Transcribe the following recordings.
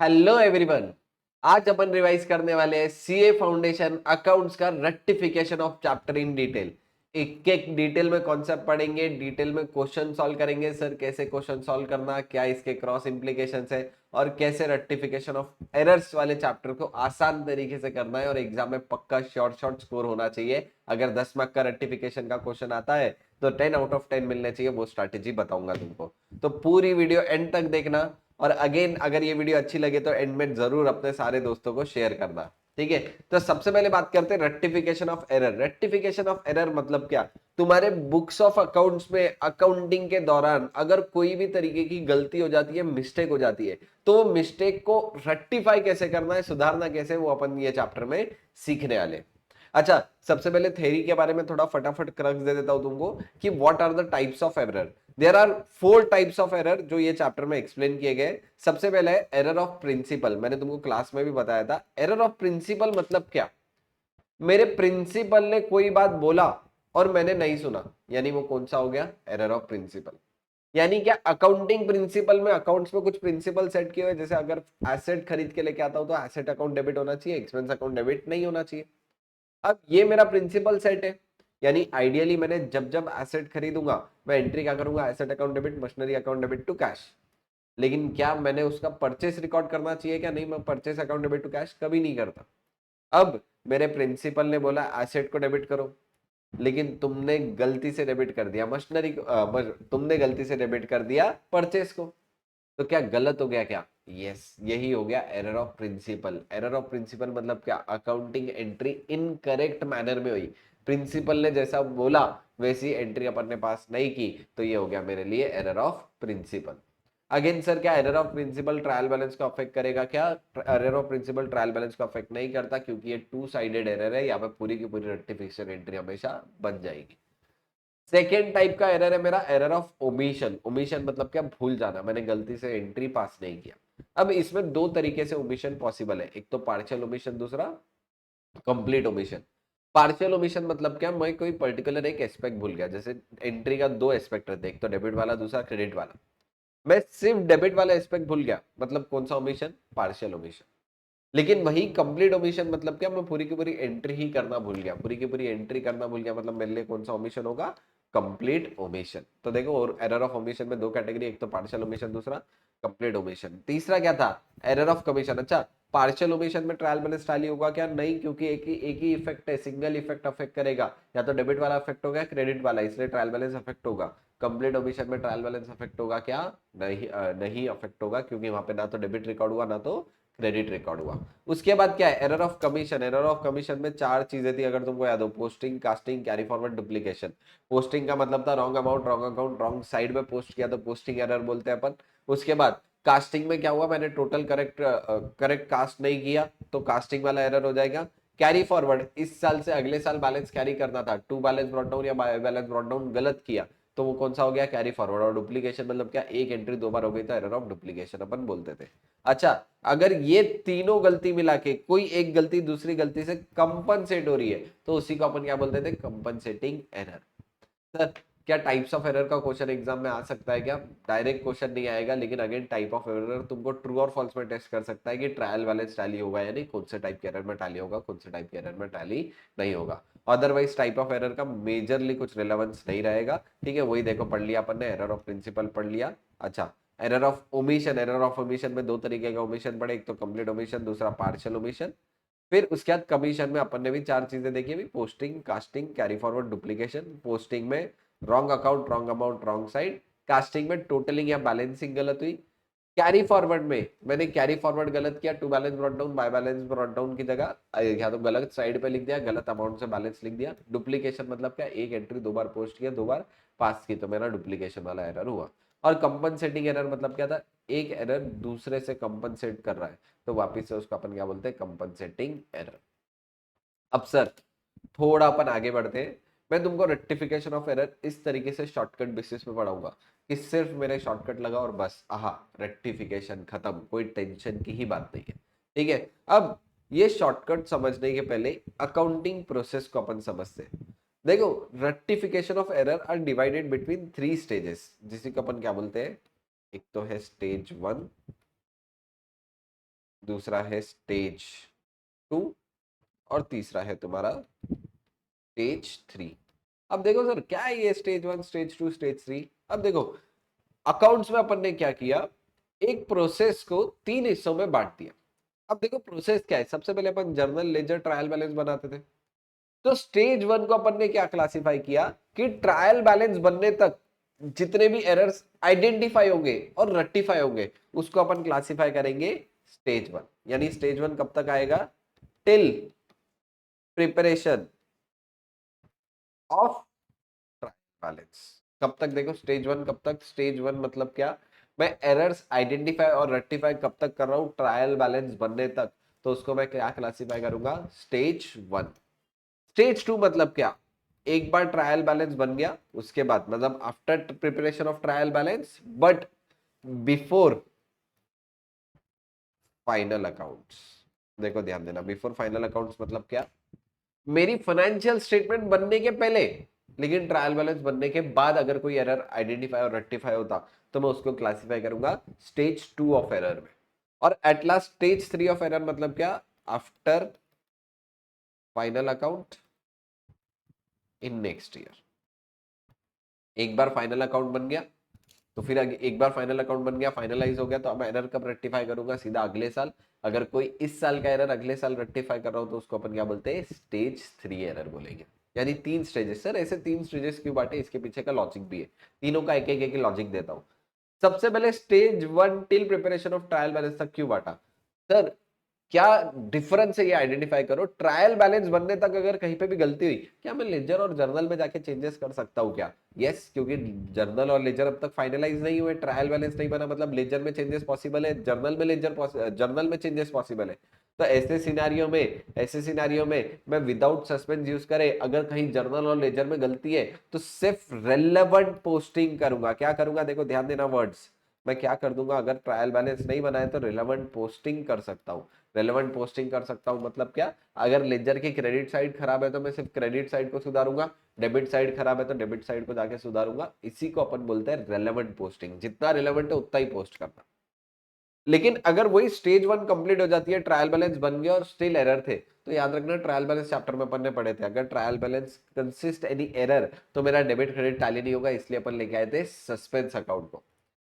Hello everyone. आज अपन revise करने वाले हैं सीए फाउंडेशन अकाउंट्स का rectification of chapter in detail. एक एक डिटेल में कॉन्सेप्ट पढ़ेंगे, डिटेल में क्वेश्चन सॉल्व करेंगे। सर कैसे क्वेश्चन सॉल्व करना, क्या इसके क्रॉस इंप्लीकेशंस है और कैसे रेक्टिफिकेशन ऑफ एरर्स वाले चैप्टर को आसान तरीके से करना है और एग्जाम में पक्का शॉर्ट स्कोर होना चाहिए। अगर 10 मार्क का रेक्टिफिकेशन का क्वेश्चन आता है तो 10 आउट ऑफ 10 मिलने चाहिए। वो स्ट्रैटेजी बताऊंगा तुमको, तो पूरी वीडियो एंड तक देखना। और अगेन अगर ये वीडियो अच्छी लगे तो एंड में जरूर अपने सारे दोस्तों को शेयर करना। ठीक है, तो सबसे पहले बात करते हैं rectification of error. Rectification of error मतलब क्या? तुम्हारे बुक्स ऑफ अकाउंट्स में अकाउंटिंग के दौरान अगर कोई भी तरीके की गलती हो जाती है, मिस्टेक हो जाती है, तो वो मिस्टेक को रेक्टिफाई कैसे करना है, सुधारना कैसे, वो अपन ये चैप्टर में सीखने वाले। अच्छा, सबसे पहले थ्योरी के बारे में थोड़ा फटाफट क्रक्स दे देता हूं तुमको कि what are the types of error. There are 4 types of error जो ये चैप्टर में एक्सप्लेन किए गए। सबसे पहले है एरर ऑफ प्रिंसिपल। मैंने तुमको क्लास में भी बताया था। एरर ऑफ प्रिंसिपल मतलब क्या? मेरे प्रिंसिपल ने कोई बात बोला और मैंने नहीं सुना, यानी वो कौन सा हो गया? Error of principle. यानी क्या, अकाउंटिंग प्रिंसिपल में अकाउंट्स में कुछ प्रिंसिपल सेट किए हुए, जैसे अगर एसेट खरीद के लेके आता हूं तो एसेट अकाउंट डेबिट होना चाहिए, एक्सपेंस अकाउंट डेबिट नहीं होना चाहिए। अब ये मेरा प्रिंसिपल सेट है, यानी आइडियली मैंने जब जब एसेट खरीदूंगा मैं एंट्री क्या करूंगा? Asset account debit, machinery account debit to cash. लेकिन क्या मैंने उसका परचेस रिकॉर्ड करना चाहिए क्या? नहीं, मैं purchase account debit to cash कभी नहीं करता। अब मेरे प्रिंसिपल ने बोला एसेट को डेबिट करो, लेकिन तुमने गलती से डेबिट कर दिया मशीनरी को, तुमने गलती से डेबिट कर दिया परचेस को, तो क्या गलत हो गया क्या? यस, यही हो गया error of principle. Error of principle मतलब क्या? अकाउंटिंग एंट्री इनकरेक्ट मैनर में हुई, प्रिंसिपल ने जैसा बोला वैसी एंट्री अपन ने पास नहीं की, तो ये हो गया मेरे लिए error of principle. Again sir, क्या error of principle trial balance को अफेक्ट करेगा क्या? Error of principle trial balance को अफेक्ट नहीं करता, क्योंकि ये टू साइडेड एरर है। यहाँ पे पूरी की पूरी रेक्टिफिकेशन एंट्री हमेशा बन जाएगी। सेकेंड टाइप का एरर है मेरा एरर ऑफ ओमिशन। ओमिशन मतलब क्या? भूल जाना, मैंने गलती से एंट्री पास नहीं किया। अब इसमें दो तरीके से ओमिशन पॉसिबल है, एक तो पार्शियल ओमिशन, दूसरा कंप्लीट ओमिशन। पार्शियल ओमिशन मतलब क्या? मैं कोई पर्टिकुलर एक एस्पेक्ट भूल गया, जैसे एंट्री का दो एस्पेक्ट रहते हैं, एक तो डेबिट वाला, दूसरा क्रेडिट वाला। मैं सिर्फ डेबिट वाला एस्पेक्ट भूल गया, मतलब कौन सा ओमिशन? Partial omission. लेकिन वही कंप्लीट ओमिशन मतलब क्या? मैं पूरी की पूरी एंट्री ही करना भूल गया, पूरी की पूरी एंट्री करना भूल गया, मतलब मेरे लिए कौन सा ओमिशन होगा? Complete omission. तो देखो, और एरर ऑफ ओमिशन में दो कैटेगरी, एक तो पार्शियल ओमिशन, दूसरा कंप्लीट ओमिशन। तीसरा क्या था? Error of commission. अच्छा, पार्शियल ओमिशन में ट्रायल बैलेंस टैली होगा क्या? नहीं, क्योंकि एक ही इफेक्ट है, सिंगल इफेक्ट अफेक्ट करेगा, या तो डेबिट वाला अफेक्ट होगा, क्रेडिट वाला, इसलिए ट्रायल बैलेंस अफेक्ट होगा। कंप्लीट ओमिशन में ट्रायल बैलेंस अफेक्ट होगा क्या? नहीं, नहीं अफेक्ट होगा, क्योंकि वहां पे ना तो डेबिट रिकॉर्ड हुआ ना तो क्रेडिट रिकॉर्ड हुआ। उसके बाद क्या है? Error of commission. Error of commission में चार चीजें थी, अगर तुमको याद हो: posting, casting, carry forward, duplication. Posting का मतलब था wrong amount, wrong account, wrong side में पोस्ट किया तो पोस्टिंग एरर बोलते हैं अपन। उसके बाद कास्टिंग में क्या हुआ? मैंने टोटल करेक्ट कास्ट नहीं किया, तो कास्टिंग वाला एरर हो जाएगा। कैरी फॉरवर्ड, इस साल से अगले साल बैलेंस कैरी करना था, टू बैलेंस ब्रॉट डाउन या बैलेंस ब्रॉट डाउन गलत किया, तो वो कौन सा हो गया? Carry forward. और डुप्लीकेशन मतलब क्या? एक एंट्री दो बार हो गई तो एरर ऑफ डुप्लीकेशन अपन बोलते थे। अच्छा, अगर ये तीनों गलती मिला के कोई एक गलती दूसरी गलती से कंपनसेट हो रही है, तो उसी को अपन क्या बोलते थे? Compensating error. सर, क्या टाइप्स ऑफ एरर का क्वेश्चन एग्जाम में आ सकता है क्या? डायरेक्ट क्वेश्चन नहीं आएगा, लेकिन अगेन टाइप ऑफ एरर तुमको ट्रू और फॉल्स में टेस्ट कर सकता है कि ट्रायल बैलेंस टैली होगा या नहीं, कौन से टाइप के एरर में टैली होगा, कौन से टाइप के एरर में टैली नहीं होगा। अदरवाइज टाइप ऑफ एरर का मेजरली कुछ रिलेवेंस नहीं रहेगा। ठीक है, वही देखो, पढ़ लिया अपन ने, एरर ऑफ प्रिंसिपल पढ़ लिया। अच्छा, error of omission. Error of omission में दो तरीके का ओमिशन पड़े, एक तो कंप्लीट ओमिशन, दूसरा पार्शियल ओमिशन। फिर उसके बाद कमीशन में अपन ने भी चार चीजें देखी अभी: posting, casting, carry forward, duplication. Posting में wrong account, wrong amount, wrong side. Casting में टोटलिंग या बैलेंसिंग गलत हुई। कैरी फॉरवर्ड में मैंने कैरी फॉरवर्ड गलत किया, to balance brought down by balance brought down की जगह या तो गलत साइड पे लिख दिया, गलत अमाउंट से बैलेंस लिख दिया। डुप्लीकेशन मतलब क्या? एक एंट्री दो बार पोस्ट किया, दो बार पास की, तो मेरा डुप्लीकेशन वाला एरर हुआ। और कंपनसेटिंग एरर मतलब क्या था? एक एरर दूसरे से कंपनसेट कर रहा है, तो वापिस से उसको अपन क्या बोलते हैं? Compensating error. अब सर, थोड़ा अपन आगे बढ़ते हैं। मैं तुमको रेक्टिफिकेशन ऑफ एरर इस तरीके से शॉर्टकट बेसिस पे पढ़ाऊंगा कि सिर्फ मेरे शॉर्टकट लगा और बस, आहा, रेक्टिफिकेशन खत्म, कोई टेंशन की ही बात नहीं है। ठीक है, अब ये शॉर्टकट समझने के पहले अकाउंटिंग प्रोसेस को अपन समझते हैं। देखो, rectification of error are divided between three stages, जिसे को अपन क्या बोलते हैं? एक तो है स्टेज वन, दूसरा है स्टेज 2 और तीसरा है तुम्हारा स्टेज 3। अब देखो सर क्या है ये स्टेज 1, स्टेज 2, स्टेज 3? अब देखो अकाउंट्स में अपन ने क्या किया, एक प्रोसेस को 3 हिस्सों में बांट दिया। अब देखो प्रोसेस क्या है, सबसे पहले अपन जर्नल लेजर ट्रायल बैलेंस बनाते थे। तो स्टेज 1 को अपन ने क्या क्लासिफाई किया कि ट्रायल बैलेंस बनने तक जितने भी एरर्स आइडेंटिफाई होंगे और रेक्टिफाई होंगे उसको अपन क्लासिफाई करेंगे स्टेज 1। यानी स्टेज 1 कब तक आएगा? Till preparation of trial balance. कब तक? देखो स्टेज 1 कब तक? स्टेज 1 मतलब क्या, मैं एरर्स आइडेंटिफाई और रेक्टिफाई कब तक कर रहा हूं? ट्रायल बैलेंस बनने तक। तो उसको मैं क्या क्लासिफाई करूंगा? स्टेज 1। स्टेज 2 मतलब क्या, एक बार ट्रायल बैलेंस बन गया उसके बाद, मतलब after preparation of trial balance but before final accounts. देखो ध्यान देना, बिफोर फाइनल अकाउंट्स मतलब क्या, मेरी फाइनेंशियल स्टेटमेंट बनने के पहले लेकिन ट्रायल बैलेंस बनने के बाद अगर कोई एरर आइडेंटिफाई और रेक्टिफाई होता तो मैं उसको क्लासिफाई करूंगा स्टेज 2 ऑफ एरर में। और at last stage 3 of error मतलब क्या, after final account in next year. एक बार फाइनल अकाउंट बन गया तो फिर एक बार फाइनल अकाउंट बन गया, फाइनलाइज हो गया, तो अब मैं एरर कब रेक्टिफाई करूंगा? सीधा अगले साल। अगर कोई इस साल का एरर अगले साल रेक्टिफाई कर रहा हो तो उसको अपन क्या बोलते हैं? स्टेज 3 एरर बोलेंगे। यानी 3 स्टेजेस। सर ऐसे 3 स्टेजेस क्यों बांटे? इसके पीछे का लॉजिक भी है, तीनों का एक एक लॉजिक देता हूं। सबसे पहले stage 1 till preparation of trial balance तक क्यों बांटा? सर क्या डिफरेंस है ये आइडेंटिफाई करो। ट्रायल बैलेंस बनने तक अगर कहीं पे भी गलती हुई, क्या मैं लेजर और जर्नल में जाके चेंजेस कर सकता हूँ क्या? यस, क्योंकि जर्नल और लेजर अब तक फाइनलाइज नहीं हुए, ट्रायल बैलेंस नहीं बना, मतलब लेजर में चेंजेस पॉसिबल है, जर्नल में चेंजेस पॉसिबल है। तो ऐसे सिनारियो में मैं विदाउट सस्पेंस यूज करे अगर कहीं जर्नल और लेजर में गलती है तो सिर्फ रेलेवेंट पोस्टिंग करूंगा। क्या करूंगा? देखो ध्यान देना वर्ड्स, मैं क्या कर दूंगा, अगर ट्रायल बैलेंस नहीं बनाए तो रिलेवेंट पोस्टिंग कर सकता हूँ। रेलेवेंट पोस्टिंग कर सकता हूँ मतलब क्या, अगर लेजर की क्रेडिट साइड खराब है तो मैं सिर्फ क्रेडिट साइड को सुधारूंगा, डेबिट साइड खराब है तो डेबिट साइड को जाके सुधारूंगा। इसी को अपन बोलते हैं रेलेवेंट पोस्टिंग। जितना रिलेवेंट है उतना ही पोस्ट करना। लेकिन अगर वही स्टेज 1 कंप्लीट हो जाती है, ट्रायल बैलेंस बन गया और स्टिल एरर थे, तो याद रखना ट्रायल बैलेंस चैप्टर में अपन ने पढ़े थे, अगर trial balance consist any error तो मेरा डेबिट क्रेडिट टैली नहीं होगा, इसलिए अपन लेके आए थे सस्पेंस अकाउंट को।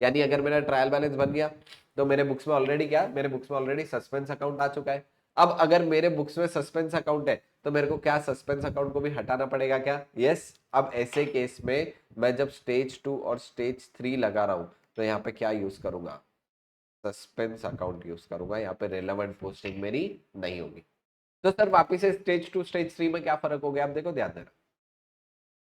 यानी अगर मेरा ट्रायल बैलेंस बन गया तो मेरे बुक्स में ऑलरेडी क्या, मेरे बुक्स में ऑलरेडी सस्पेंस अकाउंट आ चुका है। अब अगर मेरे बुक्स में सस्पेंस अकाउंट है तो मेरे को क्या सस्पेंस अकाउंट को भी हटाना पड़ेगा क्या? यस। अब ऐसे केस में मैं जब स्टेज 2 और स्टेज 3 लगा रहा हूं तो यहाँ पे क्या यूज करूंगा? सस्पेंस अकाउंट यूज करूंगा। यहाँ पे रेलेवेंट पोस्टिंग मेरी नहीं होगी। तो सर वापिस से स्टेज 2 स्टेज 3 में क्या फर्क हो गया? आप देखो ध्यान देना,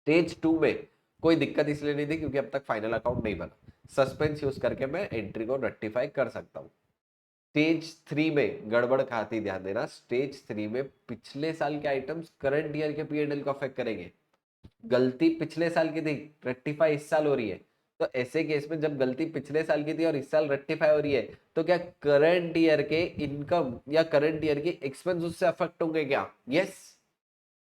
स्टेज 2 में कोई दिक्कत इसलिए नहीं थी क्योंकि अब तक फाइनल अकाउंट नहीं बना, सस्पेंस यूज करके मैं एंट्री को रेक्टिफाई कर सकता हूँ। स्टेज 3 में गड़बड़ कहाँ थी? ध्यान देना, स्टेज 3 में पिछले साल के आइटम्स करंट ईयर के पीएनएल को अफेक्ट करेंगे। गलती पिछले साल की थी, रेक्टिफाई इस साल हो रही है। तो ऐसे केस में जब गलती पिछले साल की थी और इस साल रेक्टिफाई हो रही है तो क्या करंट ईयर के इनकम या करंट ईयर के एक्सपेंस उससे अफेक्ट होंगे क्या? यस।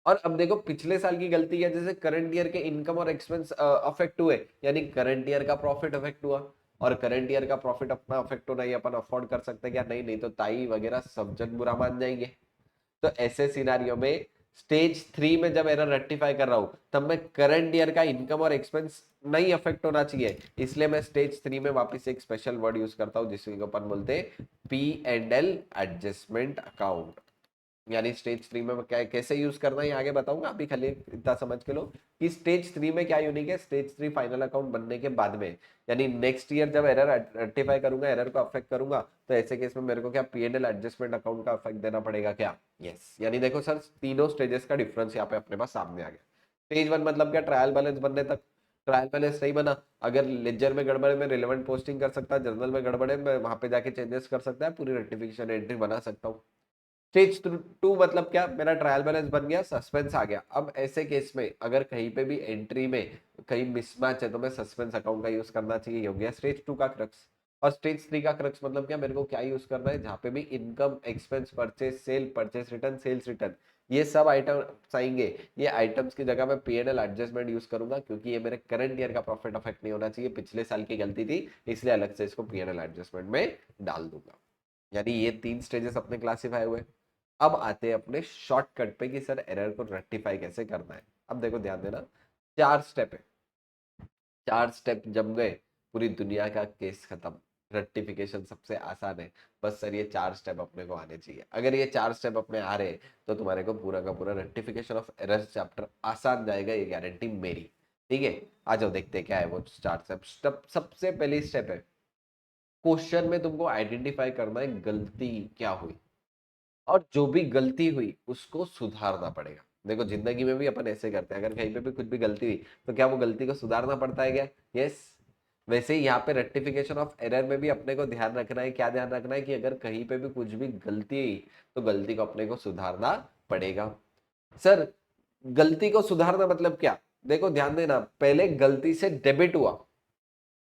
और अब देखो पिछले साल की गलती है, जैसे करंट ईयर के इनकम और एक्सपेंस अफेक्ट हुए, यानी करंट ईयर का प्रॉफिट अफेक्ट हुआ। और करंट ईयर का प्रॉफिट अपना अफेक्ट होना, ये अपन अफोर्ड कर सकते हैं क्या? नहीं, नहीं तो ताई वगैरह सब जन बुरा मान जाएंगे। तो ऐसे सिनारियो में स्टेज 3 में जब एरर रेक्टिफाई कर रहा हूं तब मैं करंट ईयर का इनकम और एक्सपेंस नहीं अफेक्ट होना चाहिए, इसलिए मैं स्टेज 3 में वापस एक स्पेशल वर्ड यूज करता हूं जिसको अपन बोलते हैं P&L एडजस्टमेंट अकाउंट। यानी स्टेज 3 में क्या कैसे यूज करना है आगे बताऊंगा, अभी खाली इतना समझ के लो कि स्टेज 3 में क्या यूनिक है। स्टेज 3 फाइनल अकाउंट बनने के बाद में, यानी नेक्स्ट ईयर जब एरर रेक्टिफाई करूंगा, एरर को अफेक्ट करूंगा, तो ऐसे केस में मेरे को क्या P&L एडजस्टमेंट अकाउंट का अफेक्ट देना पड़ेगा क्या? यस। यानी देखो सर तीनों स्टेजेस का डिफरेंस यहाँ पे अपने पास सामने आ गया। स्टेज 1 मतलब क्या, ट्रायल बैलेंस बनने तक। ट्रायल बैलेंस नहीं बना, अगर लेजर में गड़बड़ है मैं रिलेवेंट पोस्टिंग कर सकता, जर्नल में गड़बड़ है मैं वहां पे जाके चेंजेस कर सकता है, पूरी रेक्टिफिकेशन एंट्री बना सकता हूँ। स्टेज 2 मतलब क्या, मेरा ट्रायल बैलेंस बन गया, सस्पेंस आ गया। अब ऐसे केस में अगर कहीं पे भी एंट्री में कहीं मिसमैच है तो मैं सस्पेंस अकाउंट का यूज करना चाहिए। हो गया स्टेज 2 का क्रक्स। और स्टेज 3 का क्रक्स मतलब क्या, मेरे को क्या यूज करना है, जहां पे भी income expense purchase sale, purchase return, sales return, ये सब आइटम आएंगे, ये आइटम्स की जगह मैं P&L एडजस्टमेंट यूज करूंगा, क्योंकि ये मेरे करंट ईयर का प्रॉफिट अफेक्ट नहीं होना चाहिए, पिछले साल की गलती थी, इसलिए अलग से इसको P&L एडजस्टमेंट में डाल दूंगा। यानी ये 3 स्टेजेस अपने क्लासिफाई हुए। अब आते हैं अपने शॉर्टकट पे कि सर एरर को रेक्टिफाई कैसे करना है। अब देखो ध्यान देना, 4 स्टेप है, 4 स्टेप जम गए, पूरी दुनिया का केस खत्म। रेक्टिफिकेशन सबसे आसान है, बस सर ये 4 स्टेप अपने को आने चाहिए। अगर ये 4 स्टेप अपने आ रहे तो तुम्हारे को पूरा का पूरा रेक्टिफिकेशन ऑफ एरर्स चैप्टर आसान जाएगा, ये गारंटी मेरी। ठीक है, आ जाओ देखते हैं क्या है वो 4 स्टेप। सबसे पहली स्टेप है, क्वेश्चन में तुमको आइडेंटिफाई करना है गलती क्या हुई, और जो भी गलती हुई उसको सुधारना पड़ेगा। देखो जिंदगी में भी अपन ऐसे करते हैं, अगर कहीं पे भी कुछ भी गलती हुई तो क्या वो गलती को सुधारना पड़ता है क्या? यस। वैसे ही यहाँ पे रेक्टिफिकेशन ऑफ एरर में भी अपने को ध्यान रखना है, क्या ध्यान रखना है कि अगर कहीं पे भी कुछ भी गलती हुई तो गलती को अपने को सुधारना पड़ेगा। सर गलती को सुधारना मतलब क्या? देखो ध्यान देना, पहले गलती से डेबिट हुआ,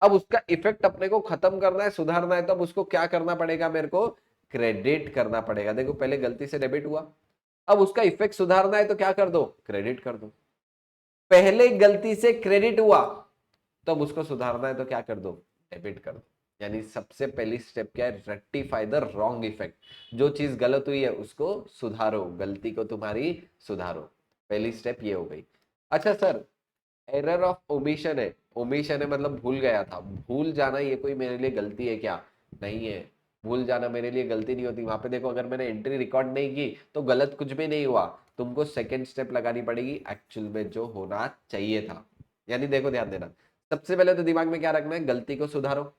अब उसका इफेक्ट अपने को खत्म करना है, सुधारना है, तो अब उसको क्या करना पड़ेगा? मेरे को क्रेडिट करना पड़ेगा। देखो पहले गलती से डेबिट हुआ, अब उसका इफेक्ट सुधारना है तो क्या कर दो? क्रेडिट कर दो। पहले गलती से क्रेडिट हुआ, तो अब उसको सुधारना है तो क्या कर दो? डेबिट कर दो। यानी सबसे पहली स्टेप क्या है? Rectify the wrong effect. जो चीज गलत हुई है उसको सुधारो, गलती को तुम्हारी सुधारो। पहली स्टेप ये हो गई। अच्छा सर, एरर ऑफ ओमिशन है, ओमिशन है मतलब भूल गया था, भूल जाना ये कोई मेरे लिए गलती है क्या? नहीं है, भूल जाना मेरे लिए गलती नहीं होती। वहां पे देखो अगर मैंने एंट्री रिकॉर्ड नहीं की तो गलत कुछ भी नहीं हुआ, तुमको सेकेंड स्टेप लगानी पड़ेगी, एक्चुअल में जो होना चाहिए था। यानी देखो ध्यान देना, सबसे पहले तो दिमाग में क्या रखना है? गलती को सुधारो।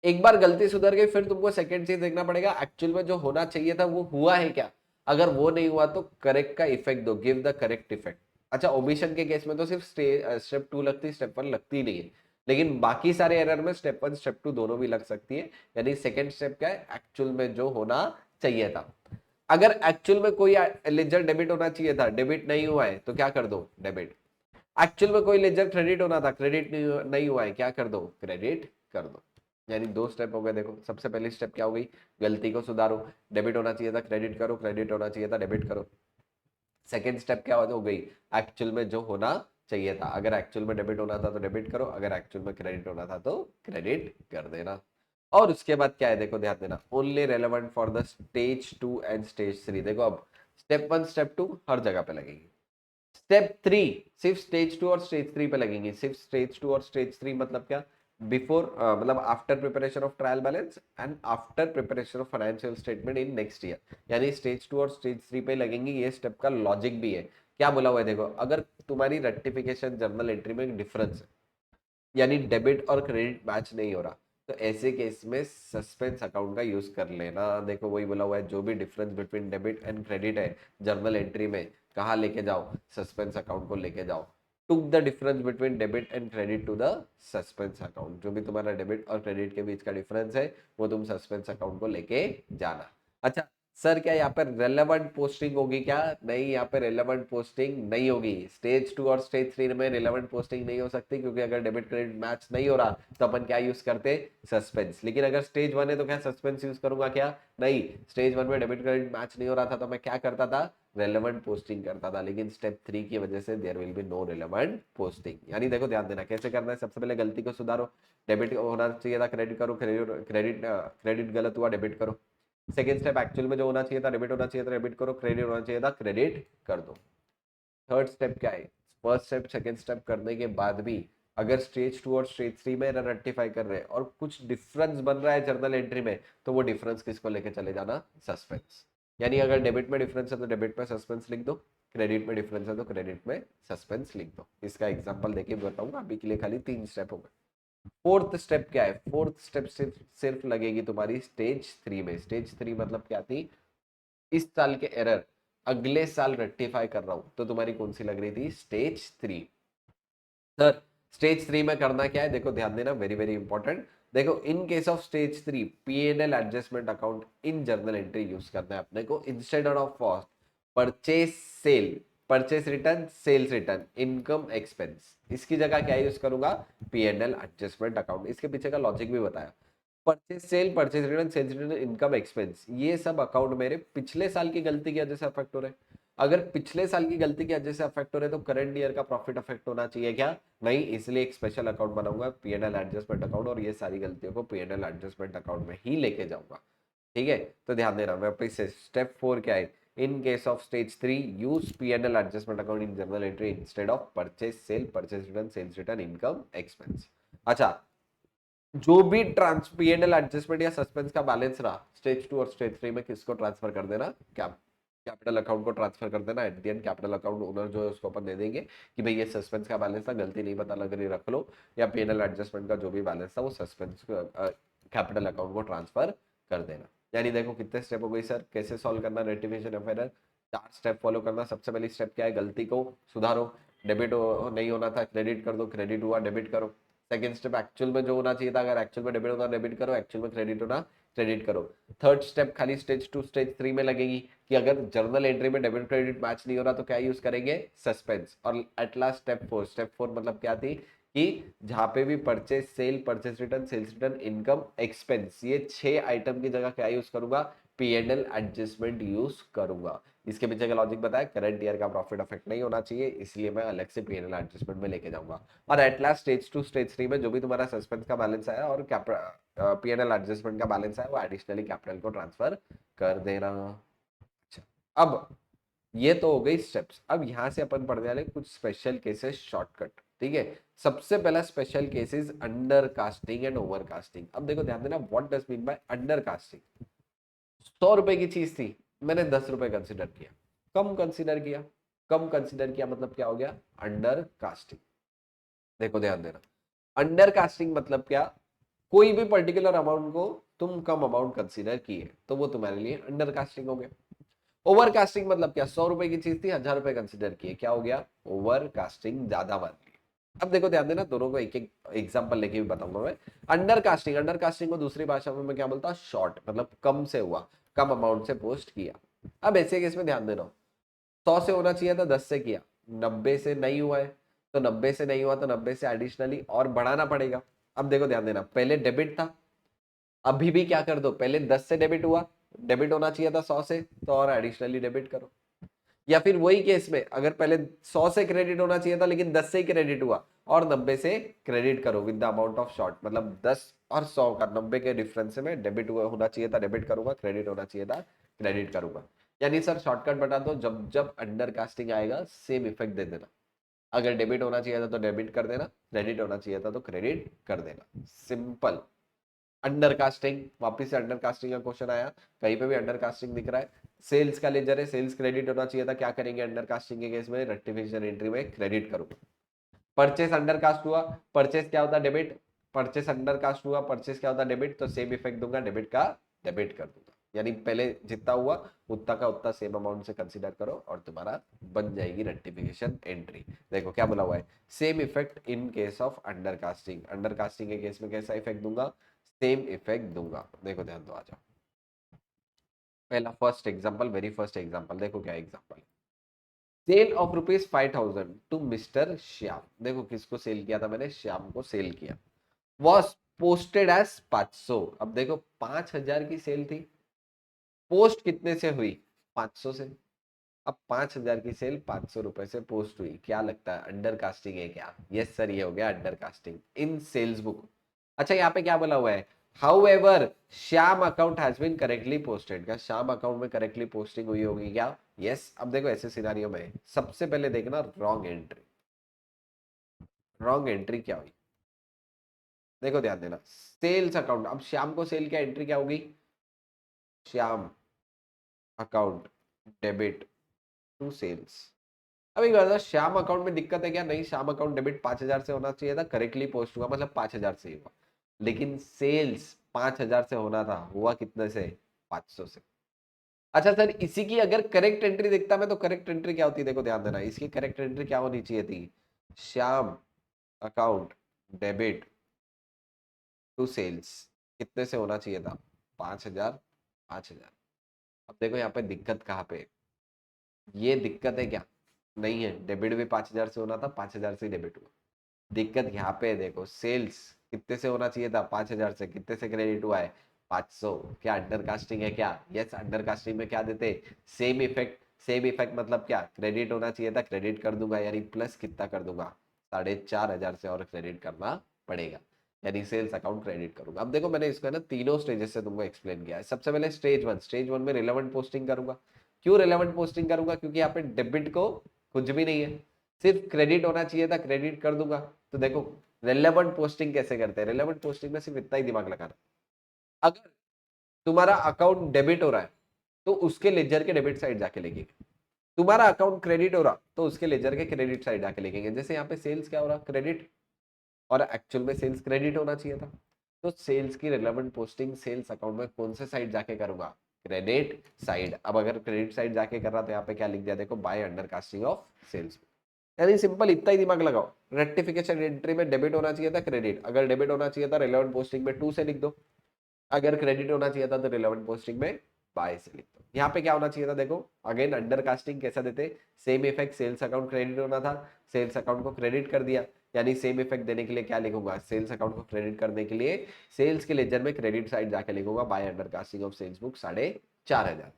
एक बार गलती सुधर गई फिर तुमको सेकेंड चीज देखना पड़ेगा, एक्चुअल में जो होना चाहिए था वो हुआ है क्या? अगर वो नहीं हुआ तो करेक्ट का इफेक्ट दो, गिव द करेक्ट इफेक्ट। अच्छा ओमिशन के केस में तो सिर्फ स्टेप 2 लगती, स्टेप 1 लगती नहीं है, लेकिन बाकी सारे एरर में स्टेप 1 स्टेप 2 दोनों भी लग सकती है। यानी सेकंड स्टेप क्या है? एक्चुअल में जो होना चाहिए था। अगर एक्चुअल में कोई लेजर डेबिट होना चाहिए था, डेबिट नहीं हुआ है तो क्या कर दो? डेबिट। एक्चुअल में कोई लेजर क्रेडिट होना था, क्रेडिट नहीं हुआ है, क्या कर दो? क्रेडिट कर दो। यानी 2 स्टेप हो गए। देखो सबसे पहली स्टेप क्या हो गई? गलती को सुधारो, डेबिट होना चाहिए था क्रेडिट करो, क्रेडिट होना चाहिए था डेबिट करो। सेकेंड स्टेप क्या हो गई? एक्चुअल में जो होना चाहिए था, अगर एक्चुअल में डेबिट होना था तो डेबिट करो, अगर एक्चुअल में क्रेडिट होना था तो क्रेडिट कर देना। और उसके बाद क्या है? देखो ध्यान देना, only relevant for the stage 2 and stage 3। देखो अब स्टेप 1 स्टेप 2 हर जगह पे लगेगी, स्टेप 3 सिर्फ स्टेज 2 और स्टेज 3 पे लगेंगी। सिर्फ स्टेज 2 और स्टेज 3 मतलब क्या? बिफोर मतलब after preparation of trial balance and after preparation of financial statement in next year. यानी स्टेज 2 और स्टेज 3 पे लगेंगी। ये स्टेप का लॉजिक भी है, क्या बोला हुआ है देखो, अगर तुम्हारी रेक्टिफिकेशन जर्नल एंट्री में डिफरेंस है, यानी डेबिट और क्रेडिट मैच नहीं हो रहा, तो ऐसे केस में सस्पेंस अकाउंट का यूज कर लेना। देखो वही बोला हुआ है, जो भी difference between debit and credit है जर्नल एंट्री में, कहाँ लेके जाओ? सस्पेंस अकाउंट को लेके जाओ। Took the difference between debit and credit to the suspense account. जो भी तुम्हारा डेबिट और क्रेडिट के बीच का डिफरेंस है वो तुम सस्पेंस अकाउंट को लेके जाना। अच्छा सर क्या यहाँ पर रेलेवेंट पोस्टिंग होगी क्या? नहीं, यहाँ पे रेलेवेंट पोस्टिंग नहीं होगी। स्टेज 2 और स्टेज 3 में रेलेवेंट पोस्टिंग नहीं हो सकती, क्योंकि अगर डेबिट क्रेडिट मैच नहीं हो रहा तो अपन क्या यूज करते? सस्पेंस। लेकिन अगर स्टेज 1 है तो क्या सस्पेंस यूज करूंगा क्या? नहीं, स्टेज 1 में डेबिट क्रेडिट मैच नहीं हो रहा था तो मैं क्या करता था? रेलेवेंट पोस्टिंग करता था। लेकिन स्टेप 3 की वजह से there will be no relevant posting. यानी देखो ध्यान देना कैसे करना है। सबसे पहले गलती को सुधारो, डेबिट होना चाहिए था क्रेडिट करो, क्रेडिट क्रेडिट गलत हुआ डेबिट करो। सेकेंड स्टेप एक्चुअल में जो होना चाहिए था डेबिट होना चाहिए था डेबिट करो, क्रेडिट होना चाहिए था क्रेडिट कर दो। थर्ड स्टेप क्या है? फर्स्ट स्टेप सेकेंड स्टेप करने के बाद भी अगर स्टेज 2 और स्टेज 3 में रेक्टिफाई कर रहे हैं और कुछ डिफरेंस बन रहा है जर्नल एंट्री में, तो वो डिफरेंस किसको लेके चले जाना? सस्पेंस। यानी अगर डेबिट में डिफरेंस है तो डेबिट में सस्पेंस लिख दो, क्रेडिट में डिफरेंस है तो क्रेडिट में सस्पेंस लिख दो। इसका एग्जांपल देके बताऊंगा, अभी के लिए खाली 3 स्टेप हो गए। फोर्थ स्टेप क्या है? फोर्थ स्टेप सिर्फ सिर्फ लगेगी तुम्हारी स्टेज 3 में। स्टेज 3 मतलब क्या थी? इस साल के एरर अगले साल रेक्टिफाई कर रहा हूं, तो तुम्हारी कौन सी लग रही थी? स्टेज 3। सर स्टेज 3 में करना क्या है? देखो ध्यान देना, वेरी वेरी इंपॉर्टेंट। देखो in case of stage 3 P&L adjustment account in journal entry use करना है अपने को, instead of cost purchase sale, purchase return, sales return, income expense, इसकी जगह क्या यूज करूंगा? P&L adjustment account. इसके पीछे का लॉजिक भी बताया। Purchase sale, purchase return, sales return, income expense, ये सब अकाउंट मेरे पिछले साल की गलती की वजह से अफेक्ट हो रहे हैं। अगर पिछले साल की गलती की वजह से अफेक्ट हो रहे तो करंट ईयर का प्रॉफिट अफेक्ट होना चाहिए क्या? नहीं, इसलिए एक स्पेशल अकाउंट बनाऊंगा P&L एडजस्टमेंट अकाउंट, और ये सारी गलतियों को P&L एडजस्टमेंट अकाउंट में ही लेके जाऊंगा। ठीक है, तो ध्यान देना वापस से स्टेप 4 क्या है, in case of stage 3 use P&L adjustment account in journal entry instead of purchase sale, purchase return, sales return, income expense. अच्छा, जो भी P&L एडजस्टमेंट या सस्पेंस का बैलेंस रहा स्टेज 2 और स्टेज 3 में किसको ट्रांसफर कर देना, कैपिटल अकाउंट को ट्रांसफर कर देना। At the end capital account owner जो है उसको अपन दे देंगे कि भाई ये सस्पेंस का बैलेंस था, गलती नहीं पता लग रही रख लो, या P&L एडजस्टमेंट का जो भी बैलेंस था वो सस्पेंस कैपिटल अकाउंट को ट्रांसफर कर देना। यानी देखो कितने स्टेप हो गई सर, कैसे सॉल्व करना rectification of error, 4 step follow करना। सबसे पहली स्टेप क्या है, गलती को सुधारो, डेबिट नहीं होना था क्रेडिट कर दो, क्रेडिट हुआ डेबिट करो। सेकंड स्टेप एक्चुअल में जो होना चाहिए था, अगर एक्चुअल में डेबिट होना डेबिट करो, एक्चुअल में क्रेडिट होना क्रेडिट करो। थर्ड स्टेप खाली स्टेज 2 स्टेज 3 में लगेगी कि अगर जर्नल एंट्री में डेबिट क्रेडिट मैच नहीं हो रहा तो क्या यूज करेंगे, सस्पेंस। और एट लास्ट स्टेप 4 मतलब क्या थी कि जहां पे भी purchase sale, purchase return, sales return, income expense, ये 6 आइटम की जगह क्या यूज करूंगा, P&L एडजस्टमेंट यूज करूंगा। इसके पीछे का लॉजिक बताया, करंट ईयर का प्रॉफिट अफेक्ट नहीं होना चाहिए, इसलिए मैं अलग से P&L एडजस्टमेंट में लेके जाऊंगा। और एट लास्ट स्टेज 2 स्टेज 3 में जो भी तुम्हारा सस्पेंस का बैलेंस आया और P&L एडजस्टमेंट का बैलेंस आया वो एडिशनली कैपिटल को ट्रांसफर कर देना। अच्छा, अब ये तो हो गई स्टेप्स। अब यहां से अपन पढ़ने वाले कुछ स्पेशल केसेस शॉर्टकट। ठीक है, सबसे पहला special cases under casting and over casting. अब देखो ध्यान देना, what does mean bye under casting. 100 रुपए की चीज थी, मैंने 10 रुपए कंसिडर किया, कम कंसिडर किया। कम कंसिडर किया मतलब क्या हो गया, अंडर कास्टिंग। देखो ध्यान देना, अंडर कास्टिंग मतलब क्या, कोई भी पर्टिकुलर अमाउंट को तुम कम अमाउंट कंसिडर किए तो वो तुम्हारे लिए अंडर कास्टिंग हो गया। ओवर कास्टिंग मतलब क्या, 100 रुपए की चीज थी, 1000 रुपए कंसिडर किए, क्या हो गया, ओवर कास्टिंग, ज्यादा मान ली। अब देखो ध्यान देना, दोनों को एक एक एग्जांपल लेके भी बताऊंगा मैं। अंडर कास्टिंग को दूसरी भाषा में मैं क्या बोलता हूँ, शॉर्ट, मतलब कम से हुआ, कम अमाउंट से पोस्ट किया। अब ऐसे केस में ध्यान देना, 100 से होना चाहिए था, 10 से किया, 90 से नहीं हुआ है, तो 90 से नहीं हुआ तो 90 से एडिशनली और बढ़ाना पड़ेगा। अब देखो ध्यान देना, पहले डेबिट था, अभी भी क्या कर दो, पहले 10 से डेबिट हुआ, डेबिट होना चाहिए था 100 से, तो और एडिशनली डेबिट करो। या फिर वही केस में अगर पहले 100 से क्रेडिट होना चाहिए था लेकिन 10 से ही क्रेडिट हुआ, और 90 से क्रेडिट करो with the amount of short, मतलब 10 और 100 का 90 के डिफरेंस में डेबिट होना चाहिए था डेबिट करूंगा, क्रेडिट होना चाहिए था क्रेडिट करूंगा। यानी सर शॉर्टकट बता दो, जब जब अंडर कास्टिंग आएगा सेम इफेक्ट दे देना। अगर डेबिट होना चाहिए था तो डेबिट कर देना, क्रेडिट होना चाहिए था तो क्रेडिट कर देना, सिंपल। अंडर कास्टिंग, वापिस से अंडर कास्टिंग का क्वेश्चन आया, कहीं पे भी अंडर कास्टिंग दिख रहा है, सेल्स का लेजर है, सेल्स क्रेडिट होना चाहिए था, क्या करेंगे अंडर कास्टिंग के केस में, रेक्टिफिकेशन एंट्री में क्रेडिट करूंगा। परचेस अंडर कास्ट हुआ, परचेस क्या होता है, डेबिट, परचेस अंडर कास्ट हुआ, परचेस क्या होता है, डेबिट, तो सेम इफेक्ट दूंगा, डेबिट का डेबिट कर दूंगा। यानी पहले जितना हुआ उतना का उतना सेम अमाउंट से कंसीडर करो और तुम्हारा बन जाएगी रेक्टिफिकेशन एंट्री। देखो क्या बोला हुआ है, same effect in case of under casting. Under casting के केस में कैसा इफेक्ट दूंगा, सेम इफेक्ट दूंगा। देखो ध्यान दो, आ जाओ पहला first example, very first example, देखो क्या example, sale of ₹5,000 to mister Shyam. देखो किसको सेल किया था मैंने, श्याम को सेल किया, वॉज पोस्टेड एज 500। अब देखो 5,000 की सेल थी, पोस्ट कितने से हुई, 500 से। अब 5,000 की सेल 500 रुपए से पोस्ट हुई, क्या लगता है अंडर कास्टिंग है क्या, यस सर ये हो गया under casting in sales book. अच्छा यहाँ पे क्या बोला हुआ है, however Shyam account has been correctly posted, क्या श्याम अकाउंट में करेक्टली पोस्टिंग हुई होगी क्या, यस। अब देखो ऐसे सिनारियो में सबसे पहले देखना रॉन्ग एंट्री, रॉन्ग एंट्री क्या हुई, देखो ध्यान देना, सेल्स अकाउंट, अब श्याम को सेल क्या एंट्री क्या होगी, Shyam account debit to sales. अब एक बात बताओ, श्याम अकाउंट में दिक्कत है क्या, नहीं, श्याम अकाउंट डेबिट 5,000 से होना चाहिए था, करेक्टली पोस्ट हुआ मतलब 5,000 से ही हुआ, लेकिन सेल्स 5,000 से होना था, हुआ कितने से, 500 से। अच्छा सर इसी की अगर करेक्ट एंट्री देखता मैं तो करेक्ट एंट्री क्या होती, देखो ध्यान देना, इसकी करेक्ट एंट्री क्या होनी चाहिए थी, Shyam account debit to sales, कितने से होना चाहिए था, 5,000, 5,000। अब देखो यहाँ पे दिक्कत कहाँ पे है? ये दिक्कत है क्या, नहीं है, डेबिट भी 5,000 से होना था, 5,000 से डेबिट हुआ। दिक्कत यहाँ पे है, देखो सेल्स कितने से होना चाहिए था, 5,000 से, कितने से क्रेडिट हुआ है, 500। क्या अंडर कास्टिंग है क्या, यस अंडर कास्टिंग में क्या देते, सेम इफेक्ट। सेम इफेक्ट मतलब क्या, क्रेडिट होना चाहिए था क्रेडिट कर दूंगा, यानी प्लस कितना कर दूंगा, 4,500 से और क्रेडिट करना पड़ेगा। यानी सेल्स अकाउंट क्रेडिट करूंगा। अब देखो मैंने इसको है ना तीनों स्टेजेस से तुमको एक्सप्लेन किया है। सबसे पहले स्टेज वन में रिलेवेंट पोस्टिंग करूंगा। क्यों रिलेवेंट पोस्टिंग करूंगा? क्योंकि यहाँ पे डेबिट को कुछ भी नहीं है, सिर्फ क्रेडिट होना चाहिए था, क्रेडिट कर दूंगा। तो देखो रिलेवेंट पोस्टिंग कैसे करते हैं, रिलेवेंट पोस्टिंग में सिर्फ इतना ही दिमाग लगाना, अगर तुम्हारा अकाउंट डेबिट हो रहा है तो उसके लेजर के डेबिट साइड जाके लिखेंगे, तुम्हारा अकाउंट क्रेडिट हो रहा तो उसके लेजर के क्रेडिट साइड जाके लिखेंगे। जैसे यहाँ पे सेल्स क्या हो रहा, क्रेडिट, और एक्चुअल में सेल्स क्रेडिट होना चाहिए था। तो सेल्स की रिलेवेंट पोस्टिंग सेल्स अकाउंट में कौन से साइड जाके करूंगा, क्रेडिट साइड। अब अगर क्रेडिट साइड जाके कर रहा तो यहाँ पे क्या लिख दिया, देखो by under casting of sales. यानी सिंपल इतना ही दिमाग लगाओ, रेक्टिफिकेशन एंट्री में डेबिट होना चाहिए था क्रेडिट, अगर डेबिट होना चाहिए था रिलेवेंट पोस्टिंग में 2 से लिख दो, अगर क्रेडिट होना चाहिए था तो रिलेवेंट पोस्टिंग में बाय से लिख दो। यहाँ पे क्या होना चाहिए था, देखो अगेन अंडर कास्टिंग कैसा देते, same effect, sales account credit होना था, सेल्स अकाउंट को क्रेडिट कर दिया, यानी सेम इफेक्ट देने के लिए क्या लिखूंगा, सेल्स अकाउंट को क्रेडिट करने के लिए सेल्स के लेजर में क्रेडिट साइड जाके लिखूंगा by under casting of sales book 4,500।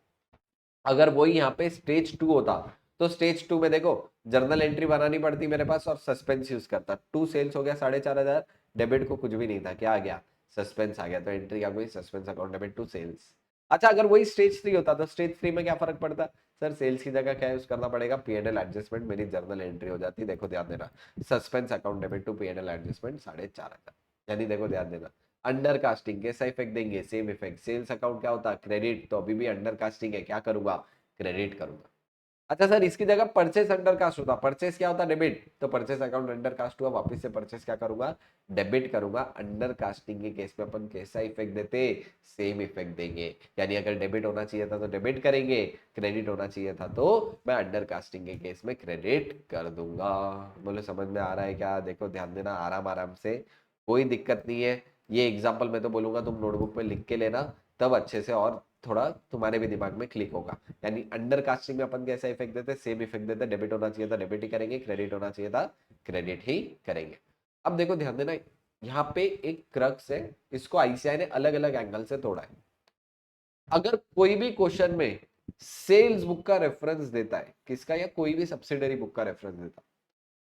अगर वही यहाँ पे स्टेज 2 होता तो स्टेज 2 में देखो जर्नल एंट्री बनानी पड़ती मेरे पास और सस्पेंस यूज करता, 2 सेल्स हो गया 4,500, डेबिट को कुछ भी नहीं था, क्या आ गया, सस्पेंस आ गया, तो एंट्री आ गई suspense account debit to sales. अच्छा अगर वही स्टेज 3 होता तो स्टेज 3 में क्या फर्क पड़ता, सर सेल्स की जगह क्या यूज करना पड़ेगा, पीएनएल एडजस्टमेंट, मेरी जर्नल एंट्री हो जाती, देखो ध्यान देना, suspense account debit to PNL adjustment 4,500। यानी देखो ध्यान देना, अंडर कास्टिंग कैसा इफेक्ट देंगे, सेम इफेक्ट, सेल्स अकाउंट क्या होता क्रेडिट, तो अभी भी अंडर कास्टिंग है, क्या करूंगा, क्रेडिट करूंगा। अच्छा सर इसकी जगह परचेस अंडर कास्ट होता, परचेस क्या होता डेबिट, तो परचेस अकाउंट अंडर कास्ट हुआ, वापस से परचेस क्या करूंगा, डेबिट करूंगा। अंडर कास्टिंग के केस में अपन कैसा इफेक्ट देते, सेम इफेक्ट देंगे, यानी अगर डेबिट होना चाहिए था तो डेबिट करेंगे, क्रेडिट होना चाहिए था तो मैं अंडर कास्टिंग के केस में क्रेडिट कर दूंगा। बोले समझ में आ रहा है क्या, देखो ध्यान देना आराम आराम से, कोई दिक्कत नहीं है। ये एग्जाम्पल मैं तो बोलूंगा तुम नोटबुक पे लिख के लेना, तब अच्छे से और थोड़ा तुम्हारे भी दिमाग में क्लिक होगा। यानी अंडर कास्टिंग में अपन कैसा इफेक्ट देते, सेम इफेक्ट देते, डेबिट होना चाहिए था डेबिट ही करेंगे, क्रेडिट होना चाहिए था क्रेडिट ही करेंगे। अब देखो ध्यान देना, यहाँ पे एक क्रक्स है, इसको आईसीआई ने अलग अलग एंगल से तोड़ा है। अगर कोई भी क्वेश्चन में सेल्स बुक का रेफरेंस देता है, किसका, या कोई भी सब्सिडरी बुक का रेफरेंस देता,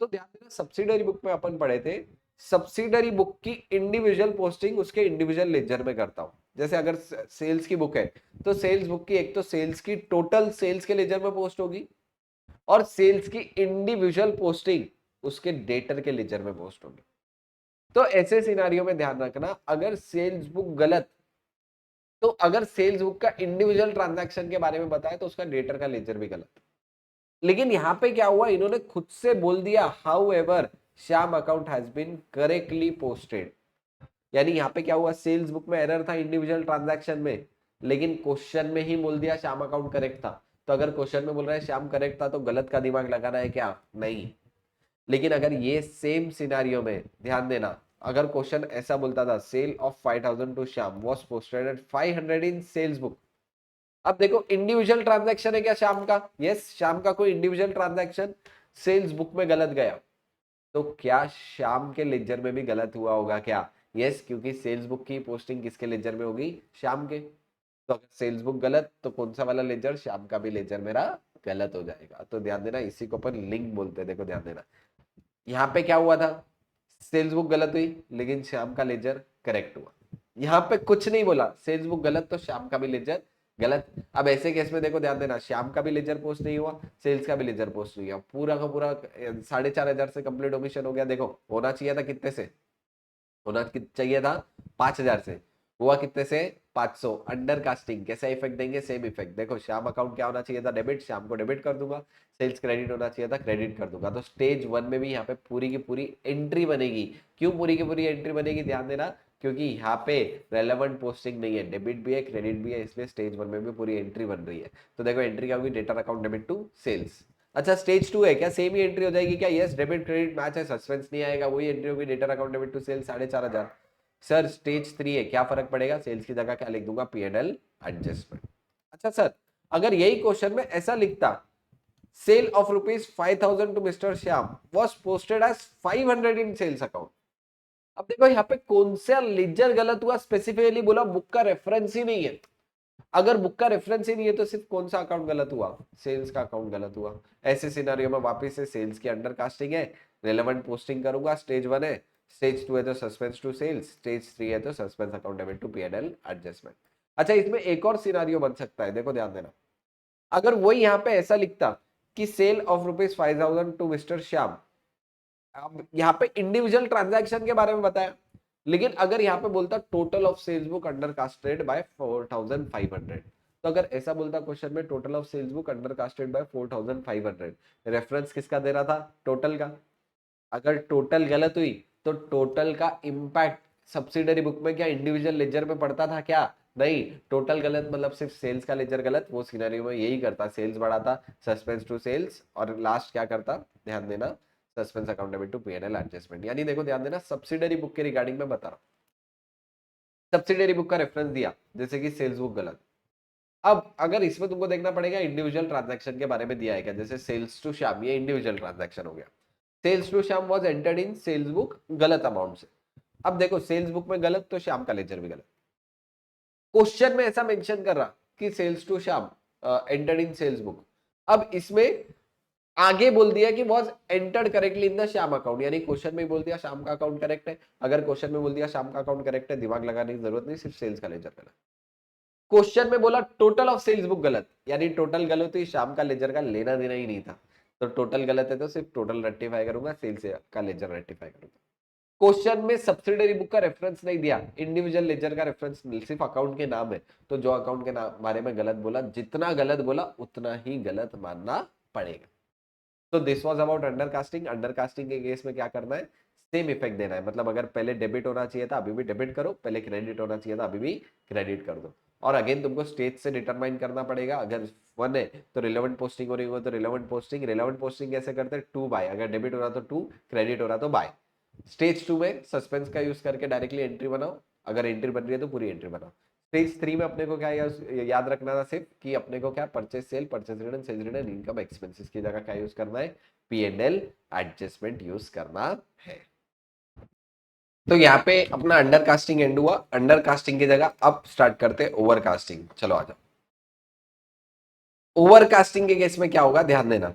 तो ध्यान देना सब्सिडरी बुक में अपन पढ़े थे, सब्सिडरी बुक की इंडिविजुअल पोस्टिंग उसके इंडिविजुअल लेजर में करता हूं। जैसे अगर सेल्स की बुक है तो सेल्स बुक की एक तो सेल्स की टोटल सेल्स के लेजर में पोस्ट होगी, और सेल्स की इंडिविजुअल पोस्टिंग उसके डेटर के लेजर में पोस्ट होगी। तो ऐसे सिनारियों में ध्यान रखना, अगर सेल्स बुक गलत, तो अगर सेल्स बुक का इंडिविजुअल ट्रांजैक्शन के बारे में बताया तो उसका डेटर का लेजर भी गलत। लेकिन यहां पे क्या हुआ, इन्होंने खुद से बोल दिया however Shyam account has been correctly posted. यानी यहाँ पे क्या हुआ, सेल्स बुक में एरर था इंडिविजुअल ट्रांजैक्शन में, लेकिन क्वेश्चन में ही बोल दिया श्याम अकाउंट करेक्ट था। तो अगर क्वेश्चन में बोल रहा है श्याम करेक्ट था तो गलत का दिमाग लगाना है क्या, नहीं। लेकिन अगर ये सेम सिनारियो में ध्यान देना, अगर क्वेश्चन ऐसा बोलता था sale of 5,000 to Shyam was posted at 500 in sales book, अब देखो इंडिविजुअल ट्रांजैक्शन है क्या शाम का, यस शाम का कोई इंडिविजुअल ट्रांजैक्शन सेल्स बुक में गलत गया, तो क्या शाम के लेजर में भी गलत हुआ होगा क्या, यस क्योंकि सेल्स बुक की पोस्टिंग किसके लेजर में होगी, शाम के। तो अगर सेल्स बुक गलत तो कौन सा वाला लेजर, शाम का भी लेजर मेरा गलत हो जाएगा। तो ध्यान देना इसी को अपन लिंक बोलते हैं। देखो ध्यान देना यहाँ पे क्या हुआ था, सेल्स बुक गलत हुई लेकिन शाम का लेजर करेक्ट हुआ। यहाँ पे कुछ नहीं बोला, सेल्स बुक गलत तो शाम का भी लेजर गलत। अब ऐसे केस में देखो ध्यान देना, श्याम का भी लेजर पोस्ट नहीं हुआ, सेल्स का भी लेजर पोस्ट नहीं हुआ, पूरा का पूरा 4,500 से कंप्लीट ओमिशन हो गया। देखो होना चाहिए था कितने से, होना चाहिए था 5,000 से, हुआ कितने से 500। अंडर कास्टिंग कैसा इफेक्ट देंगे, सेम इफेक्ट। देखो श्याम अकाउंट क्या होना चाहिए था, डेबिट, श्याम को डेबिट कर दूंगा, सेल्स क्रेडिट होना चाहिए था, क्रेडिट कर दूंगा। तो स्टेज 1 में भी यहाँ पे पूरी की पूरी एंट्री बनेगी। क्यों पूरी की पूरी एंट्री बनेगी, ध्यान देना, क्योंकि यहाँ पे रेलेवेंट पोस्टिंग नहीं है, डेबिट भी है क्रेडिट भी है, इसलिए स्टेज 1 में भी पूरी एंट्री बन रही है। तो देखो एंट्री क्या होगी, debtor account debit to sales. अच्छा स्टेज 2 है क्या, सेम ही एंट्री हो जाएगी क्या, यस डेबिट क्रेडिट मैच है, सस्पेंस नहीं आएगा, वही एंट्री होगी, debtor account debit to sales 4,500। Sir stage 3 है, क्या फर्क पड़ेगा, सेल्स की जगह क्या लिख दूंगा, पीएनएल एडजस्टमेंट। अच्छा सर अगर यही क्वेश्चन में ऐसा लिखता, sale of ₹5,000 to mister Shyam was posted as 500 in sales account. अब देखो यहाँ पे कौन सा लेजर गलत हुआ, स्पेसिफिकली बोला बुक का रेफरेंस ही नहीं है। अगर बुक का रेफरेंस ही नहीं है तो सिर्फ कौन सा अकाउंट गलत हुआ, सेल्स का अकाउंट गलत हुआ। ऐसे सिनेरियो में वापस से सेल्स के अंडर कास्टिंग है, रिलेवेंट पोस्टिंग करूंगा, स्टेज 1 है, स्टेज 2 है तो सस्पेंस टू सेल्स, स्टेज 3 है तो suspense account debit to P&L adjustment. अच्छा, इसमें एक और सिनारियो बन सकता है, देखो ध्यान देना। अगर वही यहाँ पे ऐसा लिखता कि sale of ₹5,000 to mister Shyam, अब यहाँ पे इंडिविजुअल ट्रांजैक्शन के बारे में बताया, लेकिन अगर यहाँ पे बोलता total of sales book under casted by 4,500, तो अगर ऐसा बोलता क्वेश्चन में total of sales book under casted by 4,500, reference किसका दे रहा था? टोटल का। अगर टोटल गलत हुई तो टोटल का इंपैक्ट सब्सिडरी बुक में क्या इंडिविजुअल लेजर में पड़ता था क्या? नहीं। टोटल गलत मतलब सिर्फ सेल्स का लेजर गलत, वो सिनेरियो में यही करता, सेल्स बढ़ाता, सस्पेंस टू सेल्स, और लास्ट क्या करता, ध्यान देना, suspense account debit to P&L adjustment. यानी देखो ध्यान देना, सब्सिडरी बुक के रिगार्डिंग में बता रहा हूं, सब्सिडरी बुक का रेफरेंस दिया जैसे कि सेल्स बुक गलत। अब अगर इसमें तुमको देखना पड़ेगा इंडिविजुअल ट्रांजैक्शन के बारे में दिया है क्या, जैसे सेल्स टू श्याम, ये इंडिविजुअल ट्रांजैक्शन हो गया। Sales to Shyam was entered in sales book गलत अमाउंट से। अब देखो सेल्स बुक में गलत तो श्याम का लेजर भी गलत। क्वेश्चन में ऐसा मेंशन कर रहा कि sales to Shyam entered in sales book, अब इसमें आगे बोल दिया कि was entered correctly in the Shyam account, यानी क्वेश्चन में बोल दिया श्याम का अकाउंट करेक्ट है। अगर क्वेश्चन में बोल दिया श्याम का अकाउंट करेक्ट है, दिमाग लगाने की जरूरत नहीं, सिर्फ सेल्स का लेजर गलत। क्वेश्चन में बोला टोटल ऑफ सेल्स बुक गलत, यानी टोटल गलत हुई, श्याम का लेजर का लेना देना ही नहीं था, तो टोटल गलत है तो सिर्फ टोटल रेक्टिफाई करूंगा, सेल्स का लेजर रेक्टिफाई करूंगा। क्वेश्चन में सब्सिडरी बुक का रेफरेंस नहीं दिया, इंडिविजुअल लेजर का रेफरेंस सिर्फ अकाउंट के नाम है, तो जो अकाउंट के नाम बारे में गलत बोला, जितना गलत बोला उतना ही गलत मानना पड़ेगा। तो this was about undercasting. Undercasting के केस में क्या करना है, सेम इफेक्ट देना है, मतलब अगर पहले डेबिट होना चाहिए था अभी भी डेबिट करो, पहले क्रेडिट होना चाहिए था अभी भी क्रेडिट कर दो। और अगेन तुमको स्टेज से डिटरमाइन करना पड़ेगा, अगर 1 है तो रिलेवेंट पोस्टिंग हो रही हो तो रिलेवेंट पोस्टिंग। रिलेवेंट पोस्टिंग कैसे करते हैं, 2 बाय, अगर डेबिट हो रहा तो 2, क्रेडिट हो रहा तो बाय। स्टेज 2 में सस्पेंस का यूज करके डायरेक्टली एंट्री बनाओ, अगर एंट्री बन रही है तो पूरी एंट्री बनाओ। स्टेज 3 में अपने को क्या याद रखना था सिर्फ कि अपने को क्या purchase sale, purchase return, sales return, income, expenses की जगह क्या यूज करना है, P&L एडजस्टमेंट यूज करना है। तो यहाँ पे अपना अंडर कास्टिंग एंड हुआ। अंडर कास्टिंग की जगह अब स्टार्ट करते ओवर कास्टिंग। चलो आ जाओ। ओवर कास्टिंग के केस में क्या होगा, ध्यान देना,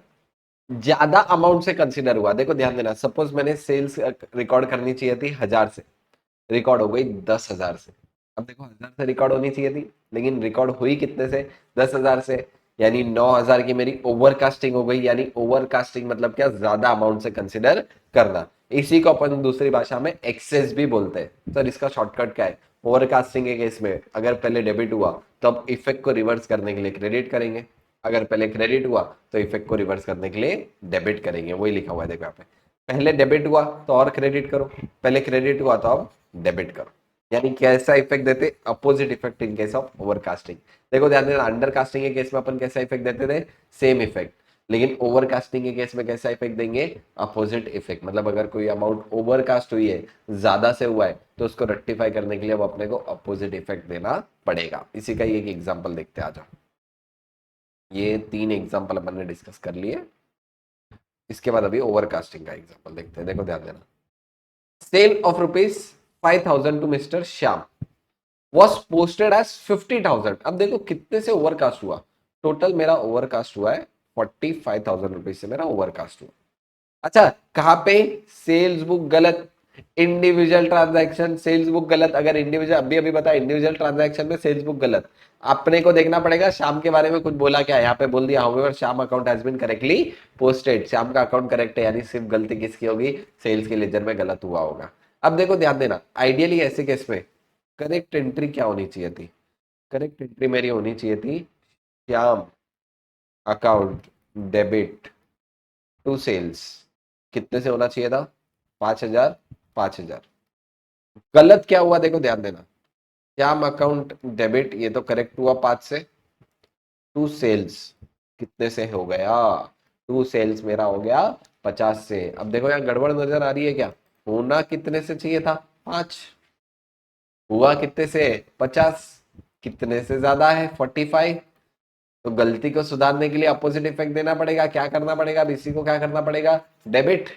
ज्यादा अमाउंट से कंसीडर हुआ। देखो ध्यान देना, सपोज मैंने सेल्स रिकॉर्ड करनी चाहिए थी 1000 से, रिकॉर्ड हो गई 10,000 से। अब देखो 1000 से रिकॉर्ड होनी चाहिए थी, लेकिन रिकॉर्ड हुई कितने से, 10,000 से, यानी 9,000 की मेरी ओवरकास्टिंग हो गई। यानी ओवरकास्टिंग मतलब क्या, ज्यादा अमाउंट से कंसिडर करना। इसी को अपन दूसरी भाषा में एक्सेस भी बोलते हैं। सर इसका शॉर्टकट क्या है, ओवरकास्टिंग के केस में अगर पहले डेबिट हुआ तो अब इफेक्ट को रिवर्स करने के लिए क्रेडिट करेंगे, अगर पहले क्रेडिट हुआ तो इफेक्ट को रिवर्स करने के लिए डेबिट करेंगे। वही लिखा हुआ है देखो यहाँ पे, पहले डेबिट हुआ तो और क्रेडिट करो, पहले क्रेडिट हुआ तो अब डेबिट करो। यानी कैसा इफेक्ट देते, opposite effect in case of overcasting. देखो ध्यान देना, अंडर कास्टिंग के केस में अपन कैसा इफेक्ट देते थे, सेम इफेक्ट, लेकिन ओवरकास्टिंग के केस में कैसा इफेक्ट देंगे, अपोजिट इफेक्ट। मतलब अगर कोई अमाउंट ओवरकास्ट हुई है, ज्यादा से हुआ है, तो उसको रेक्टिफाई करने के लिए अब अपने को अपोजिट इफेक्ट देना पड़ेगा। इसी का एक एग्जाम्पल देखते आ जाओ। ये 3 एग्जाम्पल अपन ने डिस्कस कर लिए, इसके बाद अभी ओवरकास्टिंग का एग्जाम्पल देखते हैं। देखो ध्यान देना, sale of ₹5,000 to mister Shyam was posted as 50,000। अब देखो कितने से ओवरकास्ट हुआ, टोटल मेरा ओवरकास्ट हुआ है 45,000 रुपीज से मेरा ओवरकास्ट हुआ। अच्छा, कहां पे, सेल्स बुक गलत, इंडिविजुअल ट्रांजैक्शन सेल्स बुक गलत। अगर इंडिविजुअल अभी अभी बता, इंडिविजुअल ट्रांजैक्शन में सेल्स बुक गलत, अपने को देखना पड़ेगा श्याम के बारे में कुछ बोला क्या, यहाँ पे बोल दिया however Shyam account has been correctly posted, Shyam का अकाउंट करेक्ट है, यानी सिर्फ गलती किसकी होगी, सेल्स के लेजर में गलत हुआ होगा। अब देखो ध्यान देना, आइडियली ऐसे केस में करेक्ट एंट्री क्या होनी चाहिए थी, करेक्ट एंट्री मेरी होनी चाहिए थी Shyam account debit to sales, कितने से होना चाहिए था, 5,000, 5,000। गलत क्या हुआ देखो ध्यान देना, श्याम अकाउंट डेबिट ये तो करेक्ट हुआ 5 से, टू सेल्स कितने से हो गया, टू सेल्स मेरा हो गया 50 से। अब देखो यहाँ गड़बड़ नजर आ रही है क्या, होना कितने से चाहिए था, 5, हुआ कितने से, 50, कितने से ज्यादा है 45। तो गलती को सुधारने के लिए अपोजिट इफेक्ट देना पड़ेगा, क्या करना पड़ेगा, इसी को क्या करना पड़ेगा, डेबिट।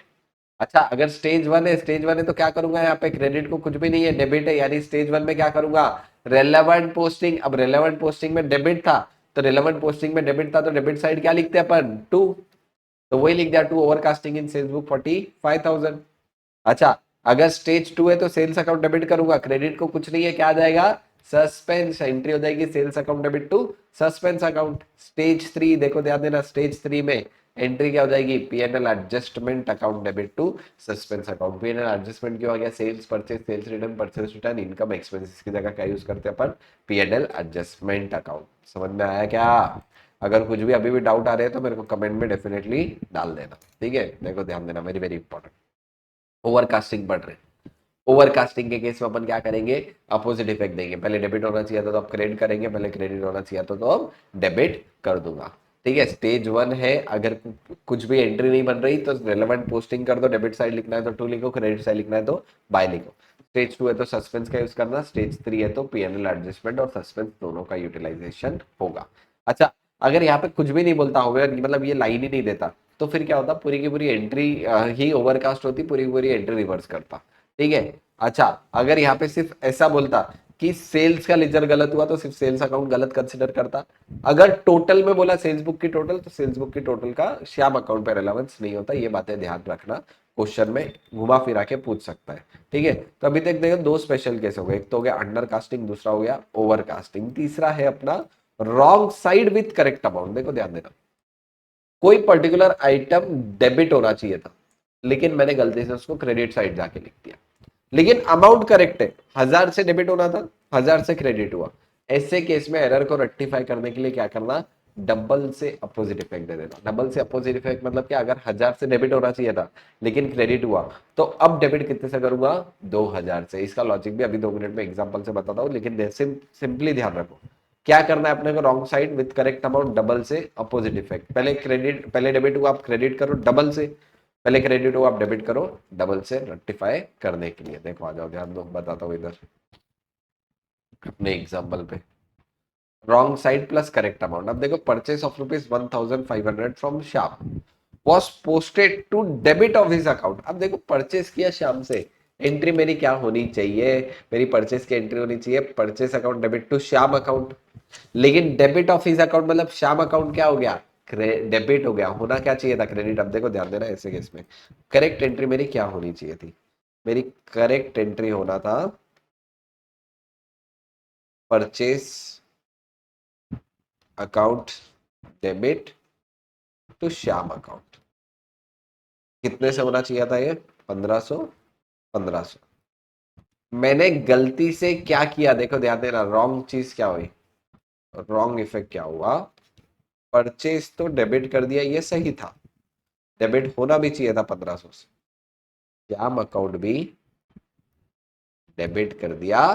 अच्छा, अगर स्टेज 1 है, स्टेज 1 है तो क्या करूंगा, यहाँ पे क्रेडिट को कुछ भी नहीं है, डेबिट है, यानी स्टेज 1 में क्या करूंगा, रेलेवेंट पोस्टिंग। अब रेलेवेंट पोस्टिंग में डेबिट था, तो रेलेवेंट पोस्टिंग में डेबिट था, तो डेबिट साइड क्या लिखते हैं अपन, 2, तो वही लिख दिया 2 ओवरकास्टिंग इन सेल्स बुक 45,000। अच्छा, अगर स्टेज 2 है तो सेल्स अकाउंट डेबिट करूंगा, क्रेडिट को कुछ नहीं है, क्या आ जाएगा, सस्पेंस, एंट्री हो जाएगी sales account debit to suspense account. Stage 3 देखो ध्यान देना, स्टेज 3 में एंट्री क्या हो जाएगी, PNL adjustment account debit to suspense account. PNL adjustment क्यों आ गया, sales purchase, sales return, purchase return, income expenses की जगह क्या यूज करते हैं अपन, पीएनएल एडजस्टमेंट अकाउंट। समझ में आया क्या? अगर कुछ भी अभी भी डाउट आ रहे हैं तो मेरे को कमेंट में डेफिनेटली डाल देना, ठीक है। देखो ध्यान देना, वेरी वेरी इंपॉर्टेंट। ओवरकास्टिंग बढ़ रहे, ओवरकास्टिंग के केस में अपन क्या करेंगे, अपोजिट इफेक्ट देंगे। पहले डेबिट होना चाहिए था तो अब क्रेडिट करेंगे, पहले क्रेडिट होना चाहिए था तो अब डेबिट कर दूंगा, ठीक है। स्टेज 1 है, अगर कुछ भी एंट्री नहीं बन रही तो रेलेवेंट पोस्टिंग कर दो, डेबिट साइड लिखना है तो टू लिखो, क्रेडिट साइड लिखना है तो बाय लिखो। स्टेज 2 है तो सस्पेंस का यूज करना, स्टेज 3 है तो पीएनएल एडजस्टमेंट और सस्पेंस दोनों का यूटिलाइजेशन होगा। अच्छा, अगर यहाँ पे कुछ भी नहीं बोलता होगा, मतलब ये लाइन ही नहीं देता, तो फिर क्या होता, पूरी की पूरी एंट्री ही ओवरकास्ट होती, पूरी की पूरी एंट्री रिवर्स करता, ठीक है। अच्छा, अगर यहाँ पे सिर्फ ऐसा बोलता कि सेल्स का लेजर गलत हुआ तो सिर्फ सेल्स अकाउंट गलत कंसिडर करता। अगर टोटल में बोला सेल्स बुक की टोटल, तो सेल्स बुक की टोटल का श्याम अकाउंट पे रिलेवेंस नहीं होता। ये बातें ध्यान रखना, क्वेश्चन में घुमा फिरा के पूछ सकता है, ठीक है। तो अभी तक देखो दो स्पेशल केस हो गए, एक तो हो गया अंडर कास्टिंग, दूसरा हो गया ओवर कास्टिंग, तीसरा है अपना wrong side with correct amount. देखो ध्यान देना, कोई पर्टिकुलर आइटम डेबिट होना चाहिए था लेकिन मैंने गलती से उसको क्रेडिट साइड जाके लिख दिया, लेकिन अमाउंट करेक्ट है, 1000 से डेबिट होना था, 1000 से क्रेडिट हुआ। ऐसे केस में एरर को रेक्टिफाई करने के लिए क्या करना, डबल से अपोजिट इफेक्ट दे देना। डबल से अपोजिट इफेक्ट मतलब क्या, अगर 1000 से डेबिट होना चाहिए था लेकिन क्रेडिट हुआ तो अब डेबिट कितने से करूंगा, 2000 से। इसका लॉजिक भी अभी 2 मिनट में एग्जांपल से बताता हूं, लेकिन सिंपली ध्यान रखो क्या करना है अपने को, wrong side with correct amount, double से अपोजिट इफेक्ट। पहले डेबिट हुआ आप क्रेडिट करो डबल से, पहले क्रेडिट हो आप डेबिट करो डबल से, रेक्टिफाई करने के लिए। देखो आ जाओ, ध्यान दो, बताता हूँ इधर अपने एग्जांपल पे। Wrong side plus correct amount, अब देखो purchase of ₹1500 from Shyam was posted to debit of his account. अब देखो परचेस किया श्याम से, एंट्री मेरी क्या होनी चाहिए, मेरी परचेस की एंट्री होनी चाहिए purchase account debit to Shyam account, लेकिन डेबिट ऑफ हिज अकाउंट मतलब श्याम अकाउंट क्या हो गया, डेबिट हो गया। होना क्या चाहिए था, क्रेडिट। अब देखो ध्यान देना, ऐसे केस में करेक्ट एंट्री मेरी क्या होनी चाहिए थी, मेरी करेक्ट एंट्री होना था purchase account debit to Shyam account. कितने से होना चाहिए था ये, 1500, 1500। मैंने गलती से क्या किया, देखो ध्यान देना, रॉन्ग चीज क्या हुई, रॉन्ग इफेक्ट क्या हुआ, परचेज तो डेबिट कर दिया, ये सही था, डेबिट होना भी चाहिए था 1500 से, श्याम अकाउंट भी डेबिट कर दिया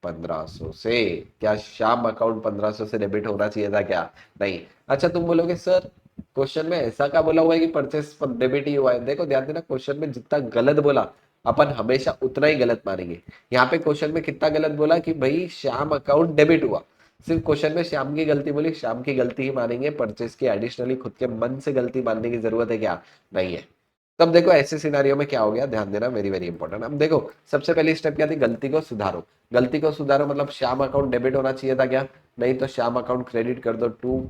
1500 से। क्या श्याम अकाउंट 1500 से डेबिट होना चाहिए था क्या, नहीं। अच्छा तुम बोलोगे सर क्वेश्चन में ऐसा क्या बोला हुआ है कि परचेस डेबिट ही हुआ है। देखो ध्यान देना, क्वेश्चन में जितना गलत बोला अपन हमेशा उतना ही गलत मानेंगे। यहाँ पे क्वेश्चन में कितना गलत बोला कि भाई श्याम अकाउंट डेबिट हुआ, सिर्फ क्वेश्चन में श्याम की गलती बोली, श्याम की गलती ही मानेंगे, परचेस की एडिशनली खुद के मन से गलती मानने की जरूरत है क्या, नहीं है। तब देखो ऐसे सिनारियो में क्या हो गया, ध्यान देना, वेरी वेरी इंपॉर्टेंट। अब देखो सबसे पहली स्टेप क्या थी, गलती को सुधारो। गलती को सुधारो मतलब श्याम अकाउंट डेबिट होना चाहिए था क्या, नहीं, तो श्याम अकाउंट क्रेडिट कर दो टू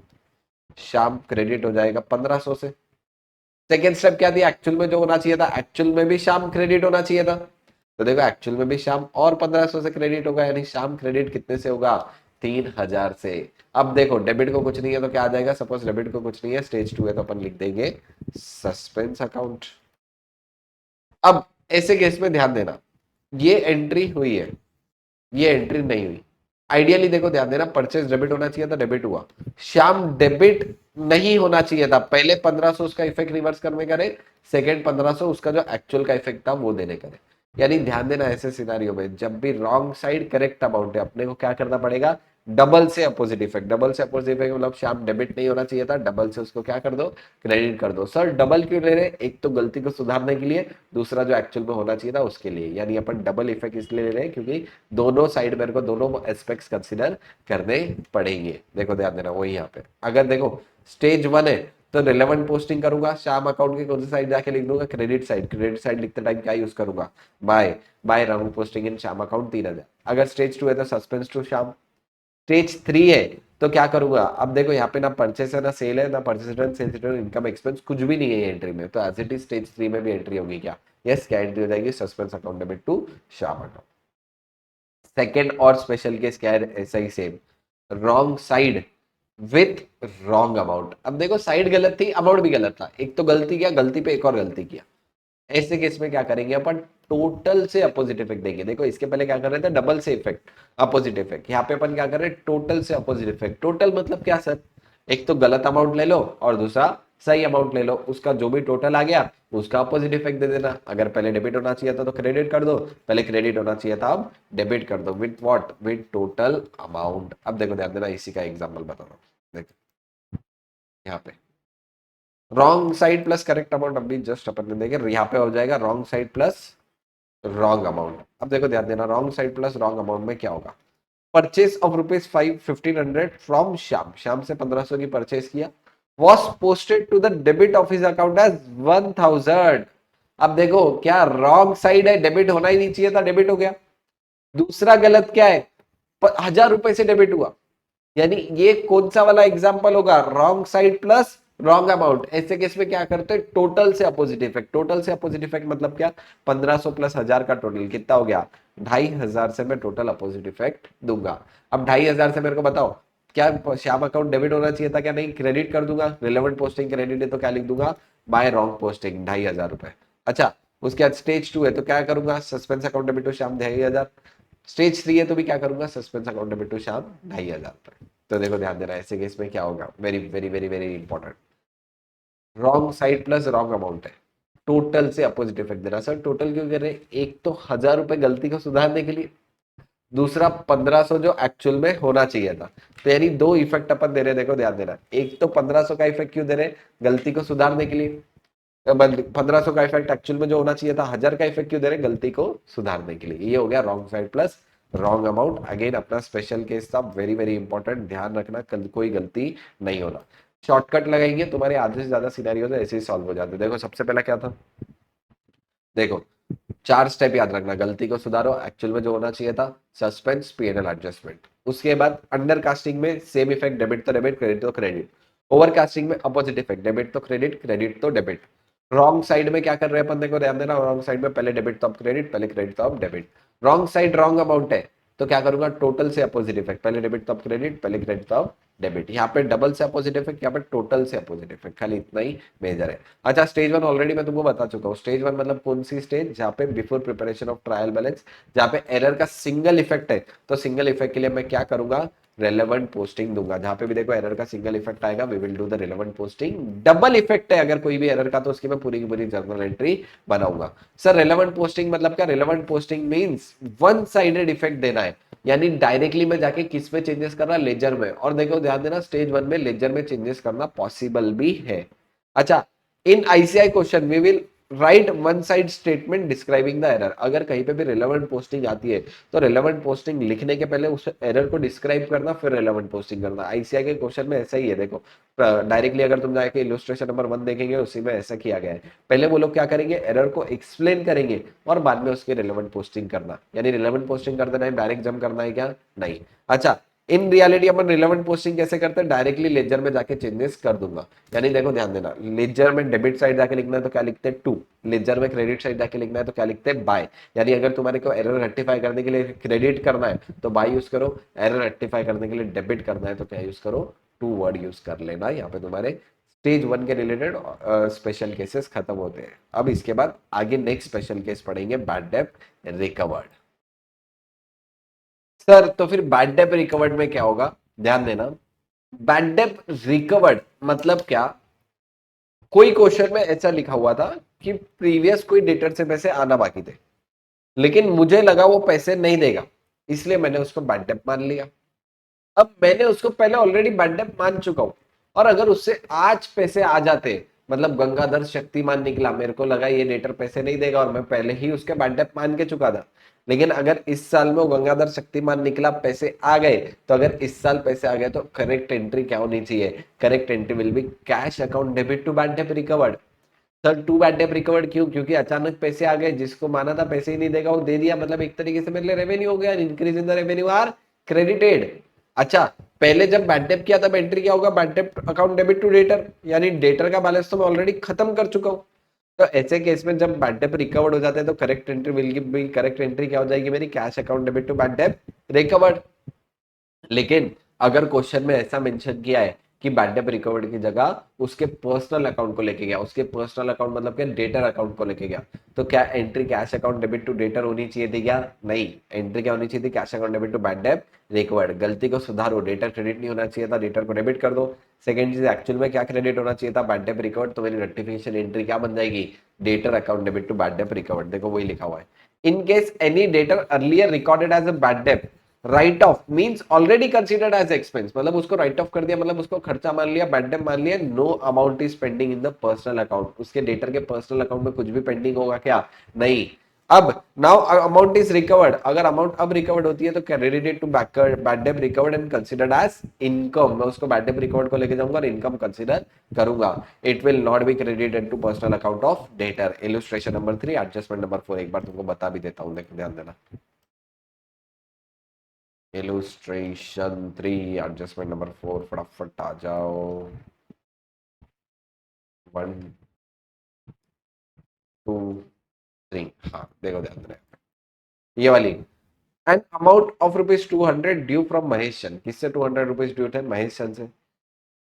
श्याम, क्रेडिट हो जाएगा 1500 से। सेकेंड स्टेप क्या थी, एक्चुअल में जो होना चाहिए था, एक्चुअल में भी श्याम क्रेडिट होना चाहिए था, तो देखो एक्चुअल में भी श्याम और 1500 से क्रेडिट होगा, यानी श्याम क्रेडिट कितने से होगा, 3000 से। अब देखो डेबिट को कुछ नहीं है तो क्या आ जाएगा, सपोज डेबिट को कुछ नहीं है, स्टेज 2 है तो अपन लिख देंगे सस्पेंस अकाउंट। अब ऐसे केस में ध्यान देना, ये एंट्री हुई है, ये एंट्री नहीं हुई। आइडियली देखो ध्यान देना, परचेज डेबिट होना चाहिए था, डेबिट हुआ, श्याम डेबिट नहीं होना चाहिए था। पहले 1500 उसका इफेक्ट रिवर्स करने करे, सेकेंड 1500 उसका जो एक्चुअल का इफेक्ट था वो देने करे। यानी ध्यान देना, ऐसे सिनारियो में जब भी रॉन्ग साइड करेक्ट अमाउंट है अपने को क्या करना पड़ेगा, डबल से अपोजिट इफेक्ट। डबल से अपोजिट इफेक्ट मतलब श्याम डेबिट नहीं होना चाहिए था, डबल से उसको क्या कर दो, क्रेडिट कर दो। सर डबल क्यों ले रहे, एक तो गलती को सुधारने के लिए, दूसरा जो एक्चुअल में होना चाहिए था उसके लिए। यानी अपन डबल इफेक्ट इसलिए ले रहे हैं क्योंकि दोनों साइड मेरे को दोनों एस्पेक्ट्स कंसिडर करने पड़ेंगे। देखो ध्यान देना, वही यहाँ पे अगर देखो स्टेज 1 है तो रिलेवेंट पोस्टिंग करूंगा, श्याम अकाउंट की कौन सी साइड जाके लिख दूंगा, क्रेडिट साइड। क्रेडिट साइड लिखते टाइम क्या यूज करूंगा, बाय। बाय रंग पोस्टिंग इन श्याम अकाउंट 3000। अगर स्टेज 2 है तो सस्पेंस टू श्याम। स्टेज 3 है तो क्या करूंगा, अब देखो यहाँ पे ना परचेस है ना सेल है, ना purchase return, sales return, income expense कुछ भी नहीं है ये एंट्री में, तो एज इट इज स्टेज 3 में भी एंट्री होगी क्या, यस, क्या एंट्री हो जाएगी, suspense account debit to Shyam account. Second और स्पेशल केस क्या है, ऐसा ही same, wrong side with wrong amount. अब देखो साइड गलत थी, अमाउंट भी गलत था, एक तो गलती किया, गलती पे एक और गलती किया, ऐसे केस में क्या करेंगे अपन, टोटल से अपोजिट इफेक्ट देंगे। देखो इसके पहले क्या कर रहे थे, डबल से इफेक्ट, अपोजिट इफेक्ट, यहाँ पे अपन क्या कर रहे हैं, टोटल से अपोजिट इफेक्ट। टोटल मतलब क्या सर, एक तो गलत अमाउंट ले लो और दूसरा सही अमाउंट ले लो, उसका जो भी टोटल आ गया उसका अपोजिट इफेक्ट दे देना। अगर पहले डेबिट होना चाहिए था तो क्रेडिट कर दो, पहले क्रेडिट होना चाहिए था अब डेबिट कर दो, with what, with total amount. अब देखो ध्यान देना, इसी का एग्जांपल बता रहा हूँ, देखो यहाँ पे wrong side plus correct amount, अभी जस्ट अपन ने देखे, यहाँ पे हो जाएगा wrong side plus wrong amount. अब देखो ध्यान देना, wrong side plus wrong amount में क्या होगा, purchase of rupees 1500 from Shyam, Shyam से 1500 की परचेस किया, was posted to the debit of his account as 1000। अब देखो क्या रॉन्ग साइड है, डेबिट होना ही नहीं चाहिए था, डेबिट हो गया। दूसरा गलत क्या है, 1000 रुपए से डेबिट हुआ, यानी ये कौन सा वाला एग्जांपल होगा, wrong side plus wrong amount. ऐसे केस में क्या करते हैं, टोटल से अपोजिट इफेक्ट। टोटल से अपोजिट इफेक्ट मतलब क्या, 1500 प्लस 1000 का टोटल कितना हो गया, 2500 से मैं टोटल अपोजिट इफेक्ट दूंगा। अब 2500 से मेरे को बताओ, क्या श्याम अकाउंट डेबिट होना चाहिए था क्या, नहीं, क्रेडिट कर दूंगा, रिलेवेंट पोस्टिंग क्रेडिट है तो क्या लिख दूंगा, बाय रॉन्ग पोस्टिंग 2500 रुपए। अच्छा, उसके बाद स्टेज 2 है तो क्या करूंगा, suspense account debit to Shyam 2500। Stage 3 है तो भी क्या करूंगा, suspense account debit to Shyam 2500। तो देखो ध्यान देना, ऐसे केस में क्या होगा, very very very very important, wrong side plus wrong amount है, टोटल से अपोजिट इफेक्ट देना। सर टोटल क्यों कर रहे हैं, एक तो 1000 रुपए गलती को सुधारने के लिए, दूसरा 1500 जो एक्चुअल में होना चाहिए था। तो यानी दो इफेक्ट अपन दे रहे हैं, देखो ध्यान देना, एक तो 1500 का इफेक्ट क्यों दे रहे हैं, गलती को सुधारने के लिए, 1500 का इफेक्ट एक्चुअल में जो होना चाहिए था, 1000 का इफेक्ट क्यों दे रहे हैं, गलती को सुधारने के लिए। ये हो गया wrong side plus wrong amount. Again अपना स्पेशल केस था, वेरी वेरी इंपॉर्टेंट, ध्यान रखना, कल कोई गलती नहीं होना। शॉर्टकट लगाएंगे, तुम्हारे आधे से ज्यादा सिनेरियो ऐसे ही सॉल्व हो जाते। देखो सबसे पहला क्या था, देखो 4 स्टेप याद रखना, गलती को सुधारो, एक्चुअल में जो होना चाहिए था, सस्पेंस, पीएनएल एडजस्टमेंट। उसके बाद अंडर कास्टिंग में सेम इफेक्ट, डेबिट तो डेबिट, क्रेडिट तो क्रेडिट। ओवर कास्टिंग में अपोजिट इफेक्ट, डेबिट तो क्रेडिट, क्रेडिट तो डेबिट। रॉन्ग साइड में क्या कर रहे हैं अपन, देखो ध्यान देना, रॉन्ग साइड में पहले डेबिट तो अब क्रेडिट, पहले क्रेडिट तो अब debit. Wrong side wrong amount है तो क्या करूंगा, टोटल से अपोजिट इफेक्ट, पहले डेबिट तो अब क्रेडिट, पहले क्रेडिट तो अब डेबिट। यहाँ पे डबल से अपोजिट इफेक्ट, यहाँ पे टोटल से अपोजिट इफेक्ट, खाली इतना ही मेजर है। अच्छा, स्टेज 1 ऑलरेडी मैं तुमको बता चुका हूँ। स्टेज 1 मतलब कौन सी स्टेज, जहाँ पे before preparation of trial balance, जहाँ पे एरर का सिंगल इफेक्ट है, तो सिंगल इफेक्ट के लिए मैं क्या करूंगा, रेलेवेंट पोस्टिंग दूंगा। जहां पे भी देखो एरर का सिंगल इफेक्ट आएगा, we will do the relevant posting. Double effect है अगर कोई भी एरर का, तो उसकी मैं पूरी की पूरी जर्नल एंट्री बनाऊंगा। सर रेलेवेंट पोस्टिंग मतलब क्या, relevant posting means one sided effect देना है, यानी डायरेक्टली मैं जाके किस में चेंजेस कर रहा, लेजर में। और देखो ध्यान देना, स्टेज 1 में लेजर में चेंजेस करना पॉसिबल भी है। अच्छा, in ICI question we will write one side statement describing the error. अगर कहीं पे भी रिलेवेंट पोस्टिंग आती है तो रिलेवेंट पोस्टिंग लिखने के पहले उस एरर को डिस्क्राइब करना, फिर रिलेवेंट पोस्टिंग करना। आईसीआई के क्वेश्चन में ऐसा ही है, देखो डायरेक्टली अगर तुम जाके इलस्ट्रेशन नंबर 1 देखेंगे, उसी में ऐसा किया गया है। पहले वो लोग क्या करेंगे, एरर को एक्सप्लेन करेंगे और बाद में उसके रिलेवेंट पोस्टिंग करना। यानी रिलेवेंट पोस्टिंग कर देना है, डायरेक्ट जंप करना है क्या, नहीं। अच्छा, in reality upon relevant posting कैसे करते हैं, डायरेक्टली लेजर में जाके चेंजेस कर दूंगा। यानी देखो ध्यान देना, लेजर में डेबिट साइड जाके लिखना है तो क्या लिखते हैं 2, लेजर में क्रेडिट साइड जाके लिखना है तो क्या लिखते हैं बाय। यानी अगर तुम्हारे को एरर रेक्टिफाई करने के लिए क्रेडिट करना है तो बाय यूज करो, एरर रेक्टिफाई करने के लिए डेबिट करना है तो क्या यूज करो, 2 वर्ड यूज कर लेना। यहाँ पे तुम्हारे स्टेज 1 के रिलेटेड स्पेशल केसेस खत्म होते हैं। अब इसके बाद आगे नेक्स्ट स्पेशल केस पढ़ेंगे, बैड डेब्ट रिकवर्ड। सर तो फिर बैड डेब्ट रिकवर्ड में क्या होगा, ध्यान देना, बैड डेब्ट रिकवर्ड मतलब क्या, कोई क्वेश्चन में ऐसा लिखा हुआ था कि प्रीवियस कोई डेटर से पैसे आना बाकी थे, लेकिन मुझे लगा वो पैसे नहीं देगा, इसलिए मैंने उसको बैड डेब्ट मान लिया। अब मैंने उसको पहले ऑलरेडी बैड डेब्ट मान चुका हूं, और अगर उससे आज पैसे आ जाते, मतलब गंगाधर शक्तिमान निकला, मेरे को लगा ये डेटर पैसे नहीं देगा और मैं पहले ही उसके बैड डेब्ट मान के चुका था, लेकिन अगर इस साल में वो गंगाधर शक्तिमान निकला, पैसे आ गए, तो अगर इस साल पैसे आ गए तो करेक्ट एंट्री क्या होनी चाहिए, correct entry will be cash account debit to bad डेब्ट रिकवर्ड। सर टू बैड डेब्ट रिकवर्ड क्यों, क्योंकि अचानक पैसे आ गए, जिसको माना था पैसे ही नहीं देगा वो दे दिया, मतलब एक तरीके से मेरे लिए रेवेन्यू हो गया, increase in the revenue are credited. अच्छा, पहले जब बैड डेट किया तब एंट्री क्या होगा, bad debt account debit to debtor, यानी डेटर का बैलेंस तो मैं ऑलरेडी खत्म कर चुका हूँ। तो ऐसे केस में जब बैड डेट रिकवर्ड हो जाते हैं तो correct entry will be, correct entry क्या हो जाएगी मेरी, cash account debit to bad debt recovered. लेकिन अगर क्वेश्चन में ऐसा मेंशन किया है कि बैड डेट रिकवर्ड की जगह उसके पर्सनल अकाउंट को लेके गया, उसके पर्सनल अकाउंट मतलब क्या, डेटर अकाउंट को लेके गया, तो क्या entry cash account debit to debtor होनी चाहिए थी क्या, नहीं, एंट्री क्या होनी चाहिए थी, cash account debit to bad debt recovered. गलती को सुधारो, डेटर क्रेडिट नहीं होना चाहिए था, डेटर को डेबिट कर दो। सेकंड चीज, एक्चुअल में क्या क्रेडिट होना चाहिए था, बैड डेट रिकवर्ड, तो मेरी रेक्टिफिकेशन एंट्री क्या बन जाएगी, debtor account debit to bad debt recovered. देखो वही लिखा हुआ है, in case any debtor earlier recorded as a bad debt, write off means already considered as expense, मतलब उसको राइट ऑफ कर दिया, मतलब उसको खर्चा मान लिया, बैड डेट मान लिया, no amount is pending in the personal account, उसके डेटर के पर्सनल अकाउंट में कुछ भी पेंडिंग होगा क्या, नहीं। अब नाउ अमाउंट इज रिकवर्ड, अगर अमाउंट अब रिकवर्ड होती है तो credited to bad debt recovered and considered as income, मैं उसको बैड डेट रिकवर्ड को लेके जाऊंगा और इनकम कंसीडर करूंगा। It will not be credited to personal account of debtor. Illustration number 3, adjustment number 4 एक बार तुमको बता भी देता हूं, देखो ध्यान देना। इलस्ट्रेशन 3 एडजस्टमेंट नंबर 4, फटाफट आ जाओ। 1 2 3, हाँ देखो ध्यान देना, ये वाली, an amount of ₹200 due from Mahesh Chand, किससे ₹200 ड्यू थे, महेश चंद से,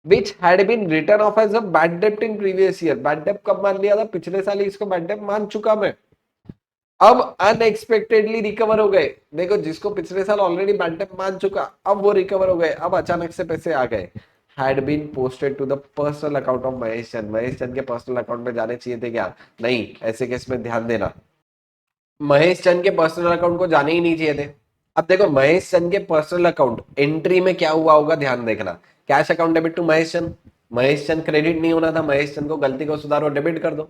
which had been written off as a bad डेब्ट इन प्रीवियस ईयर, बैड डेब्ट कब मान लिया था, पिछले साल ही इसको बैड डेब्ट मान चुका मैं, अब अनएक्सपेक्टेडली रिकवर हो गए। देखो जिसको पिछले साल ऑलरेडी बैड डेब्ट मान चुका, अब वो रिकवर हो गए, अब अचानक से पैसे आ गए। Had been posted to the personal account of Mahesh Chand, Mahesh Chand के पर्सनल अकाउंट में जाने चाहिए थे क्या, नहीं, ऐसे केस में ध्यान देना, महेश चंद के पर्सनल अकाउंट को जाने ही नहीं चाहिए थे। अब देखो महेश चंद के पर्सनल अकाउंट एंट्री में क्या हुआ होगा, ध्यान देखना, cash account debit to Mahesh Chand, Mahesh Chand credit नहीं होना था, महेश चंद को गलती को सुधारो, डेबिट कर दो।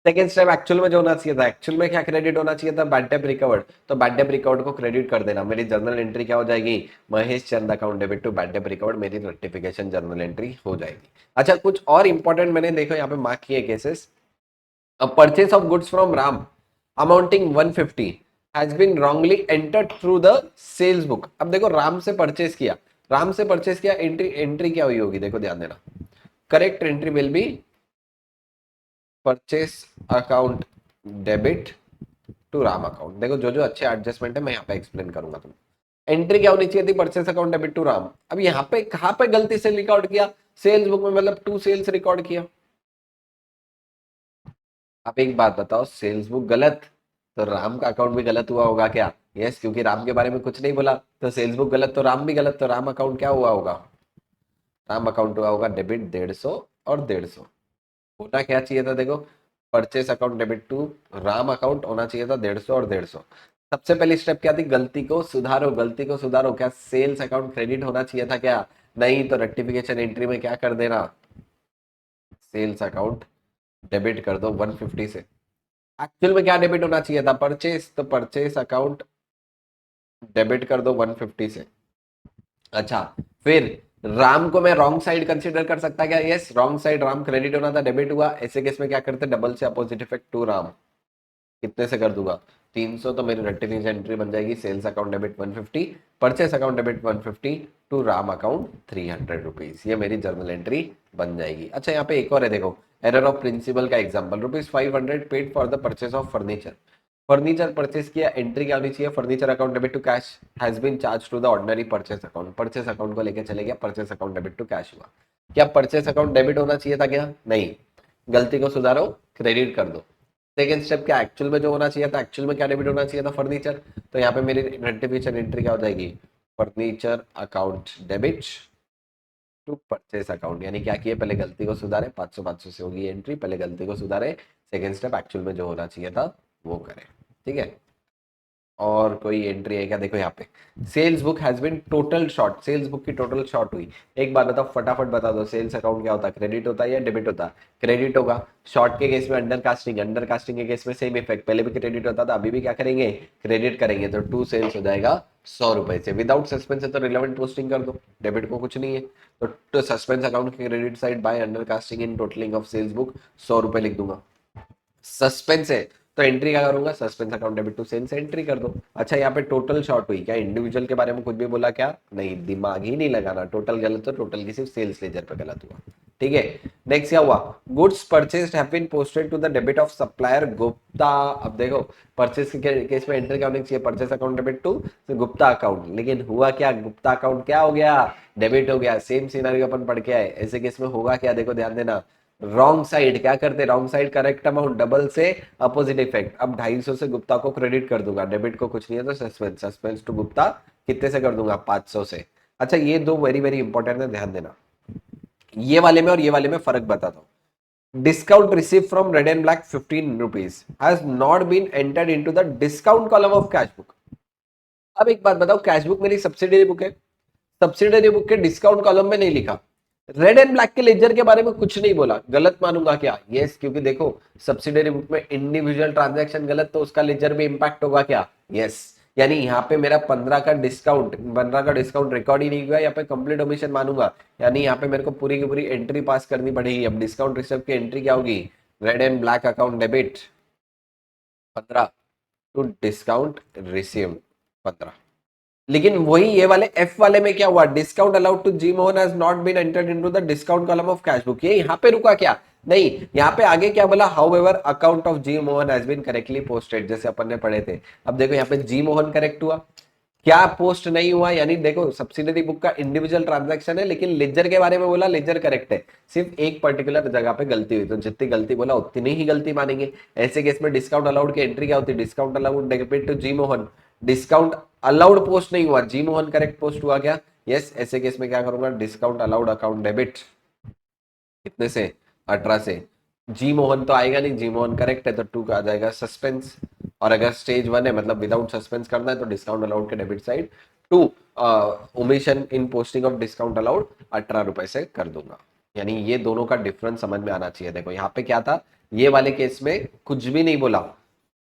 सेकंड स्टेप एक्चुअल में जो होना चाहिए था, एक्चुअल में क्या क्रेडिट होना चाहिए था, बैड डेट रिकवर्ड, तो बैड डेट रिकवर्ड को क्रेडिट कर देना, मेरी जर्नल एंट्री क्या हो जाएगी, Mahesh Chand account debit to bad debt recovered, मेरी रेक्टिफिकेशन जर्नल एंट्री हो जाएगी। अच्छा, कुछ और इंपॉर्टेंट मैंने देखो यहाँ पे मार्क किए cases. A purchase of goods from Ram amounting 150 has been wrongly entered through the sales book। अब देखो राम से परचेस किया, राम से परचेस किया, एंट्री एंट्री क्या हुई होगी, देखो ध्यान देना, correct entry will be purchase account debit to Ram account. देखो जो जो अच्छे एडजस्टमेंट है मैं यहाँ पे एक्सप्लेन करूंगा तुम। एंट्री क्या होनी चाहिए थी, purchase account debit to Ram. अब यहाँ पे कहाँ पे गलती से रिकॉर्ड किया, सेल्स बुक में, मतलब टू सेल्स रिकॉर्ड किया। आप एक बात बताओ, सेल्स बुक गलत, तो राम का अकाउंट भी गलत हुआ होगा क्या, यस, क्योंकि राम के बारे में कुछ नहीं बोला, तो सेल्स बुक गलत तो राम भी गलत, तो राम अकाउंट क्या हुआ होगा, राम अकाउंट हुआ होगा डेबिट 150 और 150। होना क्या चाहिए था, देखो purchase account debit to Ram account होना चाहिए था 150 और 150। सबसे पहली स्टेप क्या थी, गलती को सुधारो, गलती को सुधारो, क्या सेल्स अकाउंट क्रेडिट होना चाहिए था क्या, नहीं, तो रेक्टिफिकेशन एंट्री में क्या कर देना, सेल्स अकाउंट डेबिट कर दो 150 से। एक्चुअल में क्या डेबिट होना चाहिए था, परचेस, तो परचेस अकाउंट डेबिट कर दो 150 से। अच्छा, फिर राम को मैं रॉन्ग साइड कंसीडर कर सकता क्या, yes, wrong side Ram credit होना था, डेबिट हुआ, ऐसे केस में क्या करते, डबल से अपोजिट इफेक्ट टू राम, कितने से कर दूंगा, 300, तो मेरी रेक्टिफिकेशन एंट्री बन जाएगी sales account debit 150, purchase account debit 150 to Ram account 300 rupees, ये मेरी जर्नल एंट्री बन जाएगी। अच्छा, यहाँ पे एक और है, देखो एरर ऑफ प्रिंसिपल का example, ₹500 paid for the purchase of furniture, furniture purchase किया, एंट्री क्या होनी चाहिए, furniture account debit to cash has been charge to the ordinary purchase account, purchase account को लेके चले गया, purchase account debit to cash हुआ। क्या परचेस अकाउंट डेबिट होना चाहिए था क्या, नहीं, गलती को सुधारो, क्रेडिट कर दो। सेकेंड स्टेप क्या, एक्चुअल में जो होना चाहिए था, एक्चुअल में क्या डेबिट होना चाहिए था, फर्नीचर, तो यहाँ पे मेरी रेक्टिफिकेशन एंट्री क्या हो जाएगी, furniture account debit to purchase account, यानी क्या किए, पहले गलती को सुधारे, 500 से होगी एंट्री, पहले गलती को सुधारे, सेकेंड स्टेप एक्चुअल में जो होना चाहिए था वो करें, ठीक है। और कोई एंट्री है क्या, देखो यहाँ पे sales book has been total short, sales book की टोटल शॉर्ट हुई। एक बात बताओ, फटाफट बता दो, सेल्स अकाउंट क्या होता है, क्रेडिट होता है या डेबिट होता है, क्रेडिट होगा। शॉर्ट के केस में अंडर कास्टिंग, अंडर कास्टिंग के केस में सेम इफेक्ट, पहले भी क्रेडिट होता था, अभी भी क्या करेंगे, क्रेडिट करेंगे, तो टू सेल्स हो जाएगा 100 रुपए से, विदाउट सस्पेंस है तो रिलेवेंट पोस्टिंग कर दो, डेबिट को कुछ नहीं है, तो सस्पेंस अकाउंट के credit side by under casting in totalling of sales book 100 रुपए लिख दूंगा। सस्पेंस है तो एंट्री क्या करूंगा, suspense account debit to sales entry कर दो। अच्छा यहाँ पे टोटल शॉर्ट हुई क्या, इंडिविजुअल के बारे में कुछ भी बोला क्या, नहीं, दिमाग ही नहीं लगाना, टोटल गलत, तो टोटल की सिर्फ सेल्स लेजर पे गलत हुआ। ठीक है, नेक्स्ट क्या हुआ, goods purchased have been posted to the debit of supplier Gupta. अब देखो परचेस के केस में एंट्री क्या होनी चाहिए, purchase account debit to Gupta account, लेकिन हुआ क्या, गुप्ता अकाउंट क्या हो गया, डेबिट हो गया। सेम सिनेरियो अपन पढ़ के आए, ऐसे केस में होगा क्या, देखो ध्यान देना, रॉन्ग साइड क्या करते, wrong side correct amount, double से अपोजिट इफेक्ट। अब 250 से गुप्ता को क्रेडिट कर दूंगा, डेबिट को कुछ नहीं है तो सस्पेंस, सस्पेंस टू गुप्ता कितने से कर दूंगा, 500 से। अच्छा ये दो वेरी वेरी इंपॉर्टेंट है, ध्यान देना, ये वाले में और ये वाले में फर्क बताता हूँ। Discount receive from red and black 15 rupees has not been entered into the discount column of cash book. अब एक बात बताओ, कैश बुक मेरी सब्सिडरी बुक है, सब्सिडरी बुक के डिस्काउंट कॉलम में नहीं लिखा, रेड एंड ब्लैक के लेजर के बारे में कुछ नहीं बोला, गलत मानूंगा क्या, यस, क्योंकि देखो सब्सिडरी बुक में इंडिविजुअल ट्रांजैक्शन गलत, तो उसका लेजर भी इंपैक्ट होगा क्या, यस। यानी यहाँ पे मेरा 15 का डिस्काउंट रिकॉर्ड ही नहीं हुआ, यहाँ पे कंप्लीट ओमिशन मानूंगा, यानी यहाँ पे मेरे को पूरी की पूरी एंट्री पास करनी पड़ेगी। अब डिस्काउंट रिसीव की एंट्री क्या होगी, red and black account debit 15 to discount receive 15। लेकिन वही ये वाले एफ वाले में क्या हुआ, discount allowed to G Mohan has not been entered into the discount column of cash book, ये यहाँ पे रुका क्या, नहीं, यहाँ पे आगे क्या बोला, however account of G Mohan has been correctly posted, जैसे अपन ने पढ़े थे। अब देखो यहाँ पे जी मोहन करेक्ट हुआ, क्या पोस्ट नहीं हुआ, यानी देखो सब्सिडरी बुक का इंडिविजुअल ट्रांजैक्शन है, लेकिन लेजर के बारे में बोला, लेजर करेक्ट है, सिर्फ एक पर्टिकुलर जगह पे गलती हुई, तो जितनी गलती बोला उतनी ही गलती मानेंगे। ऐसे केस में डिस्काउंट अलाउड की एंट्री क्या होती है, discount allowed debit to G Mohan, discount allowed post नहीं हुआ, जी मोहन करेक्ट पोस्ट हुआ क्या, यस। ऐसे केस में क्या करूंगा, डिस्काउंट अलाउड अकाउंट डेबिट कितने से, 18 से, जी मोहन तो आएगा नहीं, जी मोहन करेक्ट है तो 2 का आ जाएगा सस्पेंस, और अगर स्टेज 1 है मतलब विदाउट सस्पेंस करना है तो डिस्काउंट अलाउड के debit side 2 omission in posting of discount allowed 18 रुपए से कर दूंगा। यानी ये दोनों का डिफरेंस समझ में आना चाहिए। देखो यहाँ पे क्या था, ये वाले केस में कुछ भी नहीं बोला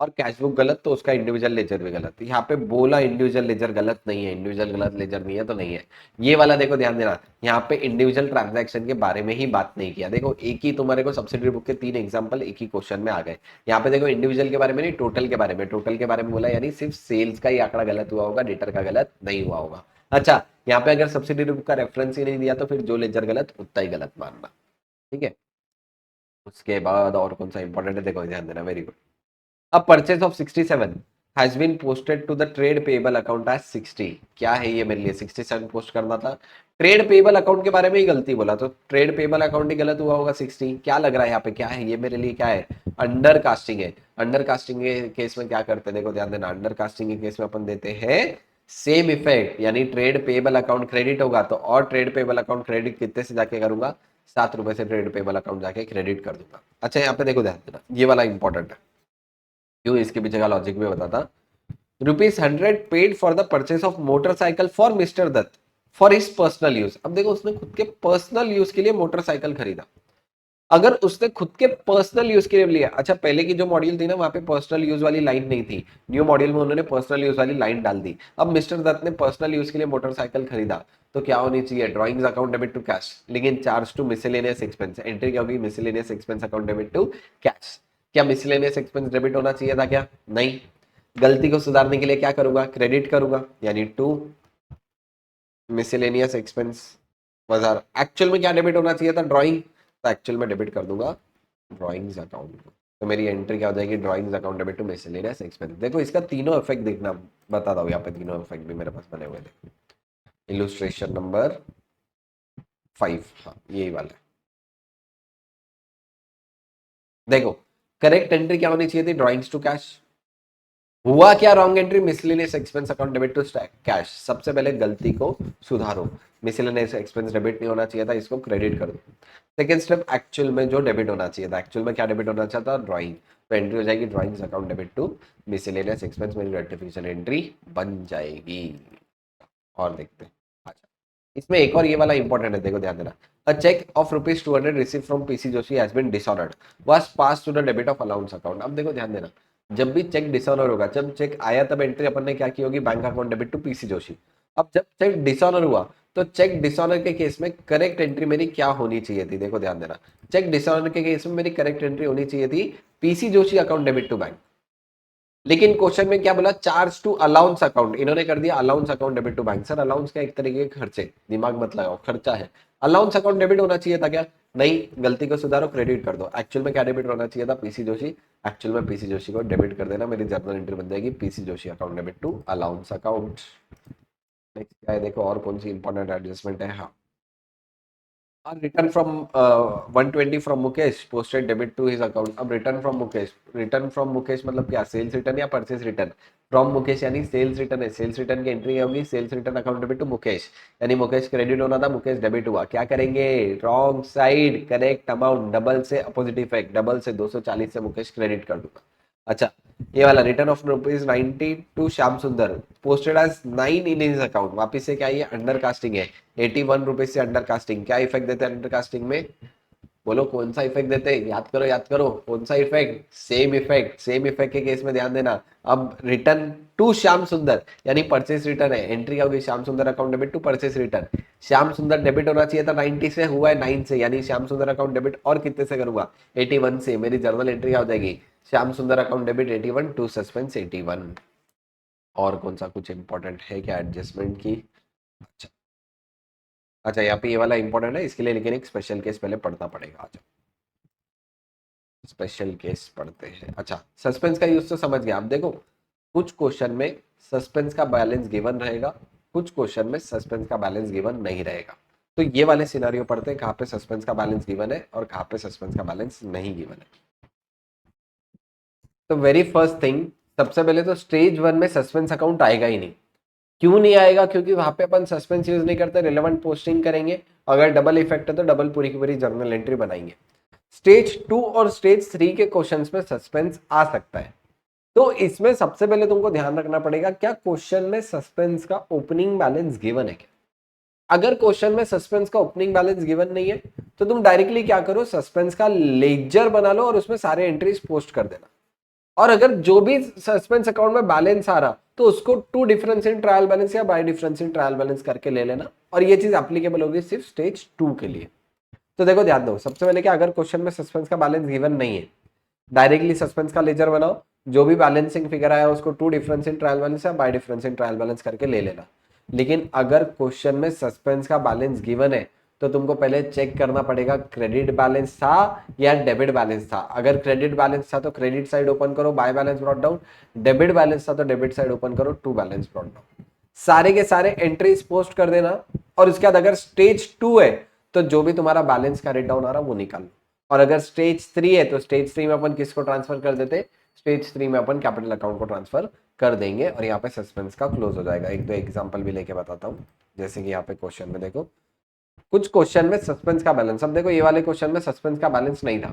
और कैश बुक गलत, तो उसका इंडिविजुअल लेजर भी गलत, यहाँ पे बोला इंडिविजुअल लेजर गलत नहीं है, इंडिविजुअल गलत लेजर नहीं है तो नहीं है। ये वाला देखो ध्यान देना, यहाँ पे इंडिविजुअल ट्रांजैक्शन के बारे में ही बात नहीं किया। देखो एक ही तुम्हारे को सब्सिडरी बुक के 3 एग्जांपल एक ही क्वेश्चन में आ गए। यहाँ पे देखो इंडिविजुअल के बारे में नहीं, टोटल के बारे में, टोटल के बारे में बोला, यानी सिर्फ सेल्स का ही आंकड़ा गलत हुआ होगा, डेटर का गलत नहीं हुआ होगा। अच्छा यहाँ पे अगर सब्सिडरी बुक का रेफरेंस ही नहीं दिया तो फिर जो लेजर गलत उतना ही गलत मानना, ठीक है। उसके बाद और कौन सा इंपॉर्टेंट है, देखो ध्यान देना, वेरी गुड। अब purchase of 67 has been posted to the trade payable account as 60, क्या है ये मेरे लिए 67 पोस्ट करना था, ट्रेड पेबल अकाउंट के बारे में ही गलती बोला, तो ट्रेड पेबल अकाउंट ही गलत हुआ होगा 60। क्या लग रहा है यहाँ पे, क्या है ये मेरे लिए, क्या है, अंडर कास्टिंग है। अंडर कास्टिंग के केस में क्या करते हैं, देखो ध्यान देना, अंडर कास्टिंग के केस में अपन देते हैं सेम इफेक्ट, यानी ट्रेड पेबल अकाउंट क्रेडिट होगा तो और ट्रेड पेबल अकाउंट क्रेडिट कितने से जाके करूंगा, 7 रुपए से ट्रेड पेबल अकाउंट जाके क्रेडिट कर दूंगा। अच्छा यहाँ पे देखो ध्यान देना, ये वाला इंपॉर्टेंट है, क्यों, इसके पीछे का लॉजिक भी बताता। ₹100 paid for the purchase of motorcycle for mister Dutt for his personal use. अब देखो उसने खुद के पर्सनल यूज के लिए मोटरसाइकिल खरीदा, अगर उसने खुद के पर्सनल यूज के लिए लिया, अच्छा पहले की जो मॉड्यूल थी ना वहां पे पर्सनल यूज वाली लाइन नहीं थी, न्यू मॉड्यूल में उन्होंने पर्सनल यूज वाली लाइन डाल दी। अब मिस्टर दत्त ने पर्सनल यूज के लिए मोटरसाइकिल खरीदा तो क्या होनी चाहिए, drawings account debit to cash, लेकिन charge to miscellaneous expense, entry क्या होगी, miscellaneous expense account debit to cash. क्या मिसलेनियस एक्सपेंस डेबिट होना चाहिए था क्या, नहीं, गलती को सुधारने के लिए क्या करूंगा, क्रेडिट करूंगा, यानी टू मिसलेनियस एक्सपेंस बाजार। एक्चुअल में क्या डेबिट होना चाहिए था, ड्राइंग, तो एक्चुअल में डेबिट कर दूंगा ड्राइंग्स अकाउंट को, तो मेरी एंट्री क्या हो जाएगी, drawings account debit to miscellaneous expense. देखो इसका तीनों इफेक्ट देखना, बताता हूँ यहाँ पे तीनों इफेक्ट भी मेरे पास बने हुए थे, इलुस्ट्रेशन नंबर 5, हाँ यही वाला है। देखो करेक्ट एंट्री क्या होनी चाहिए थी, ड्राइंग्स टू कैश, हुआ क्या wrong entry, miscellaneous expense account debit to cash. सबसे पहले गलती को सुधारो, मिसलेनियस एक्सपेंस डेबिट नहीं होना चाहिए था, इसको क्रेडिट कर दो। सेकंड स्टेप, एक्चुअल में जो डेबिट होना चाहिए था, एक्चुअल में क्या डेबिट होना चाहिए था, ड्राइंग, तो एंट्री हो जाएगी drawings account debit to miscellaneous expense, मेरी रेक्टिफिकेशन एंट्री बन जाएगी। और देखते हैं, अच्छा इसमें एक और ये वाला इंपॉर्टेंट है, देखो ध्यान देना, a cheque of ₹200 receive from PC Joshi has been dishonoured was pass to the debit of allowance account. अब देखो ध्यान देना, जब भी चेक डिसऑनर होगा, जब चेक आया तब एंट्री अपन ने क्या की होगी, bank account debit to PC Joshi. अब जब चेक डिसऑनर हुआ तो चेक डिसऑनर के केस में करेक्ट एंट्री मेरी क्या होनी चाहिए थी, देखो ध्यान देना, चेक डिसऑनर के केस में मेरी करेक्ट एंट्री होनी चाहिए थी PC Joshi account debit to bank. लेकिन क्वेश्चन में क्या बोला, चार्ज टू अलाउंस अकाउंट, इन्होंने कर दिया allowance account debit to bank. Sir allowance का एक तरीके के खर्चे, दिमाग मत लगाओ, खर्चा है। अलाउंस अकाउंट डेबिट होना चाहिए था क्या? नहीं, गलती को सुधारो, क्रेडिट कर दो। एक्चुअल में क्या डेबिट होना चाहिए था? पीसी जोशी। एक्चुअल में पीसी जोशी को डेबिट कर देना, मेरी जर्नल एंट्री बन जाएगी PC Joshi account debit to allowance account. Next क्या है देखो, और कौन सी इंपॉर्टेंट एडजस्टमेंट है। हाँ, return from 120 from Mukesh posted debit to his account. अब return from Mukesh, return from Mukesh मतलब क्या, सेल्स रिटर्न या परचेस रिटर्न? फ्रॉम मुकेश यानी सेल्स रिटर्न है, सेल्स रिटर्न की एंट्री होगी sales return account debit to Mukesh, यानी मुकेश क्रेडिट होना था, मुकेश डेबिट हुआ। क्या करेंगे, wrong side, correct amount, double से अपोजिट इफेक्ट, डबल से 240 से मुकेश क्रेडिट कर दूंगा। अच्छा, ये वाला return of ₹90 to Shyam Sundar posted as 9 in his account, वापिस से क्या, ये अंडर कास्टिंग है, ₹81 से अंडर कास्टिंग। क्या इफेक्ट देते हैं अंडर कास्टिंग में? बोलो कौन सा इफेक्ट देते हैं, याद करो याद करो, कौन सा effect? Same effect, same effect के केस में ध्यान देना। अब रिटर्न टू श्याम सुंदर यानी परचेस रिटर्न है, एंट्री क्या होगी, Shyam Sundar account debit to purchase return. Shyam Sundar debit होना चाहिए था 90 से, हुआ है 9 से, यानी श्याम सुंदर अकाउंट डेबिट और कितने से करूंगा, 81 से। मेरी जर्नल एंट्री क्या हो जाएगी, Shyam Sundar account debit 81 to suspense 81। और कौन सा कुछ इंपॉर्टेंट है क्या एडजस्टमेंट की? अच्छा, अच्छा यहाँ पे ये वाला इंपॉर्टेंट है, इसके लिए लेकिन एक स्पेशल केस पहले पढ़ना पड़ेगा। अच्छा, स्पेशल केस पढ़ते हैं। अच्छा, सस्पेंस का यूज तो समझ गया। अब देखो, कुछ क्वेश्चन में सस्पेंस का बैलेंस गिवन रहेगा, कुछ क्वेश्चन में सस्पेंस का बैलेंस गिवन नहीं रहेगा। तो ये वाले सिनारियो पढ़ते हैं कहाँ पे सस्पेंस का बैलेंस गिवन है और कहाँ पे सस्पेंस का बैलेंस नहीं गिवन है। तो वेरी फर्स्ट थिंग, सबसे पहले तो स्टेज 1 में सस्पेंस अकाउंट आएगा ही नहीं। क्यों नहीं आएगा? क्योंकि वहां पे अपन सस्पेंस यूज नहीं करते, रिलेवेंट पोस्टिंग करेंगे। अगर डबल इफेक्ट है तो डबल पूरी की पूरी जर्नल एंट्री बनाएंगे। स्टेज 2 और स्टेज 3 के क्वेश्चंस में सस्पेंस आ सकता है। तो इसमें सबसे पहले तुमको ध्यान रखना पड़ेगा, क्या क्वेश्चन में सस्पेंस का ओपनिंग बैलेंस गिवन है क्या? अगर क्वेश्चन में सस्पेंस का ओपनिंग बैलेंस गिवन नहीं है तो तुम डायरेक्टली क्या करो, सस्पेंस का लेजर बना लो और उसमें सारे एंट्रीज पोस्ट कर देना। और अगर जो भी सस्पेंस अकाउंट में बैलेंस आ रहा तो उसको to difference in trial balance या by difference in trial balance करके ले लेना। और ये चीज एप्लीकेबल होगी सिर्फ स्टेज 2 के लिए। तो देखो ध्यान दो, सबसे पहले क्या, अगर क्वेश्चन में सस्पेंस का बैलेंस गिवन नहीं है, डायरेक्टली सस्पेंस का लेजर बनाओ, जो भी बैलेंसिंग फिगर आया उसको to difference in trial balance या by difference in trial balance करके ले लेना। लेकिन अगर क्वेश्चन में सस्पेंस का बैलेंस गिवन है तो तुमको पहले चेक करना पड़ेगा क्रेडिट बैलेंस था या डेबिट बैलेंस था। अगर क्रेडिट बैलेंस था तो क्रेडिट साइड ओपन करो, bye balance brought down. Debit balance था तो डेबिट साइड ओपन करो, टू बैलेंस ब्रॉट डाउन। सारे के सारे एंट्रीज पोस्ट कर देना। और उसके बाद अगर स्टेज 2 है तो जो भी तुम्हारा बैलेंस का रेट डाउन आ रहा है वो निकाल लो। और अगर स्टेज 3 है तो स्टेज 3 में अपन किसको ट्रांसफर कर देते, स्टेज 3 में अपन कैपिटल अकाउंट को ट्रांसफर कर देंगे और यहाँ पे सस्पेंस का क्लोज हो जाएगा। एक दो एग्जांपल भी लेके बताता हूँ। जैसे कि यहाँ पे क्वेश्चन में देखो, कुछ क्वेश्चन में सस्पेंस का बैलेंस, अब देखो ये वाले क्वेश्चन में सस्पेंस का बैलेंस नहीं था,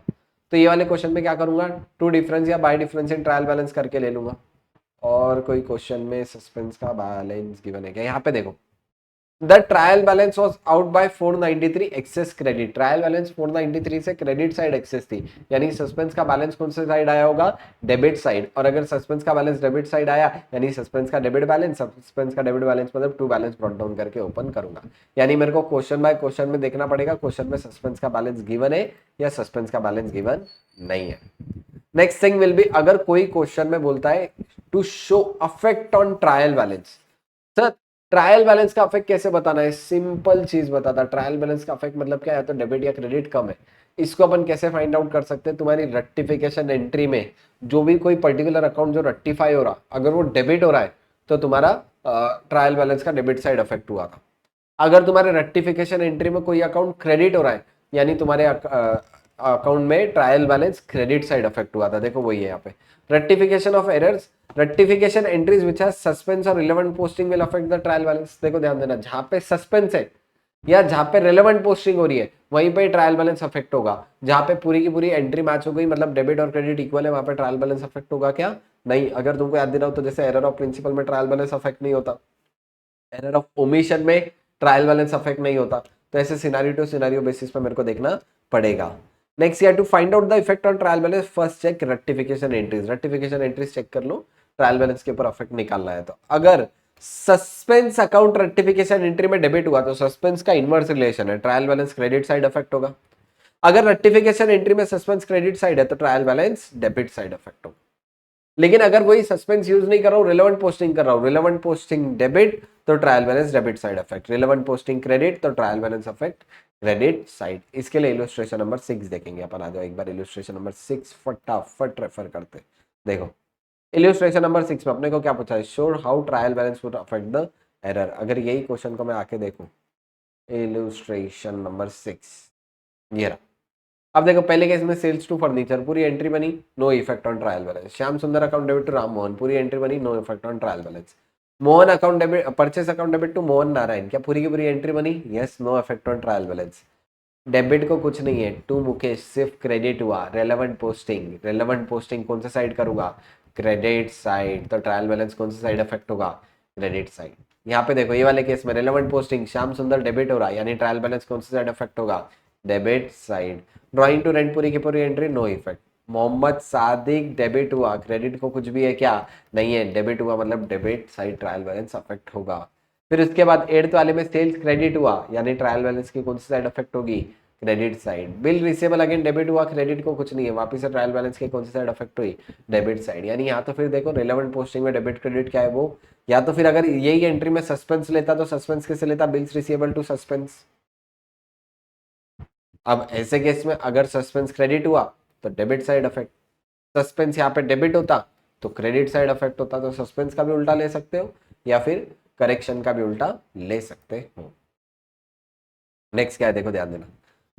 तो ये वाले क्वेश्चन में क्या करूंगा, टू डिफरेंस या by difference in trial balance करके ले लूंगा। और कोई क्वेश्चन में सस्पेंस का बैलेंस गिवन है क्या? यहाँ पे देखो, the trial balance was out by 493 excess credit. Trial balance 493 से क्रेडिट साइड एक्सेस थी, यानी सस्पेंस का बैलेंस कौन से साइड आया होगा, डेबिट साइड। और अगर सस्पेंस का बैलेंस डेबिट साइड आया यानी सस्पेंस का डेबिट बैलेंस, सस्पेंस का डेबिट बैलेंस मतलब टू बैलेंस ब्रॉट डाउन करके ओपन करूंगा। यानी मेरे को क्वेश्चन बाय क्वेश्चन में देखना पड़ेगा क्वेश्चन में सस्पेंस का बैलेंस गिवन है या सस्पेंस का बैलेंस गिवन नहीं है। नेक्स्ट थिंग विल बी, अगर कोई क्वेश्चन में बोलता है to show affect on trial balance, sir trial balance का अफेक्ट कैसे बताना है? सिंपल चीज बताता, ट्रायल बैलेंस का अफेक्ट मतलब क्या है, तो डेबिट या क्रेडिट कम है। इसको अपन कैसे फाइंड आउट कर सकते हैं, तुम्हारी रेक्टिफिकेशन एंट्री में जो भी कोई पर्टिकुलर अकाउंट जो रेक्टिफाई हो रहा, अगर वो डेबिट हो रहा है तो तुम्हारा ट्रायल बैलेंस का डेबिट साइड अफेक्ट हुआ था। अगर तुम्हारे रेक्टिफिकेशन एंट्री में कोई अकाउंट क्रेडिट हो रहा है यानी तुम्हारे अकाउंट में trial balance credit side affect हुआ था। देखो वही है यहाँ पे, rectification of errors, rectification entries which has suspense और relevant posting will affect the trial balance. देखो ध्यान देना, जहां पे सस्पेंस है या जहां पे रिलेवेंट पोस्टिंग हो रही है वहीं पे ट्रायल बैलेंस अफेक्ट होगा। जहां पे पूरी की पूरी एंट्री मैच हो गई मतलब डेबिट और क्रेडिट इक्वल है, वहां पे ट्रायल बैलेंस अफेक्ट होगा क्या? नहीं। अगर तुमको याद देना हो तो जैसे एरर ऑफ प्रिंसिपल में ट्रायल बैलेंस अफेक्ट नहीं होता, एरर ऑफ ओमिशन में ट्रायल बैलेंस अफेक्ट नहीं होता, तो ऐसे सिनारियो टू सिनारियो बेसिस पे मेरे को देखना पड़ेगा। Next you have to find out the effect on trial balance, first check rectification entries. Rectification entries check कर लो, ट्रायल बैलेंस के ऊपर अफेक्ट निकालना है तो। अगर सस्पेंस अकाउंट रेक्टिफिकेशन एंट्री में डेबिट हुआ तो सस्पेंस का इनवर्स रिलेशन है, trial balance credit side affect होगा। अगर रेक्टिफिकेशन एंट्री में सस्पेंस क्रेडिट साइड है तो trial balance debit side affect होगा। लेकिन अगर वही सस्पेंस यूज नहीं कर रहा हूँ, रिलेवेंट पोस्टिंग कर रहा हूँ, रिलेवेंट पोस्टिंग डेबिट तो trial balance debit side affect, relevant posting credit तो trial balance affect credit side. इसके लिए इलस्ट्रेशन नंबर 6 देखेंगे अपन। आ जाओ एक बार इलस्ट्रेशन नंबर 6 फटाफट रेफर करते। देखो इलस्ट्रेशन नंबर 6 में अपने को क्या पूछा है, शोर how trial balance would affect the error. अगर यही क्वेश्चन को मैं आके देखूं, इलस्ट्रेशन नंबर 6 ये रहा। अब देखो पहले केस में सेल्स टू फर्नीचर पूरी एंट्री बनी, no effect on trial balance. Shyam Sundar account debit to Ram Mohan पूरी एंट्री बनी, no effect on trial balance. Mohan account debit purchase account debit to Mohan Narayan, क्या पूरी की पूरी एंट्री बनी, yes, no effect on trial balance. Debit को कुछ नहीं है, टू मुकेश सिर्फ क्रेडिट हुआ, रेलेवेंट पोस्टिंग, रेलेवेंट पोस्टिंग कौन सा साइड करूंगा, क्रेडिट साइड, तो ट्रायल बैलेंस कौन सा साइड अफेक्ट होगा, क्रेडिट साइड। यहाँ पे देखो ये वाले केस में relevant posting Shyam Sundar debit हो रहा है, यानी ट्रायल बैलेंस कौन सा साइड अफेक्ट होगा, debit side. Drawing to rent पूरी की पूरी entry, no effect. Mohammed Sadiq debit हुआ, क्रेडिट को कुछ भी है क्या, नहीं है, डेबिट हुआ मतलब debit side trial balance affect होगा। फिर उसके बाद एट्थ वाले में सेल्स क्रेडिट हुआ, यानी ट्रायल बैलेंस की कौन सी साइड अफेक्ट होगी, credit side. Bill receivable again debit हुआ, क्रेडिट को कुछ नहीं है, वापस से ट्रायल बैलेंस की कौन सी साइड अफेक्ट हुई, डेबिट साइड। यानी यहाँ तो फिर देखो रिलेवेंट पोस्टिंग में डेबिट क्रेडिट क्या है वो, या तो फिर अगर यही एंट्री में सस्पेंस लेता तो सस्पेंस कैसे लेता, बिल्स रिसीवेबल टू सस्पेंस। अब ऐसे केस में अगर सस्पेंस क्रेडिट हुआ तो डेबिट साइड अफेक्ट, सस्पेंस यहाँ पे डेबिट होता तो क्रेडिट साइड अफेक्ट होता। तो सस्पेंस का भी उल्टा ले सकते हो या फिर करेक्शन का भी उल्टा ले सकते हो। नेक्स्ट क्या है देखो, ध्यान देना,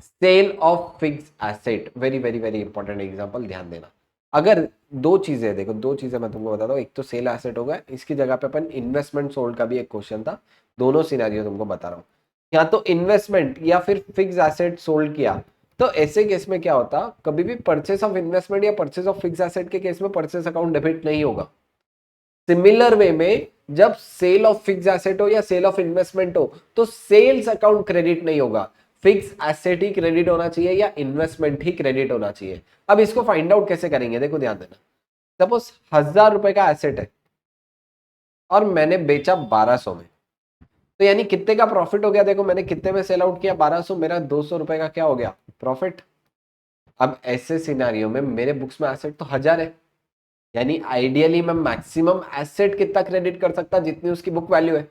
sale of fix asset, very very very important example, ध्यान देना। अगर दो चीजें, देखो दो चीजें मैं तुमको बताता हूँ, एक तो सेल एसेट होगा, इसकी जगह पे अपन इन्वेस्टमेंट सोल्ड का भी एक क्वेश्चन था, दोनों सिनेरियो तुमको बता रहा हूँ। या तो इन्वेस्टमेंट या फिर फिक्स एसेट सोल्ड किया, तो ऐसे केस में क्या होता, कभी भी परचेस ऑफ इन्वेस्टमेंट या परचेस ऑफ फिक्स एसेट के केस में परचेस अकाउंट डेबिट नहीं होगा। सिमिलर वे में जब सेल ऑफ फिक्स एसेट हो या सेल ऑफ इन्वेस्टमेंट हो तो सेल्स अकाउंट क्रेडिट नहीं होगा, फिक्स एसेट ही क्रेडिट होना चाहिए या इन्वेस्टमेंट ही क्रेडिट होना चाहिए। अब इसको फाइंड आउट कैसे करेंगे, देखो ध्यान देना। सपोज 1000 रुपए का एसेट है और मैंने बेचा 1200 में, तो यानी कितने का प्रॉफिट हो गया, देखो मैंने कितने में सेल आउट किया 1200, मेरा 200 रुपए का क्या हो गया, प्रॉफिट। अब ऐसे सिनारियो में मेरे बुक्स में एसेट तो 1000 है, यानी आइडियली मैं मैक्सिमम एसेट कितना क्रेडिट कर सकता, जितनी उसकी बुक वैल्यू है।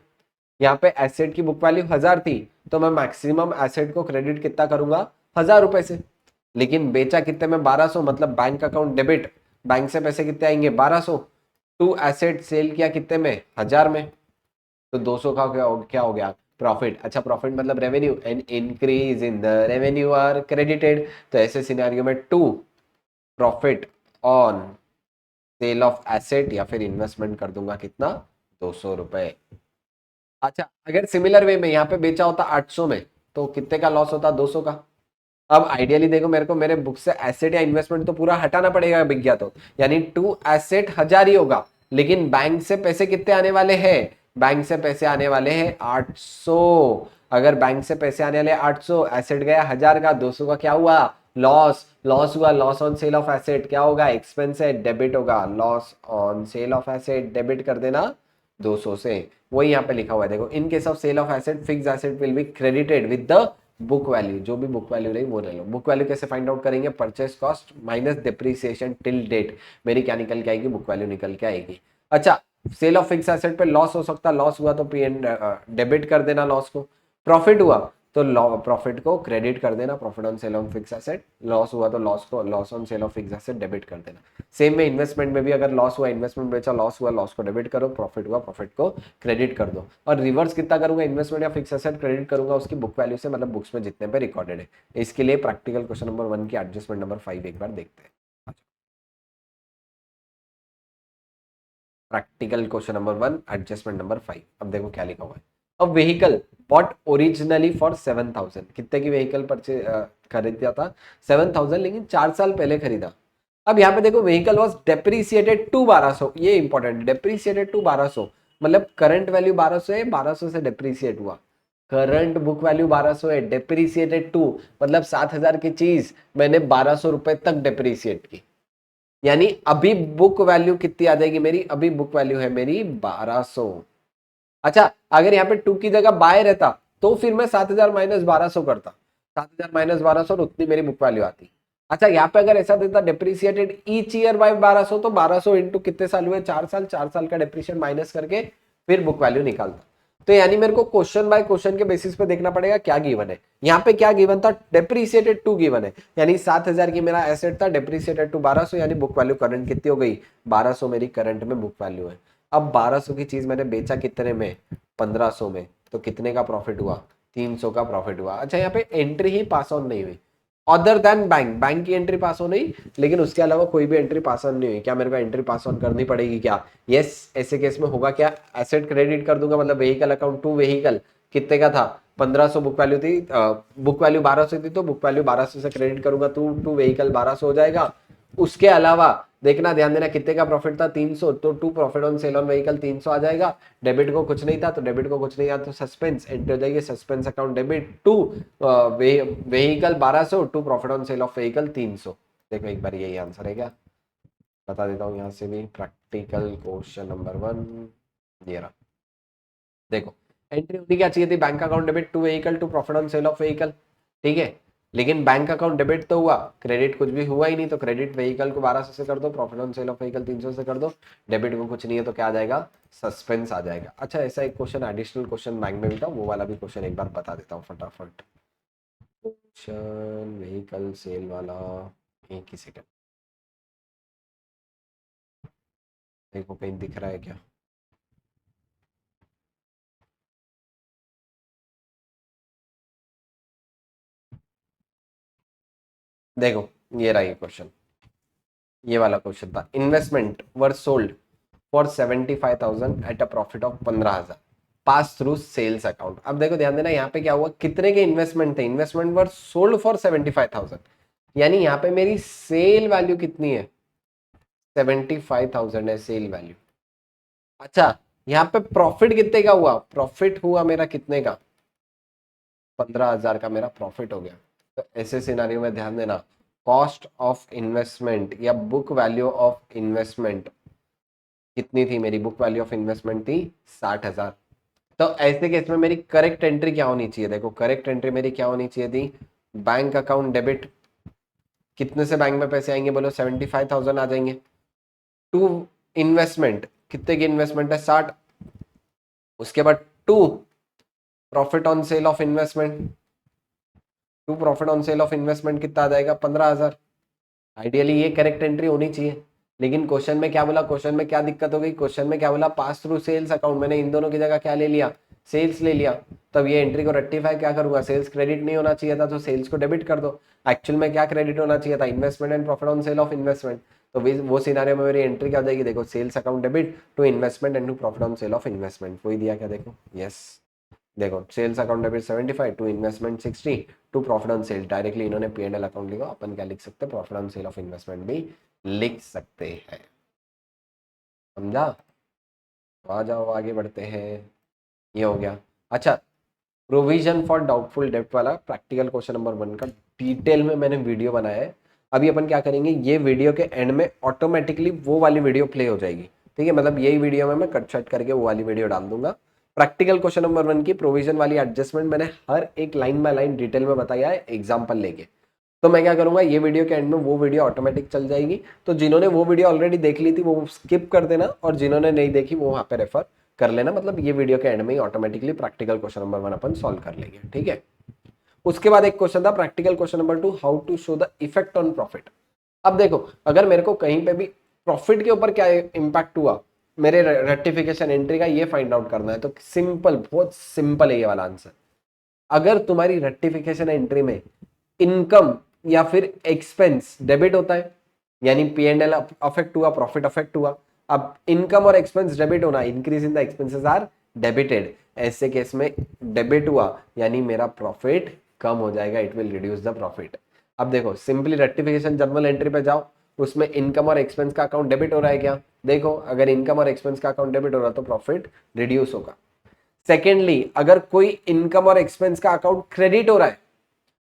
यहाँ पे एसेट की बुक वैल्यू 1000 थी, तो मैं मैक्सिमम एसेट को क्रेडिट कितना करूंगा, 1000 रुपए से। लेकिन बेचा कितने में, 1200, मतलब बैंक अकाउंट डेबिट, बैंक से पैसे कितने आएंगे, 1200। टू एसेट सेल किया कितने में, 1000 में, तो 200 का क्या हो गया, प्रॉफिट। अच्छा प्रॉफिट मतलब revenue, and increase in the revenue are credited. तो ऐसे सिनेरियो में to profit on sale of asset या फिर इन्वेस्टमेंट कर दूंगा कितना, 200 रुपए। अच्छा अगर सिमिलर वे में यहाँ पे बेचा होता 800 में, तो कितने का लॉस होता, 200 का। अब आइडियली देखो मेरे को मेरे बुक से एसेट या इन्वेस्टमेंट तो पूरा हटाना पड़ेगा बिक गया तो, यानी टू एसेट 1000 ही होगा, लेकिन बैंक से पैसे कितने आने वाले हैं, बैंक से पैसे आने वाले हैं 800। अगर बैंक से पैसे आने वाले 800, एसेट गया 1000 का, 200 का क्या हुआ, लॉस। लॉस हुआ, loss on sale of asset क्या होगा, एक्सपेंस है, डेबिट होगा, loss on sale of asset debit कर देना 200 से। वही यहाँ पे लिखा हुआ है देखो, in case of sale of asset fix asset will be credited with the book value, जो भी बुक वैल्यू रही वो ले लो। बुक वैल्यू कैसे फाइंड आउट करेंगे, purchase cost minus depreciation till date, मेरी क्या निकल के आएगी, बुक वैल्यू निकल के आएगी। अच्छा सेल ऑफ फिक्स एसेट पे लॉस हो सकता, लॉस हुआ तो पी एंड डेबिट कर देना लॉस को, प्रॉफिट हुआ तो प्रॉफिट को क्रेडिट कर देना, profit on sale on fix asset, loss हुआ तो लॉस को, loss on sale of fix asset debit कर देना। सेम में इन्वेस्टमेंट में भी अगर लॉस हुआ, इन्वेस्टमेंट बेचा, लॉस हुआ, लॉस को डेबिट करो, प्रॉफिट हुआ, प्रॉफिट को क्रेडिट कर दो। और रिवर्स कितना करूंगा, इन्वेस्टमेंट या फिक्स एसेट क्रेडिट करूंगा उसकी बुक वैल्यू से, मतलब बुक्स में जितने पे रिकॉर्डेड है। इसके लिए प्रैक्टिकल क्वेश्चन नंबर 1 की एडजस्टमेंट नंबर 5 एक बार देखते हैं। Practical question number 1 adjustment number 5, अब देखो क्या लिखा हुआ है। A vehicle bought originally for 7000, कितने की व्हीकल परचेज खरीदा था, 7000, लेकिन 4 साल पहले खरीदा। अब यहाँ पे देखो व्हीकल वॉज डेप्रिसिएटेड टू 1200, ये इंपॉर्टेंट, डेप्रिसिएटेड टू 1200, मतलब करंट वैल्यू 1200 है, 1200 से डेप्रिसिएट हुआ, करंट बुक वैल्यू 1200 है, डेप्रिसिएटेड टू मतलब 7000 की चीज मैंने 1200 रुपए तक डेप्रिसिएट की, यानी अभी बुक वैल्यू कितनी आ जाएगी मेरी, अभी बुक वैल्यू है मेरी 1200। अच्छा अगर यहाँ पे टू की जगह बाय रहता तो फिर मैं 7000 माइनस 1200 करता, 7000 माइनस 1200 और उतनी मेरी बुक वैल्यू आती। अच्छा यहाँ पे अगर ऐसा देता डेप्रिसिएटेड ईच ईयर बाय 1200, तो 1200 इंटू कितने साल हुए, 4 साल, 4 साल का डेप्रिसिएशन माइनस करके फिर बुक वैल्यू निकालता। तो यानी मेरे को क्वेश्चन बाय क्वेश्चन के बेसिस पे देखना पड़ेगा क्या गिवन है। यहाँ पे क्या गिवन था, डेप्रिसिएटेड टू गिवन है, यानी 7000 की मेरा एसेट था, डेप्रिसिएटेड टू 1200, यानी बुक वैल्यू करंट कितनी हो गई, 1200 मेरी करंट में बुक वैल्यू है। अब 1200 की चीज मैंने बेचा कितने में, 1500 में, तो कितने का प्रॉफिट हुआ, 300 का प्रॉफिट हुआ। अच्छा यहाँ पे एंट्री ही पास ऑन नहीं हुई, अदर देन बैंक, बैंक की एंट्री पास ऑन नहीं, लेकिन उसके अलावा कोई भी एंट्री पास ऑन नहीं हुई, क्या मेरे को एंट्री पास ऑन करनी पड़ेगी क्या, यस। ऐसे केस में होगा क्या, एसेट क्रेडिट कर दूंगा, मतलब व्हीकल अकाउंट टू व्हीकल कितने का था, 1500 बुक वैल्यू थी, बुक वैल्यू 1200 थी, तो बुक वैल्यू 1200 से क्रेडिट करूंगा, टू व्हीकल 1200 हो जाएगा। उसके अलावा देखना, ध्यान देना कितने का प्रॉफिट था, 300, तो to profit on sale on vehicle 300 आ जाएगा। डेबिट को कुछ नहीं था, तो डेबिट को कुछ नहीं था, तो सस्पेंस एंट्री हो जाएगी, suspense account debit to vehicle 1200 to profit on sale of vehicle 300। देखो एक बार यही आंसर है क्या, बता देता हूँ यहाँ से भी, प्रैक्टिकल क्वेश्चन नंबर 1 ये रहा। देखो एंट्री होनी क्या चाहिए थी, bank account debit to vehicle to profit on sale of vehicle, ठीक है, लेकिन बैंक अकाउंट डेबिट तो हुआ, क्रेडिट कुछ भी हुआ ही नहीं, तो क्रेडिट व्हीकल को 1200 से कर दो, profit on sale of vehicle 300 से कर दो, डेबिट को कुछ नहीं है तो क्या आ जाएगा, सस्पेंस आ जाएगा। अच्छा ऐसा एक क्वेश्चन एडिशनल क्वेश्चन बैंक में भी था, वो वाला भी क्वेश्चन एक बार बता देता हूँ फटाफट। क्वेश्चन व्हीकल सेल वाला, एक ही सेकंड, देखो कहीं दिख रहा है क्या, देखो ये रहा ये क्वेश्चन, ये वाला क्वेश्चन था, investment were sold for 75,000 at a profit of 15,000 pass through sales account. अब देखो ध्यान देना यहाँ पे क्या हुआ, कितने के इन्वेस्टमेंट थे, इन्वेस्टमेंट वर सोल्ड फॉर 75,000, यानी यहाँ पे मेरी सेल वैल्यू कितनी है, 75,000 है सेल वैल्यू। अच्छा यहाँ पे प्रॉफिट कितने का हुआ, प्रॉफिट हुआ मेरा कितने का, 15,000 का मेरा प्रॉफिट हो गया। तो ऐसे सिनारियो में ध्यान देना, कॉस्ट ऑफ इन्वेस्टमेंट या बुक वैल्यू ऑफ इन्वेस्टमेंट कितनी थी, मेरी बुक वैल्यू ऑफ इन्वेस्टमेंट थी 60,000। तो ऐसे केस में मेरी करेक्ट एंट्री क्या होनी चाहिए, देखो करेक्ट एंट्री मेरी क्या होनी चाहिए थी, बैंक अकाउंट डेबिट, कितने से बैंक में पैसे आएंगे बोलो, 75,000 आ जाएंगे, टू इन्वेस्टमेंट, कितने की इन्वेस्टमेंट है 60, उसके बाद to profit on sale of investment, to profit on sale of investment कितना आ जाएगा 15,000। आइडियली ये करेक्ट एंट्री होनी चाहिए, लेकिन क्वेश्चन में क्या बोला, क्वेश्चन में क्या दिक्कत हो गई, क्वेश्चन में क्या बोला, पास थ्रू सेल्स अकाउंट, मैंने इन दोनों की जगह क्या ले लिया, सेल्स ले लिया। तब ये एंट्री को रेक्टिफाई क्या करूंगा, सेल्स क्रेडिट नहीं होना चाहिए था, तो सेल्स को डेबिट कर दो। एक्चुअल में क्या क्रेडिट होना चाहिए था, investment and profit on sale of investment. तो वो सिनारियो में मेरी एंट्री क्या हो जाएगी, देखो sales account debit to investment and to profit on sale of investment, वही दिया क्या, देखो यस। देखो sales account debit 75 to investment 60 to profit on sale, directly इन्होंने P&L अकाउंट लिखा, अपन क्या लिख सकते हैं, profit on sale of investment भी लिख सकते हैं, समझा। तो आ जाओ आगे बढ़ते हैं, ये हो गया। अच्छा प्रोविजन फॉर डाउटफुल डेब्ट वाला प्रैक्टिकल क्वेश्चन नंबर 1 का डिटेल में मैंने वीडियो बनाया है। अभी अपन क्या करेंगे, ये वीडियो के एंड में ऑटोमेटिकली वो वाली वीडियो प्ले हो जाएगी, ठीक है, मतलब यही वीडियो में मैं कट शट करके वो वाली वीडियो डाल दूंगा। प्रैक्टिकल क्वेश्चन नंबर 1 की प्रोविजन वाली एडजस्टमेंट मैंने हर एक लाइन बाय लाइन डिटेल में बताया है एग्जाम्पल लेके। तो मैं क्या करूंगा, ये वीडियो के एंड में वो वीडियो ऑटोमेटिक चल जाएगी, तो जिन्होंने वो वीडियो ऑलरेडी देख ली थी वो स्किप कर देना, और जिन्होंने नहीं देखी वो वहां पे रेफर कर लेना, मतलब ये वीडियो के एंड में ही ऑटोमेटिकली प्रैक्टिकल क्वेश्चन नंबर 1 अपन सॉल्व कर लेंगे, ठीक है। उसके बाद एक क्वेश्चन था practical question number 2, how to show the effect on profit. अब देखो अगर मेरे को कहीं पे भी प्रॉफिट के ऊपर क्या इंपैक्ट हुआ, मेरे रेक्टिफिकेशन एंट्री का ये फाइंड आउट करना है, तो सिंपल, बहुत सिंपल है ये वाला आंसर। अगर तुम्हारी रेक्टिफिकेशन एंट्री में इनकम या फिर एक्सपेंस डेबिट होता है, यानी P&L अफेक्ट हुआ, प्रॉफिट अफेक्ट हुआ, अब इनकम और एक्सपेंस डेबिट होना, increase in the expenses are debited, ऐसे केस में डेबिट हुआ यानी मेरा प्रॉफिट कम हो जाएगा, it will reduce the profit. अब देखो सिंपली रेक्टिफिकेशन जर्नल एंट्री पे जाओ, उसमें इनकम और एक्सपेंस का अकाउंट डेबिट हो रहा है क्या, देखो अगर इनकम और एक्सपेंस का अकाउंट डेबिट हो रहा है तो प्रॉफिट रिड्यूस होगा। सेकेंडली अगर कोई इनकम और एक्सपेंस का अकाउंट क्रेडिट हो रहा है,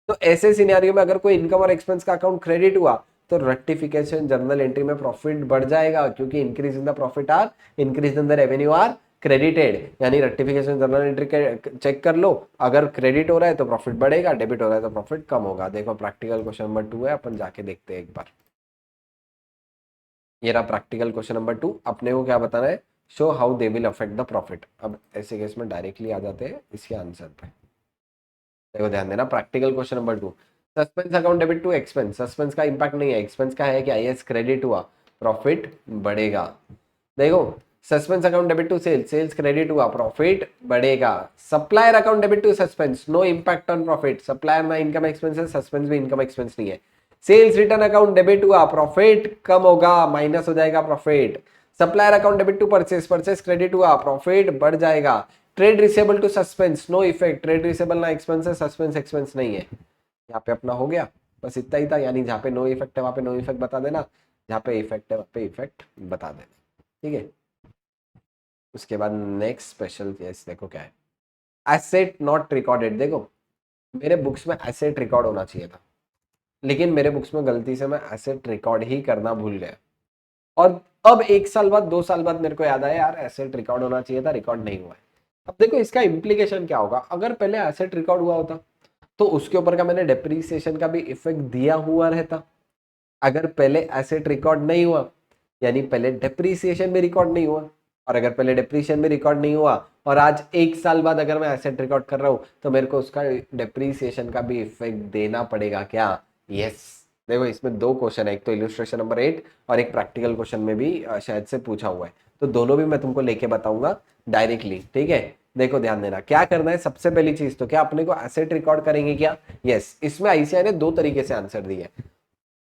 तो ऐसे सिनेरियो में अगर कोई इनकम और एक्सपेंस का अकाउंट क्रेडिट हुआ तो रेक्टिफिकेशन जर्नल एंट्री में प्रॉफिट बढ़ जाएगा, क्योंकि increase in the profit are increase in the revenue are credited, यानी रेक्टिफिकेशन जर्नल एंट्री चेक कर लो, अगर क्रेडिट हो रहा है तो प्रॉफिट बढ़ेगा, डेबिट हो रहा है तो प्रॉफिट कम होगा। देखो प्रैक्टिकल क्वेश्चन नंबर 2 है, अपन जाके देखते हैं एक बार। ये रहा प्रैक्टिकल क्वेश्चन नंबर 2। अपने को क्या बताना है, show how they will affect the profit. अब ऐसे केस में डायरेक्टली आ जाते हैं इसके आंसर पे। देखो ध्यान देना, practical question number 2, suspense account debit to expense. Suspense का इंपैक्ट नहीं है, एक्सपेंस का है कि आईएस क्रेडिट हुआ, प्रॉफिट बढ़ेगा। देखो suspense account debit to sales, sales credit हुआ, प्रॉफिट बढ़ेगा। Supplier account debit to suspense, no impact on profit, supplier ना इनकम एक्सपेंस है, सस्पेंस भी इनकम एक्सपेंस नहीं है। सेल्स रिटर्न अकाउंट डेबिट हुआ, प्रॉफिट कम होगा, माइनस हो जाएगा profit. Supplier account debit to purchase, purchase credit हुआ, प्रॉफिट बढ़ जाएगा। Trade receivable to suspense, no effect, trade receivable ना एक्सपेंस है, सस्पेंस एक्सपेंस नहीं है। यहाँ पे अपना हो गया, बस इतना ही था, यानी जहाँ पे नो इफेक्ट है वहां पे नो इफेक्ट बता देना, जहाँ पे इफेक्ट है वहां पे इफेक्ट बता देना, ठीक है। उसके बाद नेक्स्ट स्पेशल केस देखो क्या है, एसेट नॉट रिकॉर्डेड। देखो मेरे बुक्स में एसेट रिकॉर्ड होना चाहिए था, लेकिन मेरे बुक्स में गलती से मैं एसेट रिकॉर्ड ही करना भूल गया, और अब 1 साल बाद 2 साल बाद मेरे को याद आया यार एसेट रिकॉर्ड होना चाहिए था, रिकॉर्ड नहीं हुआ है। अब देखो इसका इम्प्लीकेशन क्या होगा, अगर पहले एसेट रिकॉर्ड हुआ होता तो उसके ऊपर का मैंने डेप्रीसिएशन का भी इफेक्ट दिया हुआ रहता। अगर पहले एसेट रिकॉर्ड नहीं हुआ यानी पहले डेप्रीसिएशन भी रिकॉर्ड नहीं हुआ, और अगर पहले डेप्रीसिएशन भी रिकॉर्ड नहीं हुआ और आज 1 साल बाद अगर मैं एसेट रिकॉर्ड कर रहा हूं तो मेरे को उसका डेप्रीसिएशन का भी इफेक्ट देना पड़ेगा क्या? यस। देखो इसमें 2 क्वेश्चन है, एक तो इलस्ट्रेशन नंबर 8 और एक प्रैक्टिकल क्वेश्चन में भी शायद से पूछा हुआ है, तो दोनों भी मैं तुमको लेके बताऊंगा डायरेक्टली, ठीक है। देखो ध्यान देना क्या करना है, सबसे पहली चीज तो क्या अपने को एसेट रिकॉर्ड करेंगे क्या? यस। इसमें आईसीआई ने 2 तरीके से आंसर दिए,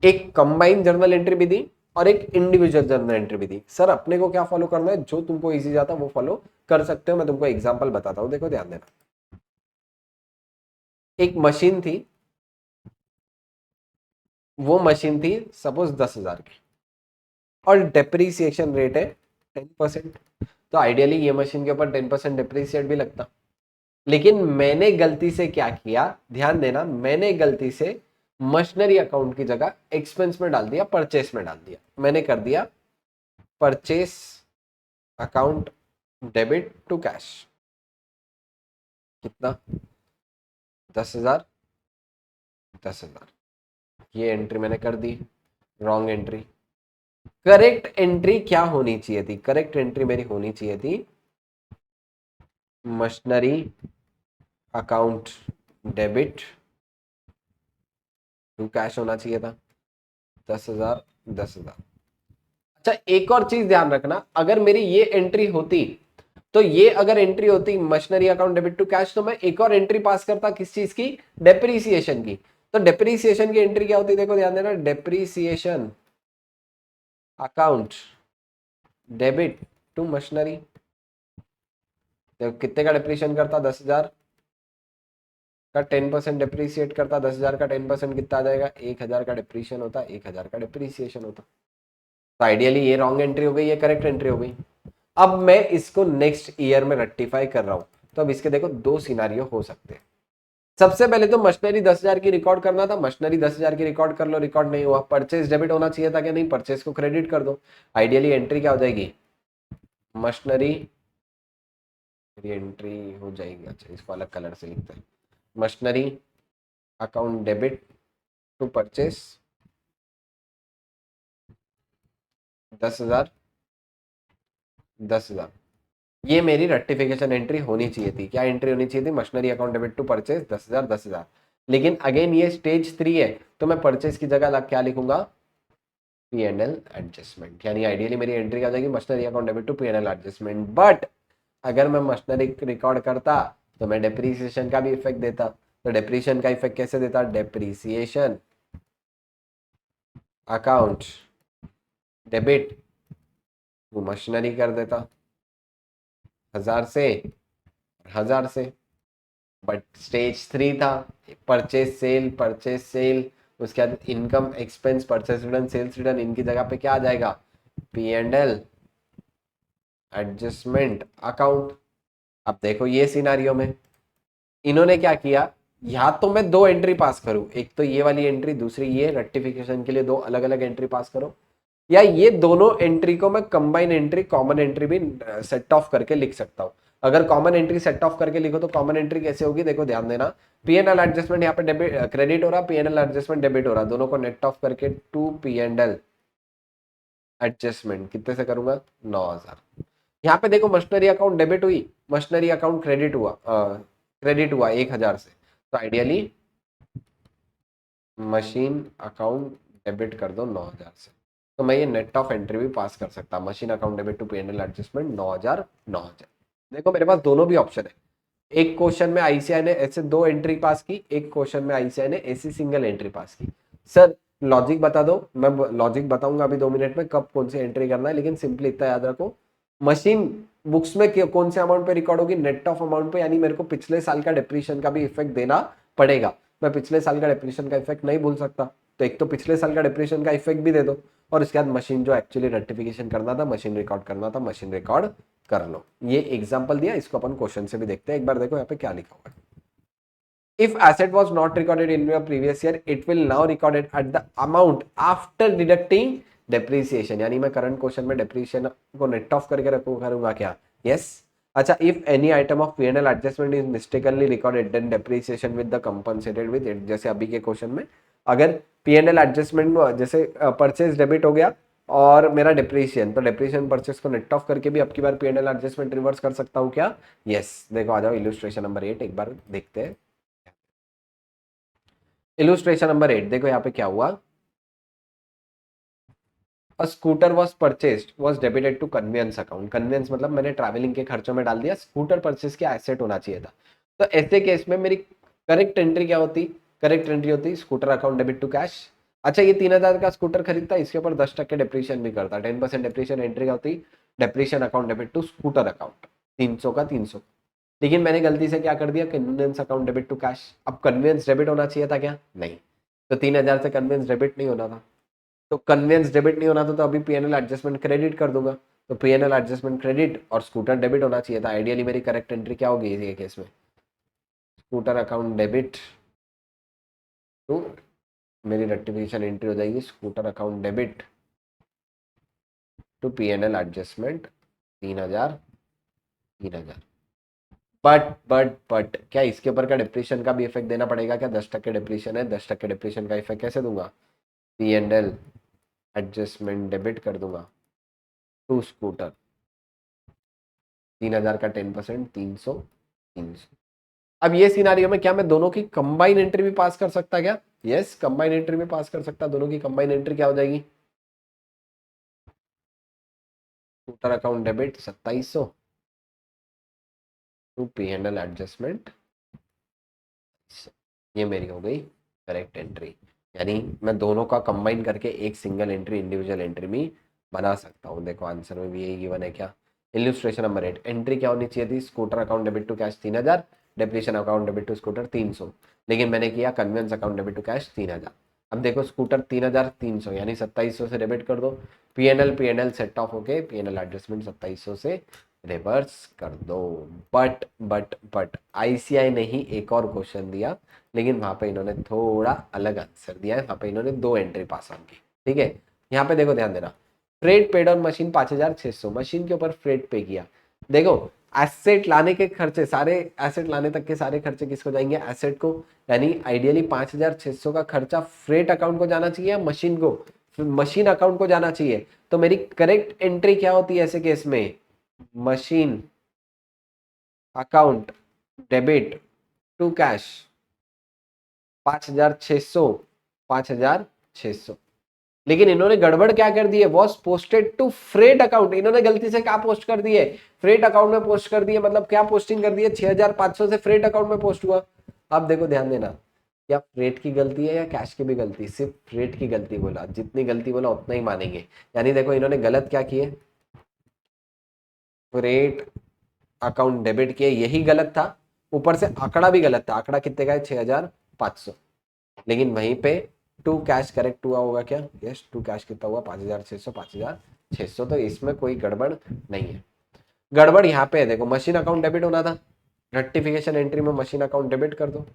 एक कंबाइंड जर्नल एंट्री भी दी और एक इंडिविजुअल जर्नल एंट्री भी दी। सर अपने को क्या फॉलो करना है, जो तुमको इजी जाता वो फॉलो कर सकते हो, मैं तुमको एग्जांपल बताता हूं। देखो ध्यान देना, एक मशीन थी, वो मशीन थी सपोज 10,000 की, और डेप्रीसिएशन रेट है 10%, तो आइडियली ये मशीन के ऊपर 10% डेप्रीसिएट भी लगता। लेकिन मैंने गलती से क्या किया, ध्यान देना, मैंने गलती से मशीनरी अकाउंट की जगह एक्सपेंस में डाल दिया, परचेस में डाल दिया। मैंने कर दिया purchase account debit to cash. कितना? 10,000, 10,000। ये एंट्री मैंने कर दी, रॉन्ग एंट्री। करेक्ट एंट्री क्या होनी चाहिए थी? करेक्ट एंट्री मेरी होनी चाहिए थी machinery account debit to cash होना चाहिए था। 10,000, 10,000। अच्छा एक और चीज ध्यान रखना, अगर मेरी ये एंट्री होती तो ये अगर एंट्री होती machinery account debit to cash, तो मैं एक और एंट्री पास करता किस चीज की? डेप्रीसिएशन की। तो डेप्रीसिएशन की एंट्री क्या होती? देखो ध्यान देना, depreciation account debit to machinery. देखो कितने का डेप्रीशिएशन करता? 10,000 का 10% डेप्रीशिएट करता, 10,000 का 10% कितना आ जाएगा? 1,000 का डेप्रीशिएशन होता, 1,000 का डेप्रीसिएशन होता। तो आइडियली ये रॉन्ग एंट्री हो गई, ये करेक्ट एंट्री हो गई। अब मैं इसको नेक्स्ट ईयर में रेक्टिफाई कर रहा हूं, तो अब इसके देखो 2 सिनारियो हो सकते हैं। सबसे पहले तो मशीनरी 10,000 की रिकॉर्ड करना था, मशीनरी 10,000 की रिकॉर्ड कर लो, रिकॉर्ड नहीं हुआ। परचेस डेबिट होना चाहिए था क्या? नहीं, परचेस को क्रेडिट कर दो। आइडियली एंट्री क्या हो जाएगी? मशीनरी एंट्री हो जाएगी, अच्छा इसको अलग कलर से लिखते हैं, machinery account debit to purchase 10,000, 10,000। ये मेरी रेक्टिफिकेशन एंट्री होनी चाहिए थी। क्या एंट्री होनी चाहिए थी? Machinery account debit to purchase 10,000, 10,000। लेकिन अगेन ये स्टेज 3 है, तो मैं परचेस की जगह क्या लिखूंगा? P&L adjustment. यानी आइडियली मेरी एंट्री क्या हो जाएगी? Machinery account debit to P&L adjustment. But अगर मैं मशीनरी रिकॉर्ड करता तो मैं डेप्रीसिएशन का भी इफेक्ट देता। तो डेप्रीशिएशन का इफेक्ट कैसे देता? Depreciation account debit to machinery कर देता, 1,000 से 1,000 से। बट स्टेज 3 था, परचेस सेल, परचेस सेल, उसके बाद income expense, purchase return, sales return, इनकी जगह पे क्या आ जाएगा? P&L adjustment account. अब देखो ये सिनारियो में इन्होंने क्या किया, या तो मैं 2 एंट्री पास करूं, एक तो ये वाली एंट्री, दूसरी ये, रेक्टिफिकेशन के लिए 2 अलग अलग एंट्री पास करो, या ये दोनों एंट्री को मैं कंबाइन एंट्री कॉमन एंट्री भी सेट ऑफ करके लिख सकता हूं। अगर कॉमन एंट्री सेट ऑफ करके लिखो तो कॉमन एंट्री कैसे होगी, देखो ध्यान देना। पीएनएल एडजस्टमेंट यहाँ पे डेबिट क्रेडिट हो रहा, पीएनएल एडजस्टमेंट डेबिट हो रहा, दोनों को नेट ऑफ करके टू पीएनएल एडजस्टमेंट कितने से करूंगा 9,000। यहाँ पे देखो मशीनरी अकाउंट डेबिट हुई, मशीनरी अकाउंट क्रेडिट हुआ 1,000 से, तो आइडियली मशीन अकाउंट डेबिट कर दो 9,000 से, तो मैं ये नेट ऑफ एंट्री भी पास कर सकता। Machine account debit to PNL adjustment 9,000 9,000। देखो मेरे पास दोनों भी ऑप्शन है। एक क्वेश्चन में आईसीआई ने ऐसे दो एंट्री पास की, एक क्वेश्चन में आईसीआई ने ऐसी सिंगल एंट्री पास की। सर लॉजिक बता दो, मैं लॉजिक बताऊंगा अभी 2 मिनट में कब कौन सी एंट्री करना है, लेकिन सिंपली इतना याद रखो, मशीन बुक्स में कौन से अमाउंट पे रिकॉर्ड होगी, नेट ऑफ अमाउंट पे, यानी मेरे को पिछले साल का डिप्रीशिएशन का भी इफेक्ट देना पड़ेगा। मैं पिछले साल का डिप्रीशिएशन का इफेक्ट नहीं भूल सकता, तो एक तो पिछले साल का डिप्रीशिएशन का इफेक्ट भी दे दो, और इसके बाद मशीन जो एक्चुअली रेक्टिफिकेशन करना था, मशीन रिकॉर्ड करना था, मशीन रिकॉर्ड कर लो। ये एग्जांपल दिया, इसको अपन क्वेश्चन से भी देखते हैं एक बार। देखो यहाँ पे क्या लिखा हुआ है, if asset was not recorded in your previous year it will now recorded at the amount after deducting depreciation, यानी मैं करंट क्वेश्चन में डेप्रिसिएशन को नेट ऑफ करके रखूँ करूंगा क्या, यस। अच्छा, if any item of PNL adjustment is mistakenly recorded then depreciation with the compensated with it, जैसे अभी के क्वेश्चन में अगर पीएनएल एडजस्टमेंट जैसे परचेज डेबिट हो गया और मेरा डिप्रीशिएशन, तो डिप्रीशिएशन परचेज को नेट ऑफ करके भी अब की बार पीएनएल एडजस्टमेंट रिवर्स कर सकता हूँ क्या, यस। देखो आ जाओ इलस्ट्रेशन नंबर 8 एक बार देखते हैं। इलस्ट्रेशन नंबर 8 देखो यहाँ पे क्या हुआ, a scooter was purchased was debited to conveyance account, conveyance मतलब मैंने ट्रैवलिंग के खर्चों में डाल दिया, स्कूटर परचेज के एसेट होना चाहिए था। तो ऐसे केस में मेरी करेक्ट एंट्री क्या होती, करेक्ट एंट्री होती scooter account debit to cash. अच्छा, ये 3,000 का स्कूटर खरीदता, इसके ऊपर 10% डिप्रीशिएशन भी करता, 10% डिप्रीशिएशन एंट्री क्या होती, depreciation account debit to scooter account, 300 का 300। लेकिन मैंने गलती से क्या कर दिया, conveyance account debit to cash. अब कन्वेंस डेबिट होना चाहिए था क्या, नहीं, तो 3,000 से कन्वेंस डेबिट नहीं होना था, तो कन्वेंस डेबिट नहीं होना था, तो अभी पीएनएल एडजस्टमेंट क्रेडिट कर दूंगा, तो पीएनएल एडजस्टमेंट क्रेडिट और स्कूटर डेबिट होना चाहिए था। आइडियली मेरी करेक्ट एंट्री क्या होगी ये केस में, स्कूटर अकाउंट डेबिट टू, मेरी रेक्टिफिकेशन एंट्री हो जाएगी scooter account debit to PNL adjustment 3,000 3,000। But क्या इसके ऊपर का डिप्रीशिएशन का भी इफेक्ट देना पड़ेगा क्या, 10% डिप्रीशिएशन है, 10% डिप्रीशिएशन का इफेक्ट कैसे दूंगा, पीएनएल एडजस्टमेंट डेबिट कर दूंगा टू स्कूटर, 3,000 का 10% 300 300। अब ये सिनारियो में क्या मैं दोनों की कंबाइन एंट्री भी पास कर सकता क्या, यस, कंबाइन एंट्री भी पास कर सकता। दोनों की कंबाइन एंट्री क्या हो जाएगी, scooter account debit 2,700 to PNL adjustment, ये मेरी हो गई करेक्ट एंट्री। यानी मैं दोनों का कंबाइन करके एक सिंगल एंट्री इंडिविजुअल एंट्री में बना सकता हूँ। देखो आंसर में भी यही गिवन है क्या, इलस्ट्रेशन नंबर 8 एंट्री क्या होनी चाहिए थी, scooter account debit to cash 3,000, depreciation account debit to scooter 300, लेकिन मैंने किया conveyance account debit to cash 3,000। अब देखो स्कूटर 3,300 यानी 2,700 से डेबिट कर दो, पीएनएल सेट ऑफ होके पीएनएल एडजस्टमेंट 2,700 से रिवर्स कर दो। बट आईसीआई ने ही एक और क्वेश्चन दिया, लेकिन वहां पे इन्होंने थोड़ा अलग आंसर दिया है, वहां पे इन्होंने 2 एंट्री पास ऑन की, ठीक है। यहाँ पे देखो ध्यान देना, freight paid on machine 5,600, machine के ऊपर फ्रेट पे किया। देखो एसेट लाने के खर्चे सारे, एसेट लाने तक के सारे खर्चे किसको जाएंगे, एसेट को, यानी आइडियली 5,600 का खर्चा फ्रेट अकाउंट को जाना चाहिए या मशीन को, मशीन अकाउंट को जाना चाहिए। तो मेरी करेक्ट एंट्री क्या होती है ऐसे केस में, machine account debit to cash 5,600 5,600। लेकिन इन्होंने गड़बड़ क्या कर दी है, was posted to freight account, इन्होंने गलती से क्या पोस्ट कर दिए, फ्रेट अकाउंट में पोस्ट कर दिए, मतलब क्या पोस्टिंग कर दी है, 6,500 से फ्रेट अकाउंट में पोस्ट हुआ। अब देखो ध्यान देना, क्या फ्रेट की गलती है या कैश की भी गलती, सिर्फ फ्रेट की गलती बोला, जितनी गलती बोला उतना ही मानेंगे। यानी देखो इन्होंने गलत क्या किए, फ्रेट अकाउंट डेबिट किए, यही गलत था, ऊपर से आंकड़ा भी गलत था, आंकड़ा कितने का है 6,500, लेकिन वहीं पे टू कैश करेक्ट हुआ होगा क्या, यस, टू कैश कितना हुआ 5,600 5,600, तो इसमें कोई गड़बड़ नहीं है। गड़बड़ यहाँ पे है, देखो मशीन अकाउंट डेबिट होना था, रेक्टिफिकेशन एंट्री में मशीन अकाउंट डेबिट कर दो,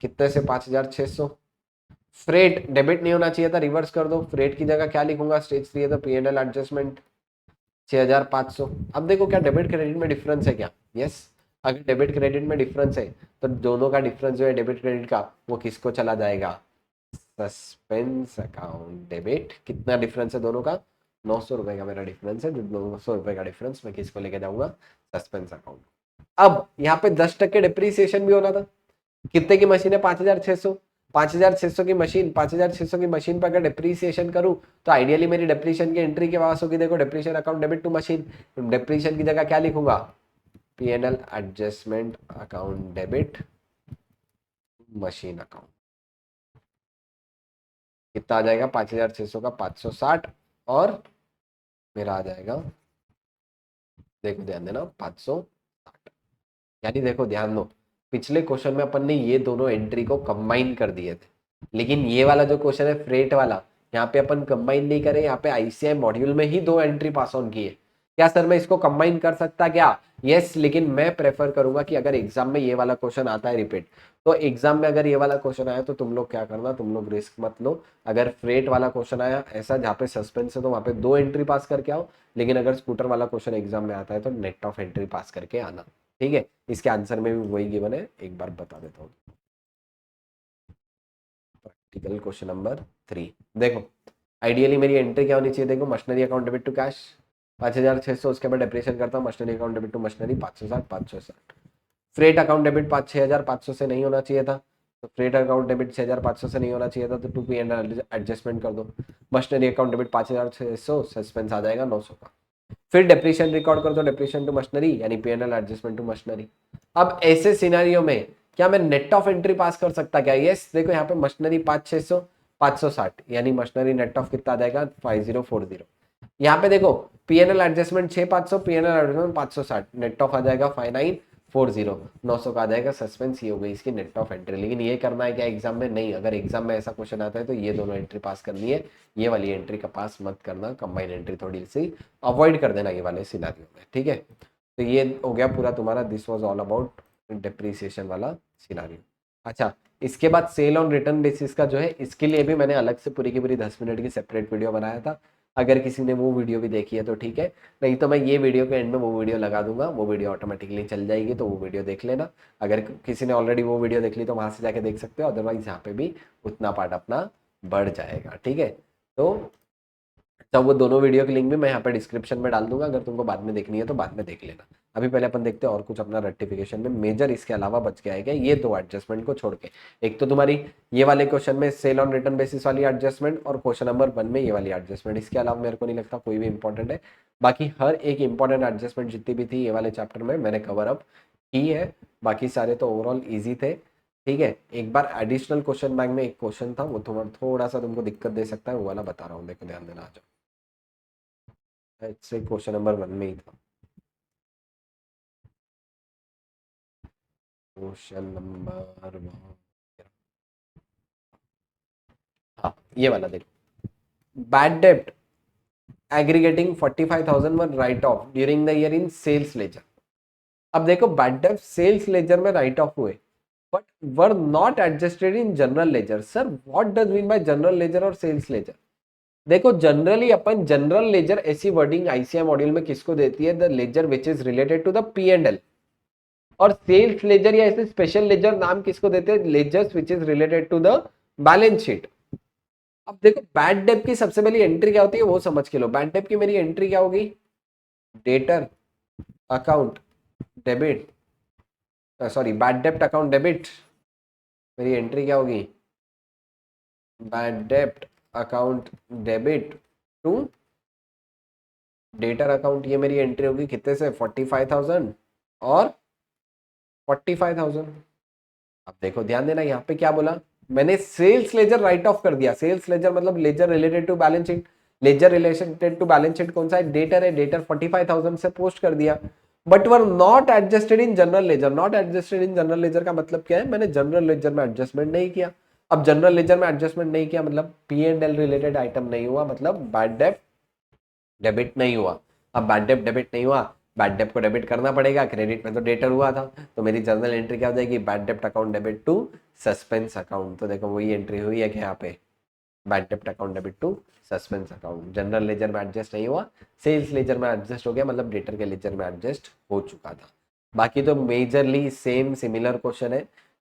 कितने से 5,600, फ्रेट डेबिट नहीं होना चाहिए था, रिवर्स कर दो, फ्रेट की जगह क्या लिखूंगा, स्टेज 3 है तो P&L एडजस्टमेंट 6500। अब देखो क्या डेबिट क्रेडिट में डिफरेंस है क्या, यस अगर डेबिट क्रेडिट में डिफरेंस है तो दोनों का डिफरेंस जो है डेबिट क्रेडिट का वो किसको चला जाएगा, सस्पेंस अकाउंट डेबिट। कितना डिफरेंस है दोनों का, 900 रुपए का मेरा डिफरेंस है, जो 900 रुपए का डिफरेंस मैं किसको लेके जाऊंगा, सस्पेंस अकाउंट। अब यहाँ पे 10% डिप्रीसिएशन भी होना था। कितने की मशीन है, 5600। 5600 की मशीन, 5600 की मशीन पर अगर डिप्रीसिएशन करूं तो आइडियली मेरी डिप्रीशिएशन की एंट्री के पास होगी, देखो depreciation account debit to machine, depreciation की जगह क्या लिखूंगा, P&L adjustment account debit machine account. कितना आ जाएगा, 5600 का 560 और मेरा आ जाएगा, देखो ध्यान देना 560। यानी देखो ध्यान दो, पिछले क्वेश्चन में अपन ने ये दोनों एंट्री को कंबाइन कर दिए थे, लेकिन ये वाला जो क्वेश्चन है फ्रेट वाला, यहाँ पे अपन कंबाइन नहीं करे, यहाँ पे आईसीआई मॉड्यूल में ही दो एंट्री पास ऑन की है। क्या सर मैं इसको कंबाइन कर सकता क्या, यस लेकिन मैं प्रेफर करूंगा कि अगर एग्जाम में ये वाला क्वेश्चन आता है रिपीट, तो एग्जाम में अगर ये वाला क्वेश्चन आया तो तुम लोग क्या करना, तुम लोग रिस्क मत लो। अगर फ्रेट वाला क्वेश्चन आया ऐसा जहाँ पे सस्पेंस है तो वहाँ पे दो एंट्री पास करके आओ, लेकिन अगर स्कूटर वाला क्वेश्चन एग्जाम में आता है तो नेट ऑफ एंट्री पास करके आना, ठीक है। इसके आंसर में भी वही गिवन है, एक बार बता देता हूँ। प्रैक्टिकल क्वेश्चन नंबर 3, देखो आइडियली मेरी एंट्री क्या होनी चाहिए, देखो machinery account debit to cash 5600, उसके बाद डिप्रेशन करता हूँ, machinery account debit to machinery 560। Freight account debit 6500 से नहीं होना चाहिए था, तो फ्रेट अकाउंट डेबिट 6500 से नहीं होना चाहिए था, तो 2P&L एडजस्टमेंट कर दो। मशीनरी अकाउंट डेबिट 5600, सस्पेंस आ जाएगा 900 का। फिर डेप्रीशिएशन रिकॉर्ड कर दो, डेप्रीशिएशन टू मशीनरी यानी P&L एडजस्टमेंट टू मशीनरी। अब ऐसे सिनेरियो में क्या मैं नेट ऑफ एंट्री पास कर सकता क्या, यस देखो यहाँ पे मशीनरी 5600 560 यानी मशीनरी नेट ऑफ कितना आ जाएगा 5040। यहाँ पे देखो P&L adjustment 6500, P&L adjustment 560, net off आ जाएगा 5940, 900 का आ जाएगा सस्पेंस। ये हो गई इसकी नेट ऑफ एंट्री। लेकिन ये करना है क्या एग्जाम में, नहीं, अगर एग्जाम में ऐसा क्वेश्चन आता है तो ये दोनों एंट्री पास करनी है, ये वाली एंट्री का पास मत करना, कंबाइन एंट्री थोड़ी सी अवॉइड कर देना ये वाले सिनारियो में, ठीक है। तो ये हो गया पूरा तुम्हारा, this was all about depreciation वाला सिनारियो। अच्छा, इसके बाद सेल ऑन रिटर्न बेसिस का जो है, इसके लिए भी मैंने अलग से पूरी की पूरी 10 मिनट की सेपरेट वीडियो बनाया था। अगर किसी ने वो वीडियो भी देखी है तो ठीक है, नहीं तो मैं ये वीडियो के एंड में वो वीडियो लगा दूंगा, वो वीडियो ऑटोमेटिकली चल जाएगी, तो वो वीडियो देख लेना। अगर किसी ने ऑलरेडी वो वीडियो देख ली तो वहां से जाके देख सकते हो, अदरवाइज यहाँ पे भी उतना पार्ट अपना बढ़ जाएगा, ठीक है। तो तो वो दोनों वीडियो की लिंक भी मैं यहाँ पे डिस्क्रिप्शन में डाल दूंगा, अगर तुमको बाद में देखनी है तो बाद में देख लेना। अभी पहले अपन देखते हैं और कुछ अपना रेक्टिफिकेशन में मेजर इसके अलावा बच गया है क्या, ये दो एडजस्टमेंट को छोड़ के। एक तो तुम्हारी ये वाले क्वेश्चन में सेल ऑन रिटर्न बेसिस वाली एडजस्टमेंट, और क्वेश्चन नंबर 1 में ये वाली एडजस्टमेंट। इसके अलावा मेरे को नहीं लगता कोई भी इंपॉर्टेंट है। बाकी हर एक इंपॉर्टेंट एडजस्टमेंट जितनी भी थी ये वाले चैप्टर में मैंने कवर अप की है। बाकी सारे तो ओवरऑल ईजी थे, ठीक है। एक बार एडिशनल क्वेश्चन बैंक में एक क्वेश्चन था, वो थोड़ा सा तुमको दिक्कत दे सकता है, वो वाला बता रहा हूँ, देखो ध्यान देना। आ जाओ, से क्वेश्चन नंबर 1 में ही था, क्वेश्चन नंबर 1। हाँ ये वाला देखो, बैड डेब्ट aggregating 45,000 one write off during the year in sales ledger. अब देखो बैड डेब्ट सेल्स लेजर में राइट ऑफ हुए but were not adjusted in general ledger. Sir what does mean by general ledger और सेल्स लेजर। देखो generally अपन general ledger ऐसी wording ICAI module में किसको देती है, the ledger which is related to the P&L। और सेल्स लेजर या ऐसे स्पेशल लेजर नाम किसको देते हैं, ledgers which is related to the balance sheet. अब देखो बैड डेब्ट की सबसे पहली एंट्री क्या होती है वो समझ के लो। बैड डेब्ट की मेरी एंट्री क्या होगी, debtor account debit, sorry bad डेब्ट अकाउंट डेबिट। मेरी एंट्री क्या होगी, बैड डेब्ट account debit to debtor account. ये मेरी एंट्री होगी कितने से, 45,000 और 45,000। अब देखो ध्यान देना, यहाँ पे क्या बोला मैंने, सेल्स लेजर राइट ऑफ कर दिया। सेल्स लेजर मतलब ledger related to balance sheet. Ledger related to balance sheet कौन सा है, डेटर है। डेटर 45,000 से पोस्ट कर दिया, but were not adjusted in general laser. Not adjusted in general laser का मतलब क्या है, मैंने जनरल लेजर में एडजस्टमेंट नहीं किया। अब जनरल लेजर में एडजस्टमेंट नहीं किया मतलब P&L रिलेटेड आइटम नहीं हुआ, मतलब बैड डेब्ट डेबिट नहीं हुआ। अब बैड डेब्ट डेबिट नहीं हुआ, बैड डेप्ट को डेबिट करना पड़ेगा, क्रेडिट में तो डेटर हुआ था, तो मेरी जर्नल एंट्री क्या हो जाएगी, बैड डेप्ट account debit to suspense account. तो देखो वही एंट्री हुई है कि यहाँ पे बैड डेप्ट account debit to suspense account. General ledger में एडजस्ट नहीं हुआ, सेल्स लेजर में एडजस्ट हो गया, मतलब डेटर के लेजर में एडजस्ट हो चुका था। बाकी तो मेजरली सेम सिमिलर क्वेश्चन है,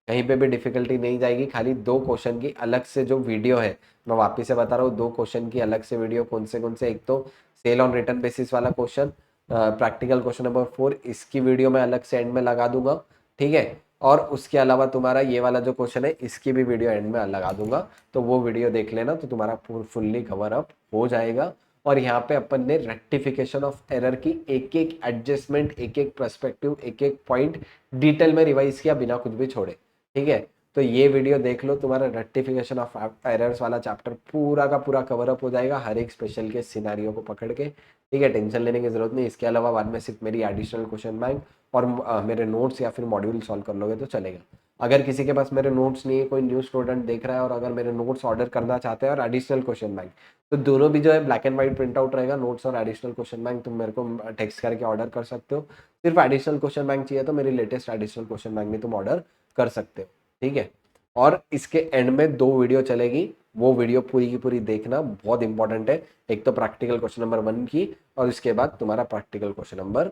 कहीं पे भी डिफिकल्टी नहीं जाएगी। खाली दो क्वेश्चन की अलग से जो वीडियो है, मैं वापिस से बता रहा हूँ, दो क्वेश्चन की अलग से वीडियो कौन से, एक तो सेल ऑन रिटर्न बेसिस वाला क्वेश्चन, प्रैक्टिकल क्वेश्चन नंबर 4, इसकी वीडियो मैं अलग से एंड में लगा दूंगा, ठीक है। और उसके अलावा तुम्हारा ये वाला जो क्वेश्चन है, इसकी भी वीडियो एंड में लगा दूंगा, तो वो वीडियो देख लेना, तो तुम्हारा फुल्ली कवर अप हो जाएगा। और यहाँ पे अपन ने रेक्टिफिकेशन ऑफ एरर की एक एक एडजस्टमेंट, एक एक पर्सपेक्टिव, एक एक पॉइंट डिटेल में रिवाइज किया बिना कुछ भी छोड़े, ठीक है। तो ये वीडियो देख लो, तुम्हारा रेक्टिफिकेशन ऑफ एरर्स वाला चैप्टर पूरा का पूरा कवर अप हो जाएगा, हर एक स्पेशल के सिनारियो को पकड़ के, ठीक है। टेंशन लेने की जरूरत नहीं। इसके अलावा बाद में सिर्फ मेरी एडिशनल क्वेश्चन बैंक और मेरे नोट्स या फिर मॉड्यूल सॉल्व कर लोगे तो चलेगा। अगर किसी के पास मेरे नोट्स नहीं है, कोई न्यू स्टूडेंट देख रहा है और अगर मेरे नोट्स ऑर्डर करना चाहते हैं और एडिशनल क्वेश्चन बैंक, तो दोनों भी जो है black and white print out रहेगा, नोट्स और एडिशनल क्वेश्चन बैंक तुम मेरे को टेक्स्ट करके ऑर्डर कर सकते हो। सिर्फ एडिशनल क्वेश्चन बैंक चाहिए तो मेरी लेटेस्ट एडिशनल क्वेश्चन बैंक भी तुम ऑर्डर कर सकते हो, ठीक है। और इसके एंड में दो वीडियो चलेगी, वो वीडियो पूरी की पूरी देखना, बहुत इंपॉर्टेंट है। एक तो प्रैक्टिकल क्वेश्चन नंबर 1 की और इसके बाद तुम्हारा प्रैक्टिकल क्वेश्चन नंबर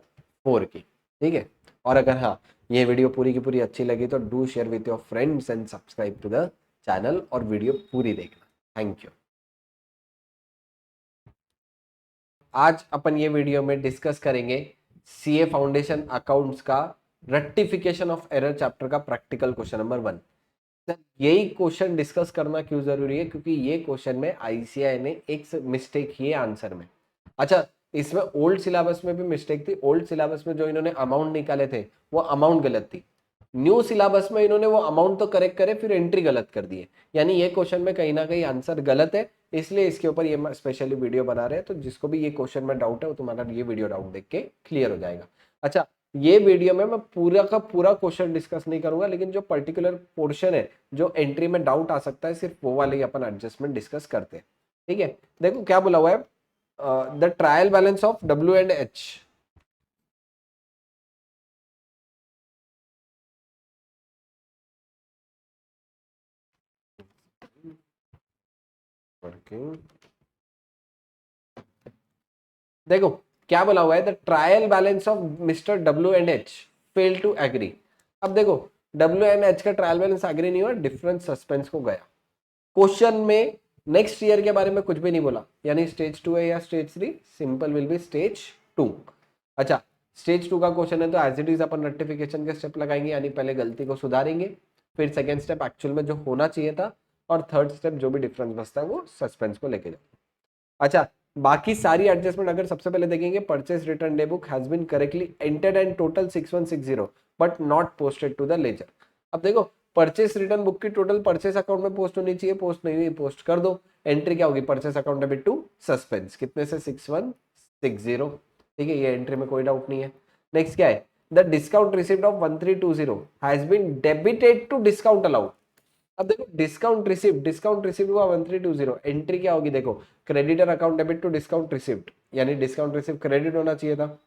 4 की, ठीक है। और अगर हाँ ये वीडियो पूरी की पूरी अच्छी लगी तो do share with your friends and subscribe to the channel और वीडियो पूरी देखना। Thank you. आज अपन ये वीडियो में डिस्कस करेंगे सीए फाउंडेशन अकाउंट्स का रेक्टिफिकेशन ऑफ एरर चैप्टर का प्रैक्टिकल क्वेश्चन नंबर 1। यही क्वेश्चन डिस्कस करना क्यों जरूरी है, क्योंकि ये क्वेश्चन में आईसीआई ने एक मिस्टेक की है आंसर में। अच्छा, इसमें ओल्ड सिलेबस में भी मिस्टेक थी। ओल्ड सिलेबस में जो इन्होंने अमाउंट निकाले थे वो अमाउंट गलत थी। न्यू सिलेबस में इन्होंने वो अमाउंट तो करेक्ट करे, फिर एंट्री गलत कर दी है। यानी ये क्वेश्चन में कहीं ना कहीं आंसर गलत है, इसलिए इसके ऊपर ये स्पेशली वीडियो बना रहे हैं। तो जिसको भी ये क्वेश्चन में डाउट है वो तुम्हारा ये वीडियो डाउट देख के क्लियर हो जाएगा। अच्छा, ये वीडियो में मैं पूरा का पूरा क्वेश्चन डिस्कस नहीं करूंगा, लेकिन जो पर्टिकुलर पोर्शन है जो एंट्री में डाउट आ सकता है, सिर्फ वो वाले ही अपन एडजस्टमेंट डिस्कस करते हैं, ठीक है। देखो क्या बोला हुआ है, the trial balance of W and H. देखो क्या बोला हुआ है, the trial balance of mister W and H fail to agree. अब देखो डब्ल्यू एंड एच का ट्रायल बैलेंस एग्री नहीं हुआ, डिफरेंट सस्पेंस को गया। क्वेश्चन में नेक्स्ट ईयर के बारे में कुछ भी नहीं बोला, यानी स्टेज 2 है या stage 3, simple will be stage 2। अच्छा, स्टेज 2 का क्वेश्चन है तो एज इट इज अपन रेक्टिफिकेशन के स्टेप लगाएंगे, यानी पहले गलती को सुधारेंगे, फिर सेकेंड स्टेप एक्चुअल में जो होना चाहिए था, और थर्ड स्टेप जो भी डिफरेंस बचता है वो सस्पेंस को लेके जाओ। अच्छा, बाकी सारी एडजस्टमेंट अगर सबसे पहले देखेंगे, purchase return day book has been correctly entered and total 6160 but not posted to the ledger. अब देखो परचेस रिटर्न बुक की टोटल परचेस अकाउंट में पोस्ट होनी चाहिए, पोस्ट नहीं हुई, पोस्ट कर दो। एंट्री क्या होगी, purchase account debit to suspense, कितने से 6160, ठीक है, ये एंट्री में कोई डाउट नहीं है। नेक्स्ट क्या है, the discount receipt of 1320 has been debited to discount allowed. अब देखो डिस्काउंट रिसिप्ट हुआ 1320, एंट्री क्या होगी, देखो creditor account debit to discount receipt, यानी डिस्काउंट रिसिप्ट क्रेडिट होना चाहिए था,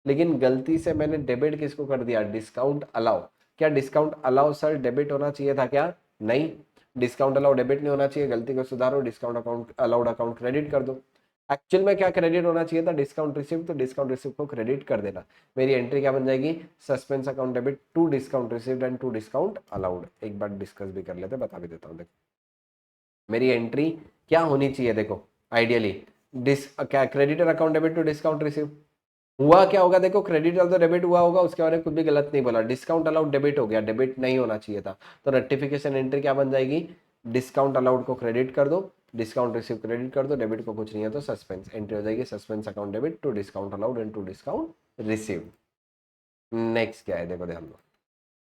लेकिन गलती से मैंने डेबिट किसको कर दिया, डिस्काउंट अलाउ। क्या डिस्काउंट अलाउ सर डेबिट होना चाहिए था क्या, नहीं, डिस्काउंट अलाउ डेबिट नहीं होना चाहिए, गलती को सुधारो, discount account allowed account credit कर दो। एक्चुअल में क्या क्रेडिट होना चाहिए था, डिस्काउंट रिसिप्ट, तो डिस्काउंट रिसिप्ट को क्रेडिट कर देना। मेरी एंट्री क्या बन जाएगी, suspense account debit to discount receipt and to discount allowed. एक बार डिस्कस भी कर लेते, बता भी देता हूँ। देखो मेरी एंट्री क्या होनी चाहिए, देखो आइडियली क्या creditor account debit to discount receipt हुआ, क्या होगा, देखो क्रेडिट तो डेबिट हुआ होगा, उसके बारे में कुछ भी गलत नहीं बोला, डिस्काउंट अलाउड डेबिट हो गया, डेबिट नहीं होना चाहिए था, तो रेक्टिफिकेशन एंट्री क्या बन जाएगी, डिस्काउंट अलाउड को क्रेडिट कर दो, डिस्काउंट रिसीव क्रेडिट कर दो, डेबिट को कुछ नहीं है तो सस्पेंस, एंट्री हो जाएगी suspense account debit to discount allowed and to discount receive. Next क्या है, देखो ध्यान दो,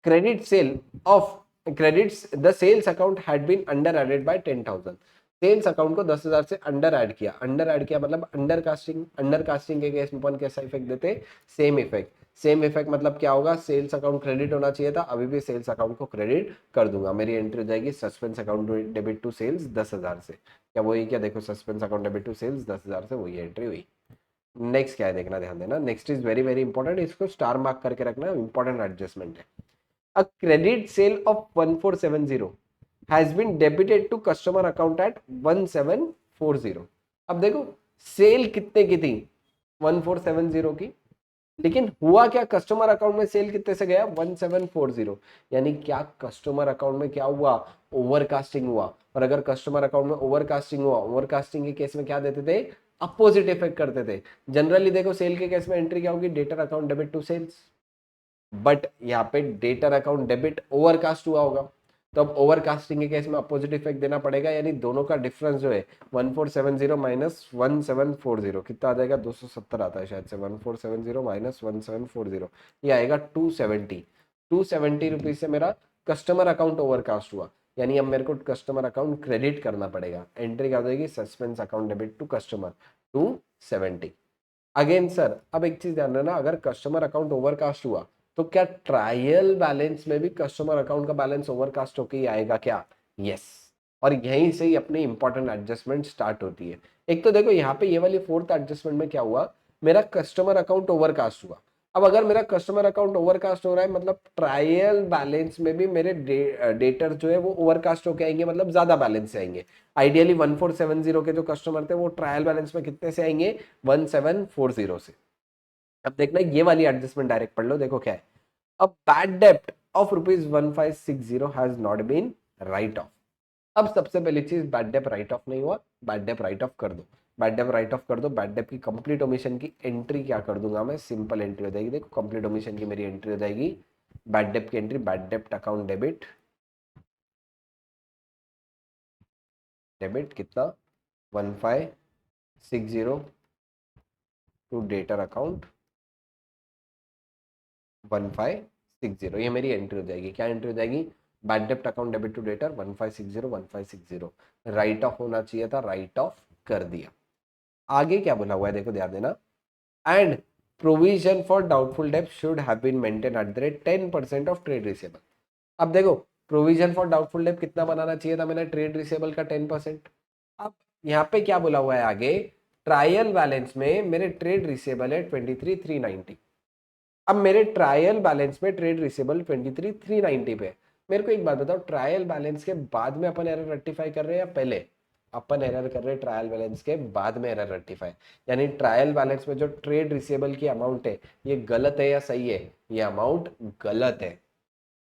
credit sale of credits the sales account had been under added by 10,000। Sales account को 10,000 से अंडर ऐड किया मतलब अंडर कास्टिंग के केस में अपन कैसा इफेक्ट देते, सेम इफेक्ट। सेम इफेक्ट मतलब क्या होगा, सेल्स अकाउंट क्रेडिट होना चाहिए था, अभी भी सेल्स अकाउंट को क्रेडिट कर दूंगा। मेरी एंट्री हो जाएगी suspense account debit to sales 10,000 से, क्या वही, क्या देखो suspense account debit to sales 10,000 से, वही एंट्री हुई। नेक्स्ट क्या है देखना, ध्यान देना, next is very very important, इसको स्टार मार्क करके रखना, इंपॉर्टेंट एडजस्टमेंट है। A credit sale of 1470 has been debited to customer account at 1740। अब देखो सेल कितने की थी, 1470 की, लेकिन हुआ क्या, कस्टमर अकाउंट में सेल कितने से गया, 1740। यानी क्या कस्टमर अकाउंट में क्या हुआ, ओवरकास्टिंग हुआ। और अगर कस्टमर अकाउंट में ओवरकास्टिंग हुआ, ओवरकास्टिंग के केस में क्या देते थे, अपोजिट इफेक्ट करते थे। जनरली देखो सेल के केस में एंट्री क्या होगी, debtor account debit to sales, but यहाँ पे डेटर अकाउंट डेबिट ओवरकास्ट हुआ होगा, तो अब ओवरकास्टिंग के केस में अपोजिट इफेक्ट देना पड़ेगा। यानी दोनों का डिफरेंस जो है 1470 माइनस 1740 कितना आ जाएगा, 270 आता है शायद से, 1470 माइनस 1740 ये आएगा 270। 270 रुपीज से मेरा कस्टमर अकाउंट ओवरकास्ट हुआ, यानी अब मेरे को कस्टमर अकाउंट क्रेडिट करना पड़ेगा। एंट्री क्या हो जाएगी, suspense account debit to customer 270। Again sir अब एक चीज ध्यान रखना, अगर कस्टमर अकाउंट ओवरकास्ट हुआ तो क्या ट्रायल बैलेंस में भी कस्टमर अकाउंट का बैलेंस ओवरकास्ट होके ही आएगा क्या, यस। और यहीं से ही अपनी इंपॉर्टेंट एडजस्टमेंट स्टार्ट होती है। एक तो देखो यहाँ पे ये वाली फोर्थ एडजस्टमेंट में क्या हुआ, मेरा कस्टमर अकाउंट ओवरकास्ट हुआ। अब अगर मेरा कस्टमर अकाउंट ओवरकास्ट हो रहा है, मतलब ट्रायल बैलेंस में भी मेरे डेटर जो है वो ओवरकास्ट होके आएंगे, मतलब ज्यादा बैलेंस से आएंगे। आइडियली 1470 के जो कस्टमर थे वो ट्रायल बैलेंस में कितने से आएंगे, 1740 से। अब देखना ये वाली एडजस्टमेंट डायरेक्ट पढ़ लो, देखो क्या है। अब बैड डेप्ट of ₹1560 has not been write off. अब सबसे पहली चीज, बैड डेप राइट ऑफ नहीं हुआ, बैड डेप राइट ऑफ कर दो। बैड डेप राइट ऑफ कर दो, बैड डेप की कंप्लीट ओमिशन की एंट्री क्या कर दूंगा मैं, सिंपल एंट्री हो जाएगी। देखो कंप्लीट ओमिशन की मेरी एंट्री हो जाएगी, बैड डेप की एंट्री, बैड डेप्ट अकाउंट डेबिट, डेबिट कितना 1560 टू डेटर अकाउंट 1560, ये मेरी एंट्री हो जाएगी। क्या एंट्री हो जाएगी, बैड डेप्ट account debit to debtor 1560 write off होना चाहिए था, राइट ऑफ कर दिया। आगे क्या बोला हुआ है देखो ध्यान देना, एंड प्रोविजन फॉर डाउटफुल डेब्ट should have been maintain at the rate 10% of trade receivable. अब देखो प्रोविजन फॉर डाउटफुल डेब्ट कितना बनाना चाहिए था मैंने, ट्रेड रिसीवेबल का 10%। अब यहाँ पे क्या बोला हुआ है आगे, ट्रायल बैलेंस में मेरे ट्रेड रिसीवेबल है 23,390। अब मेरे ट्रायल बैलेंस में ट्रेड रिसीवेबल 23,390 पे। मेरे को एक बात बताओ, ट्रायल बैलेंस के बाद में अपन एरर रेक्टिफाई कर रहे हैं या पहले, अपन एरर कर रहे हैं ट्रायल बैलेंस के बाद में एरर रेक्टिफाई। यानी ट्रायल बैलेंस में जो ट्रेड रिसीवेबल की अमाउंट है ये गलत है या सही है, ये अमाउंट गलत है।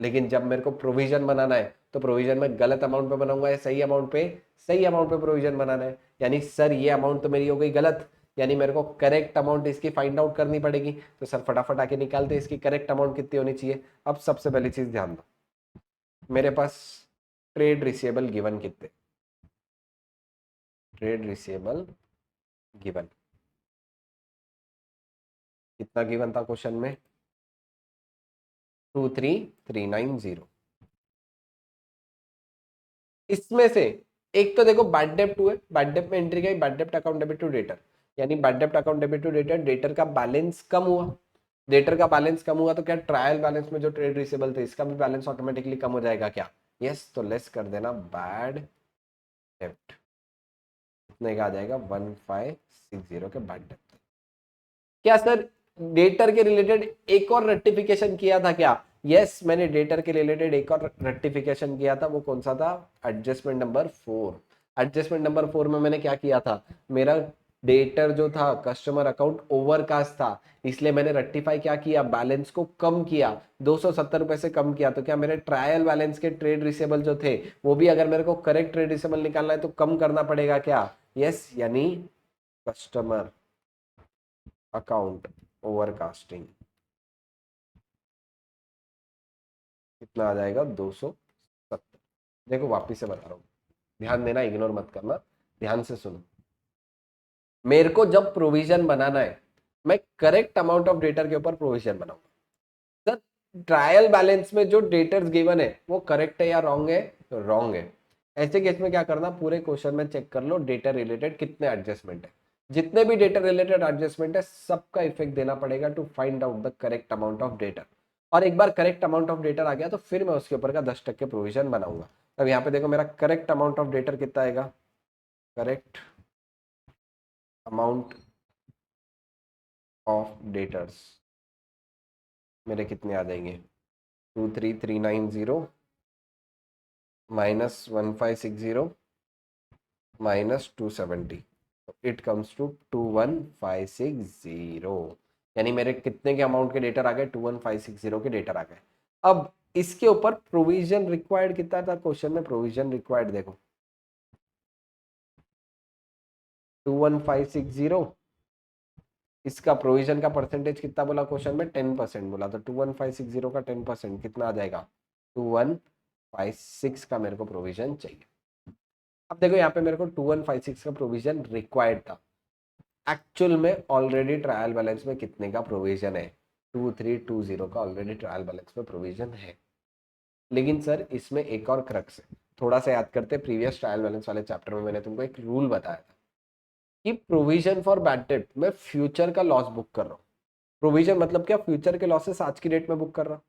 लेकिन जब मेरे को प्रोविजन बनाना है तो प्रोविजन में गलत अमाउंट पे बनाऊंगा या सही अमाउंट पे, सही अमाउंट पे प्रोविजन बनाना है। यानी सर ये अमाउंट तो मेरी हो गई गलत, यानी मेरे को करेक्ट अमाउंट इसकी फाइंड आउट करनी पड़ेगी। तो सर फटाफट आके निकालते इसकी करेक्ट अमाउंट कितनी होनी चाहिए। अब सबसे पहली चीज ध्यान दो, मेरे पास ट्रेड रिसीवेबल गिवन कितने, ट्रेड रिसीवेबल गिवन कितना गिवन था क्वेश्चन में, 23,390। इसमें से एक तो देखो बैड डेप्ट हुए, बैड डेप्ट में एंट्री गई, बैड डेप्ट अकाउंट डेबिट टू डेटर, यानी बैड डेप्ट account debit to debtor, debtor का बैलेंस कम हुआ। डेटर का बैलेंस कम हुआ तो क्या ट्रायल बैलेंस में जो ट्रेड रिसीवेबल थे इसका भी बैलेंस ऑटोमेटिकली कम हो जाएगा क्या, यस। तो लेस कर देना बैड डेप्ट, इतने का आ जाएगा 1560 के बैड डेप्ट। क्या सर डेटर के रिलेटेड एक और रेक्टिफिकेशन किया था क्या, यस मैंने डेटर के रिलेटेड एक और रेक्टिफिकेशन किया था। वो कौन सा था, एडजस्टमेंट नंबर 4। एडजस्टमेंट नंबर 4 में मैंने क्या किया था, मेरा डेटर जो था कस्टमर अकाउंट ओवरकास्ट था, इसलिए मैंने रेक्टिफाई क्या किया, बैलेंस को कम किया, 270 रुपए से कम किया। तो क्या मेरे ट्रायल बैलेंस के ट्रेड रिसेबल जो थे वो भी अगर मेरे को करेक्ट ट्रेड रिसेबल निकालना है तो कम करना पड़ेगा क्या, यस। यानी कस्टमर अकाउंट ओवरकास्टिंग कितना आ जाएगा, 270। देखो वापिस से बता रहा हूँ, ध्यान देना, इग्नोर मत करना, ध्यान से सुनो। मेरे को जब प्रोविजन बनाना है मैं करेक्ट अमाउंट ऑफ डेटर के ऊपर प्रोविजन बनाऊंगा। सर ट्रायल बैलेंस में जो डेटर्स गिवन है वो करेक्ट है या रॉन्ग है, तो रॉन्ग है। ऐसे केस में क्या करना, पूरे क्वेश्चन में चेक कर लो डेटा रिलेटेड कितने एडजस्टमेंट है, जितने भी डेटा रिलेटेड एडजस्टमेंट है सबका इफेक्ट देना पड़ेगा to find out the correct amount of debtor. और एक बार करेक्ट अमाउंट ऑफ डेटा आ गया तो फिर मैं उसके ऊपर का 10% प्रोविजन बनाऊंगा। अब यहाँ पे देखो मेरा करेक्ट अमाउंट ऑफ डेटर कितना आएगा, करेक्ट अमाउंट ऑफ डेटर्स मेरे कितने आ जाएंगे, 23390 minus 1560 minus 270, it comes to 21560। यानी मेरे कितने के अमाउंट के डेटर आ गए, 21560 के डेटर आ गए। अब इसके ऊपर प्रोविजन रिक्वायर्ड कितना था क्वेश्चन में, प्रोविजन रिक्वायर्ड देखो 21560, इसका प्रोविजन का परसेंटेज कितना बोला क्वेश्चन में, 10% बोला। तो 21560 का 10% कितना आ जाएगा, 2156 का मेरे को प्रोविजन चाहिए। अब देखो यहाँ पे मेरे को 2156 का प्रोविजन रिक्वायर्ड था, एक्चुअल में ऑलरेडी ट्रायल बैलेंस में कितने का प्रोविजन है, 2320 का ऑलरेडी ट्रायल बैलेंस में प्रोविजन है। लेकिन सर इसमें एक और क्रक्स है, थोड़ा सा याद करते, प्रीवियस ट्रायल बैलेंस वाले चैप्टर में मैंने तुमको एक रूल बताया था कि प्रोविजन फॉर बैड डेट में फ्यूचर का लॉस बुक कर रहा हूँ। प्रोविजन मतलब क्या, फ्यूचर के लॉसेस आज की डेट में बुक कर रहा हूँ।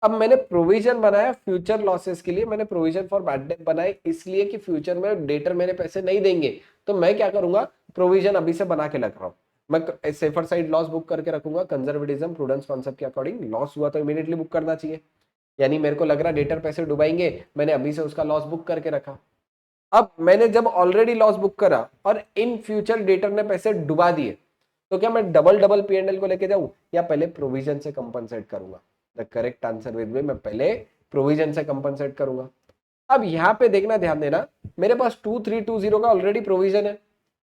अब मैंने प्रोविजन बनाया फ्यूचर लॉसेस के लिए, मैंने प्रोविजन फॉर बैड डेट बनाए इसलिए कि फ्यूचर में डेटर मेरे पैसे नहीं देंगे, तो मैं क्या करूंगा, प्रोविजन अभी से बना के रख रहा हूं। मैं सेफर साइड लॉस बुक करके रखूंगा, कंजर्वेटिज्म प्रूडेंस कॉन्सेप्ट के अकॉर्डिंग। लॉस हुआ तो इमीडिएटली बुक करना चाहिए, यानी मेरे को लग रहा डेटर पैसे डुबाएंगे, मैंने अभी से उसका लॉस बुक करके रखा। अब मैंने जब ऑलरेडी लॉस बुक करा और इन फ्यूचर डेटर ने पैसे डुबा दिए, तो क्या मैं डबल डबल P&L को लेके जाऊं या पहले प्रोविजन से कंपनसेट करूंगा। द करेक्ट आंसर विद मैं पहले प्रोविजन से कंपनसेट करूंगा। अब यहाँ पे देखना, ध्यान देना, मेरे पास 2320 का ऑलरेडी प्रोविजन है,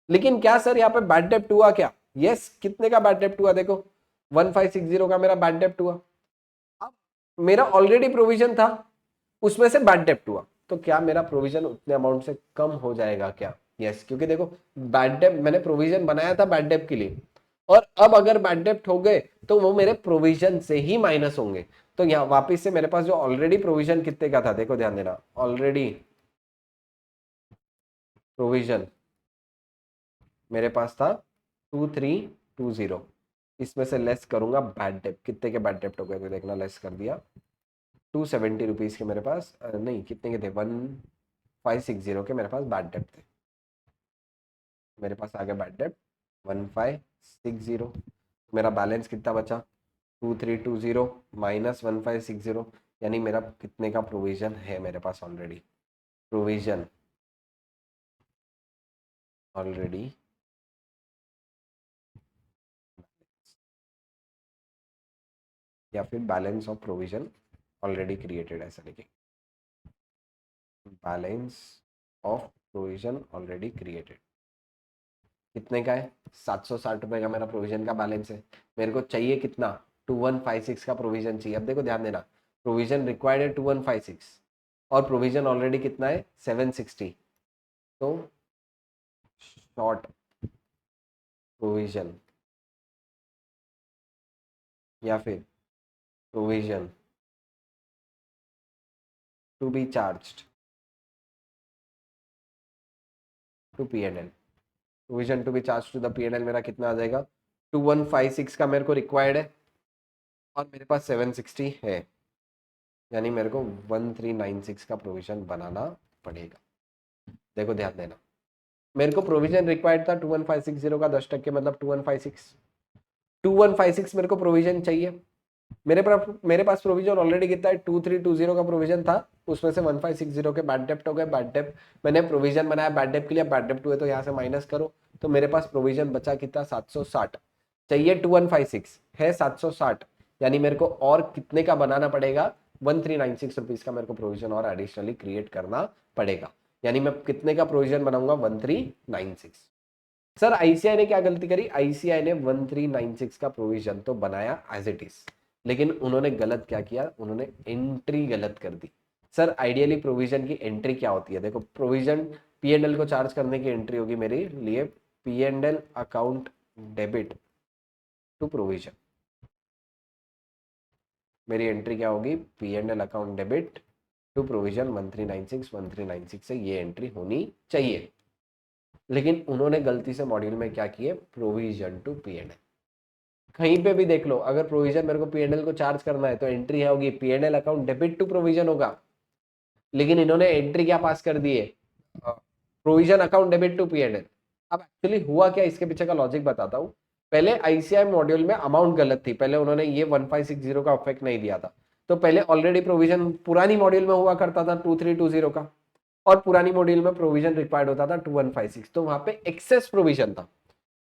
लेकिन क्या सर यहाँ पे बैड डेप्ट हुआ क्या, यस कितने का बैड डेप्ट हुआ, देखो 1560 का मेरा बैड डेप्ट हुआ। अब मेरा ऑलरेडी प्रोविजन था, उसमें से बैड डेप्ट हुआ, तो क्या मेरा प्रोविजन उतने अमाउंट से कम हो जाएगा क्या, यस क्योंकि देखो बैड डेप्ट मैंने प्रोविजन बनाया था बैड डेप्ट के लिए, और अब अगर बैड डेप्ट हो गए तो वो मेरे प्रोविजन से ही माइनस होंगे। तो यहाँ वापिस से मेरे पास जो ऑलरेडी प्रोविजन कितने का था, देखो ध्यान देना, ऑलरेडी प्रोविजन मेरे पास था 2320, इसमें से लेस करूंगा बैड डेप्ट, कितने के बैड डेप्ट हो गए तो देखना, लेस कर दिया 270 रुपीज के मेरे पास, नहीं कितने के थे, 1560 के मेरे पास बैड डेप्ट थे। मेरे पास आ गया बैड डेप्ट 1560, मेरा बैलेंस कितना बचा, 2320 माइनस 1560, यानी मेरा कितने का प्रोविजन है मेरे पास ऑलरेडी, प्रोविजन ऑलरेडी या फिर balance of provision already created, ऐसा लिखे, balance of provision already created कितने का है, 760 रुपए का मेरा प्रोविजन का बैलेंस है। मेरे को चाहिए कितना, 2156 का प्रोविजन चाहिए। अब देखो ध्यान देना, प्रोविजन रिक्वायर्ड है 2156 और प्रोविजन ऑलरेडी कितना है 760, तो शॉर्ट प्रोविजन या फिर provision to be charged to P&L, provision to be charge to the P&L मेरा कितना आ जाएगा, 2156 का मेरे को रिक्वायर्ड है और मेरे पास 760 है, यानी मेरे को 1396 का प्रोविजन बनाना पड़ेगा। देखो ध्यान देना, मेरे को प्रोविजन रिक्वायर्ड था 21560 का 10% मतलब 2156 मेरे को प्रोविजन चाहिए। मेरे पास प्रोविजन ऑलरेडी कितना है, 2320 का प्रोविजन था, उसमें से 1560 के बैड डेप्ट हो गए, बैड डेप्ट मैंने प्रोविजन बनाया बैड डेप्ट के लिए, बैड डेप्ट हुए तो यहाँ से माइनस करो, तो मेरे पास प्रोविजन बचा कितना, 760 चाहिए, 2156 है 760, यानी मेरे को और कितने का बनाना पड़ेगा, 1396 रुपीज का मेरे को प्रोविजन और एडिशनली क्रिएट करना पड़ेगा, यानी मैं कितने का प्रोविजन बनाऊंगा, 1396। सर आईसीआई ने क्या गलती करी, आईसीआई ने 1396 का प्रोविजन तो बनाया एज इट इज, लेकिन उन्होंने गलत क्या किया, उन्होंने एंट्री गलत कर दी। सर आइडियली प्रोविजन की एंट्री क्या होती है, देखो प्रोविजन P&L को चार्ज करने की एंट्री होगी मेरे लिए P&L account debit to provision, मेरी एंट्री क्या होगी, P&L account debit to provision 1396 से ये एंट्री होनी चाहिए, लेकिन उन्होंने गलती से मॉड्यूल में क्या किए, प्रोविजन टू P&L। कहीं पे भी देख लो, अगर प्रोविजन मेरे को P&L को चार्ज करना है तो एंट्री है होगी P&L account debit to provision होगा, लेकिन इन्होंने एंट्री क्या पास कर दी है, provision account debit to P&L। अब एक्चुअली हुआ क्या, इसके पीछे का लॉजिक बताता हूँ। पहले आईसीआई मॉड्यूल में अमाउंट गलत थी, पहले उन्होंने ये 1560 का इफेक्ट नहीं दिया था। तो पहले ऑलरेडी प्रोविजन पुरानी मॉड्यूल में हुआ करता था 2320 का, और पुरानी मॉड्यूल में प्रोविजन रिक्वायर्ड होता था 2156, तो वहां पे एक्सेस प्रोविजन था।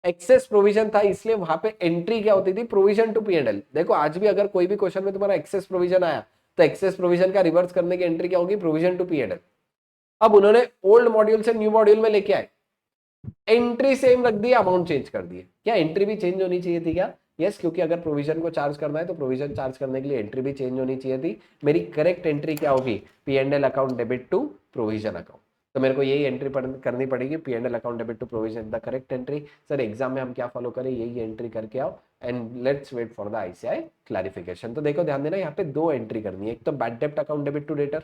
एक्सेस प्रोविजन था, इसलिए वहां पे एंट्री क्या होती थी, प्रोविजन टू पीएनएल। देखो आज भी अगर कोई भी क्वेश्चन में तुम्हारा एक्सेस प्रोविजन आया तो एक्सेस प्रोविजन का रिवर्स करने की एंट्री क्या होगी, प्रोविजन टू पीएनएल। अब उन्होंने ओल्ड मॉड्यूल से न्यू मॉड्यूल में लेके आए, एंट्री सेम रख दी, अमाउंट चेंज कर दिए। क्या एंट्री भी चेंज होनी चाहिए थी क्या? यस, क्योंकि अगर प्रोविजन को चार्ज करना है तो प्रोविजन चार्ज करने के लिए एंट्री भी चेंज होनी चाहिए थी। मेरी करेक्ट एंट्री क्या होगी, P and L account debit to provision account. तो मेरे को यही एंट्री करनी पड़ेगी, P and L account debit to provision the correct entry. Sir exam में हम क्या फॉलो करें, यही एंट्री करके आओ and let's wait for the ICAI clarification. तो देखो ध्यान देना, यहाँ पे दो एंट्री करनी है, एक तो बैड डेप्ट अकाउंट डेबिट टू डेटर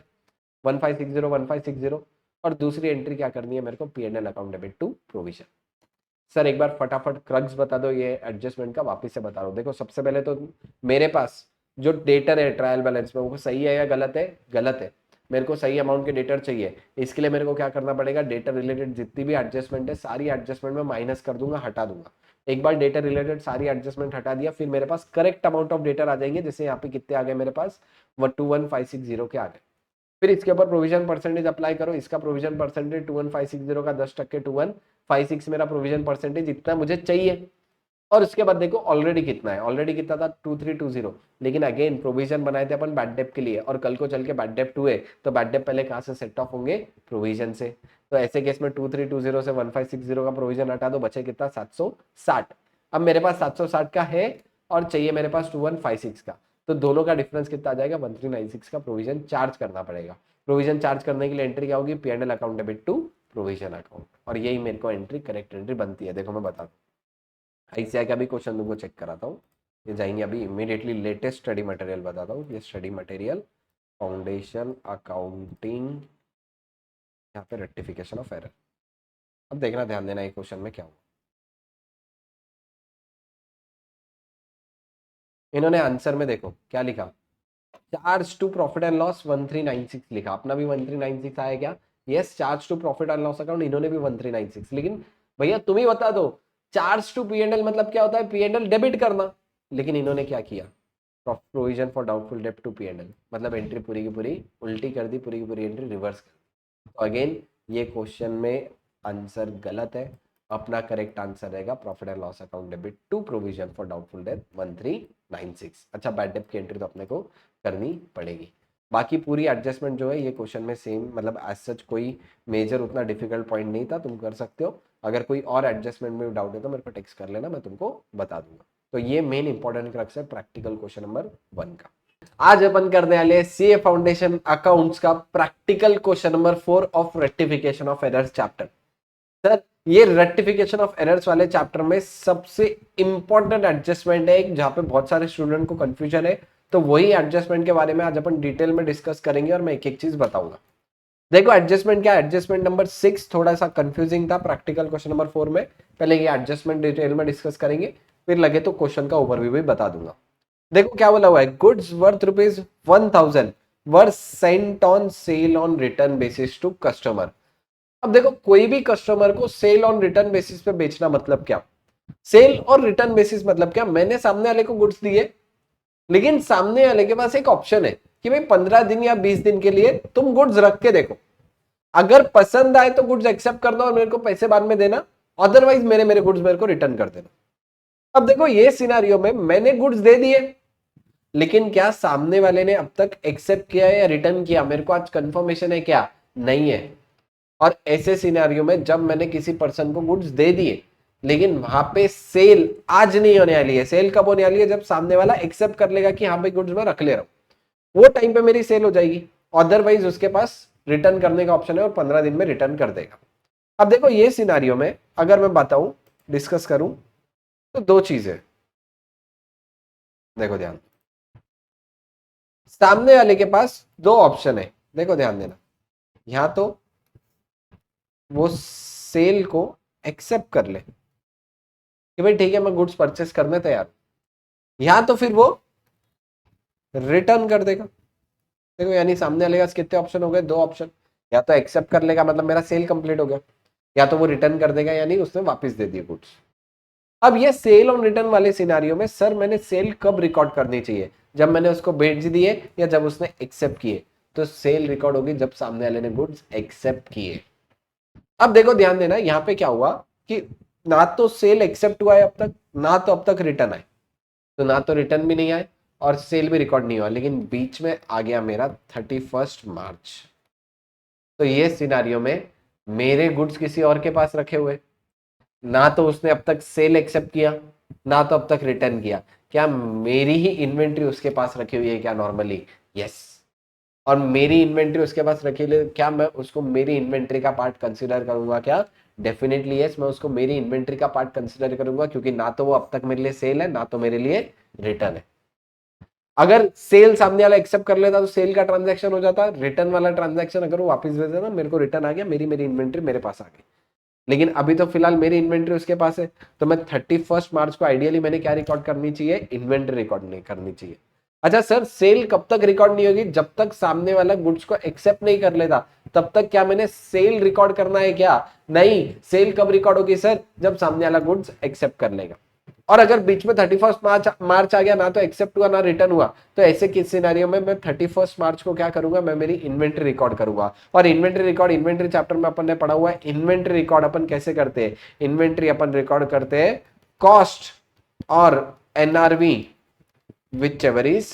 1560 और दूसरी एंट्री क्या करनी है मेरे को, P and L account debit to provision. Sir एक बार फटाफट क्रक्स बता दो ये एडजस्टमेंट का, वापस से बता रहा हूँ। देखो सबसे पहले तो मेरे पास जो डेटर है ट्रायल बैलेंस में वो सही है या गलत है, गलत है। मेरे को सही अमाउंट के डेटर चाहिए, इसके लिए मेरे को क्या करना पड़ेगा, डेटर रिलेटेड जितनी भी एडजस्टमेंट है सारी एडजस्टमेंट में माइनस कर दूंगा, हटा दूंगा। एक बार डेटर रिलेटेड सारी एडजस्टमेंट हटा दिया, फिर मेरे पास करेक्ट अमाउंट ऑफ डेटर आ जाएंगे। जैसे यहाँ पे कितने आ गए मेरे पास, 21560 के आ गए। फिर इसके ऊपर प्रोविजन परसेंटेज अप्लाई करो, इसका प्रोविजन परसेंटेज 21560 का 10% 2156 मेरा प्रोविजन परसेंटेज इतना मुझे चाहिए। और उसके बाद देखो ऑलरेडी कितना है, ऑलरेडी कितना था 2320, लेकिन अगेन प्रोविजन बनाए थे अपन बैड डेप के लिए, और कल को चल के बैड डेप हुए तो बैड डेप पहले कहां से सेट ऑफ होंगे, प्रोविजन से। तो ऐसे केस में 2320 से 1560 का प्रोविजन हटा दो, बचे कितना 760। अब मेरे पास 760 का है और चाहिए मेरे पास 2156 का, तो दोनों का डिफरेंस कितना आ जाएगा, 1396 का प्रोविजन चार्ज करना पड़ेगा। प्रोविजन चार्ज करने के लिए एंट्री क्या होगी, P and L account debit to provision account, और यही मेरे को एंट्री करेक्ट एंट्री बनती है। देखो मैं बता दूं, आईसीआई का भी क्वेश्चन तुमको चेक कराता हूँ। ये जाएंगे अभी इमीडिएटली, लेटेस्ट स्टडी मटेरियल बताता हूँ। ये स्टडी मटेरियल फाउंडेशन अकाउंटिंग, यहाँ पे रेक्टिफिकेशन ऑफ एरर। अब देखना, ध्यान देना ये क्वेश्चन में क्या हुआ। इन्होंने आंसर में देखो क्या लिखा, charge to profit and loss 1396 लिखा, अपना भी 1396 आया क्या? Yes, charge to profit and loss account इन्होंने भी 1396, लेकिन भैया तुम ही बता दो चार्ज टू पीएनएल मतलब क्या होता है, पीएनएल डेबिट करना। लेकिन इन्होंने क्या किया, प्रोविजन फॉर डाउटफुल डेब्ट टू पीएनएल, मतलब एंट्री पूरी की पूरी उल्टी कर दी, पूरी की पूरी एंट्री रिवर्स कर दी। तो अगेन ये क्वेश्चन में आंसर गलत है, अपना करेक्ट आंसर रहेगा profit and loss account debit to provision for doubtful डेब्ट 1396। अच्छा, बैड डेब्ट की एंट्री तो अपने को करनी पड़ेगी। बाकी पूरी एडजस्टमेंट जो है ये क्वेश्चन में सेम, मतलब एज सच कोई मेजर उतना डिफिकल्ट पॉइंट नहीं था, तुम कर सकते हो। अगर कोई और एडजस्टमेंट में डाउट है तो मेरे को टेक्स्ट कर लेना, मैं तुमको बता दूंगा। तो ये मेन इंपॉर्टेंट क्रक्स है प्रैक्टिकल क्वेश्चन नंबर 1 का। आज अपन करने वाले सीए फाउंडेशन अकाउंट्स का practical question number 4 of rectification of errors chapter. Sir ये रेक्टिफिकेशन ऑफ एरर्स वाले चैप्टर में सबसे इंपॉर्टेंट एडजस्टमेंट है एक, जहां पे बहुत सारे स्टूडेंट को कंफ्यूजन है, तो वही एडजस्टमेंट के बारे में आज अपन डिटेल में डिस्कस करेंगे और मैं एक एक चीज बताऊंगा। देखो एडजस्टमेंट क्या, एडजस्टमेंट नंबर 6 थोड़ा सा कंफ्यूजिंग था प्रैक्टिकल क्वेश्चन नंबर 4 में। पहले ये एडजस्टमेंट डिटेल में डिस्कस करेंगे, फिर लगे तो क्वेश्चन का ओवरव्यू भी बता दूंगा। देखो क्या बोला हुआ है, goods worth ₹1000 were sent on sale on return basis to customer. अब देखो कोई भी कस्टमर को सेल ऑन रिटर्न बेसिस पे बेचना मतलब क्या, सेल और रिटर्न बेसिस मतलब क्या, मैंने सामने वाले को गुड्स दिए, लेकिन सामने वाले के पास एक ऑप्शन है कि भाई 15 दिन या 20 दिन के लिए तुम गुड्स रख के देखो, अगर पसंद आए तो गुड्स एक्सेप्ट करना और मेरे को पैसे बाद में देना, अदरवाइज मेरे गुड्स मेरे को रिटर्न कर देना। अब देखो ये सिनारियो में मैंने गुड्स दे दिए, लेकिन क्या सामने वाले ने अब तक एक्सेप्ट किया है या रिटर्न किया, मेरे को आज कंफर्मेशन है क्या, नहीं है। और ऐसे सिनेरियो में जब मैंने किसी पर्सन को गुड्स दे दिए, लेकिन वहां पे सेल आज नहीं होने वाली है, सेल कब होने वाली है, जब सामने वाला एक्सेप्ट कर लेगा कि हाँ भाई गुड्स मैं रख ले रहा हूं, वो टाइम पे मेरी सेल हो जाएगी। अदरवाइज उसके पास रिटर्न करने का ऑप्शन है और 15 दिन में रिटर्न कर देगा। अब देखो ये सिनेरियो में अगर मैं बताऊं, डिस्कस करूं, तो दो चीजें, देखो ध्यान, सामने वाले के पास दो ऑप्शन है, देखो ध्यान देना, यहां तो वो सेल को एक्सेप्ट कर ले कि भाई ठीक है मैं गुड्स परचेस करने तैयार, या तो फिर वो रिटर्न कर देगा। देखो यानी सामने वाले के पास कितने ऑप्शन हो गए, दो ऑप्शन, या तो एक्सेप्ट कर लेगा मतलब मेरा सेल कंप्लीट हो गया, या तो वो रिटर्न कर देगा यानी उसने वापस दे दिए गुड्स। अब ये सेल ऑन रिटर्न वाले सिनारियो में सर मैंने सेल कब रिकॉर्ड करनी चाहिए, जब मैंने उसको भेज दिए या जब उसने एक्सेप्ट किए? तो सेल रिकॉर्ड होगी जब सामने वाले ने गुड्स एक्सेप्ट किए। अब देखो ध्यान देना, यहाँ पे क्या हुआ कि ना तो सेल एक्सेप्ट हुआ है अब तक, ना तो अब तक रिटर्न आए, तो ना तो रिटर्न भी नहीं आए और सेल भी रिकॉर्ड नहीं हुआ, लेकिन बीच में आ गया मेरा 31 मार्च। तो ये सिनारियो में मेरे गुड्स किसी और के पास रखे हुए, ना तो उसने अब तक सेल एक्सेप्ट किया, ना तो अब तक रिटर्न किया। क्या मेरी ही इन्वेंट्री उसके पास रखी हुई है क्या नॉर्मली? यस। और मेरी इन्वेंट्री उसके पास रखी हुई है, क्या मैं उसको मेरी इन्वेंट्री का पार्ट कंसीडर करूंगा क्या? डेफिनेटली यस, मैं उसको मेरी इन्वेंट्री का पार्ट कंसीडर करूंगा, क्योंकि ना तो वो अब तक मेरे लिए सेल है, ना तो मेरे लिए रिटर्न है। अगर सेल सामने वाला एक्सेप्ट कर लेता तो सेल का ट्रांजैक्शन हो जाता, रिटर्न वाला ट्रांजैक्शन अगर वो वापस भेज देता, मेरे को रिटर्न आ गया, मेरी मेरी इन्वेंट्री मेरे पास आ गई। लेकिन अभी तो फिलहाल मेरी इन्वेंट्री उसके पास है, तो मैं 31 मार्च को आइडियली मैंने क्या रिकॉर्ड करनी चाहिए? इन्वेंट्री रिकॉर्ड नहीं करनी चाहिए। अच्छा सर, सेल कब तक रिकॉर्ड नहीं होगी? जब तक सामने वाला गुड्स को एक्सेप्ट नहीं कर लेता तब तक क्या मैंने सेल रिकॉर्ड करना है क्या? नहीं। सेल कब रिकॉर्ड होगी सर? जब सामने वाला गुड्स एक्सेप्ट कर लेगा। और अगर बीच में 31 मार्च आ गया, ना तो एक्सेप्ट हुआ ना रिटर्न हुआ, तो ऐसे किस सिनेरियो में मैं 31 मार्च को क्या करूंगा? मैं मेरी इन्वेंट्री रिकॉर्ड करूंगा। और इन्वेंट्री रिकॉर्ड इन्वेंट्री चैप्टर में अपन ने पढ़ा हुआ है। इन्वेंट्री रिकॉर्ड अपन कैसे करते हैं? इन्वेंट्री अपन रिकॉर्ड करते हैं कॉस्ट और NRV whichever is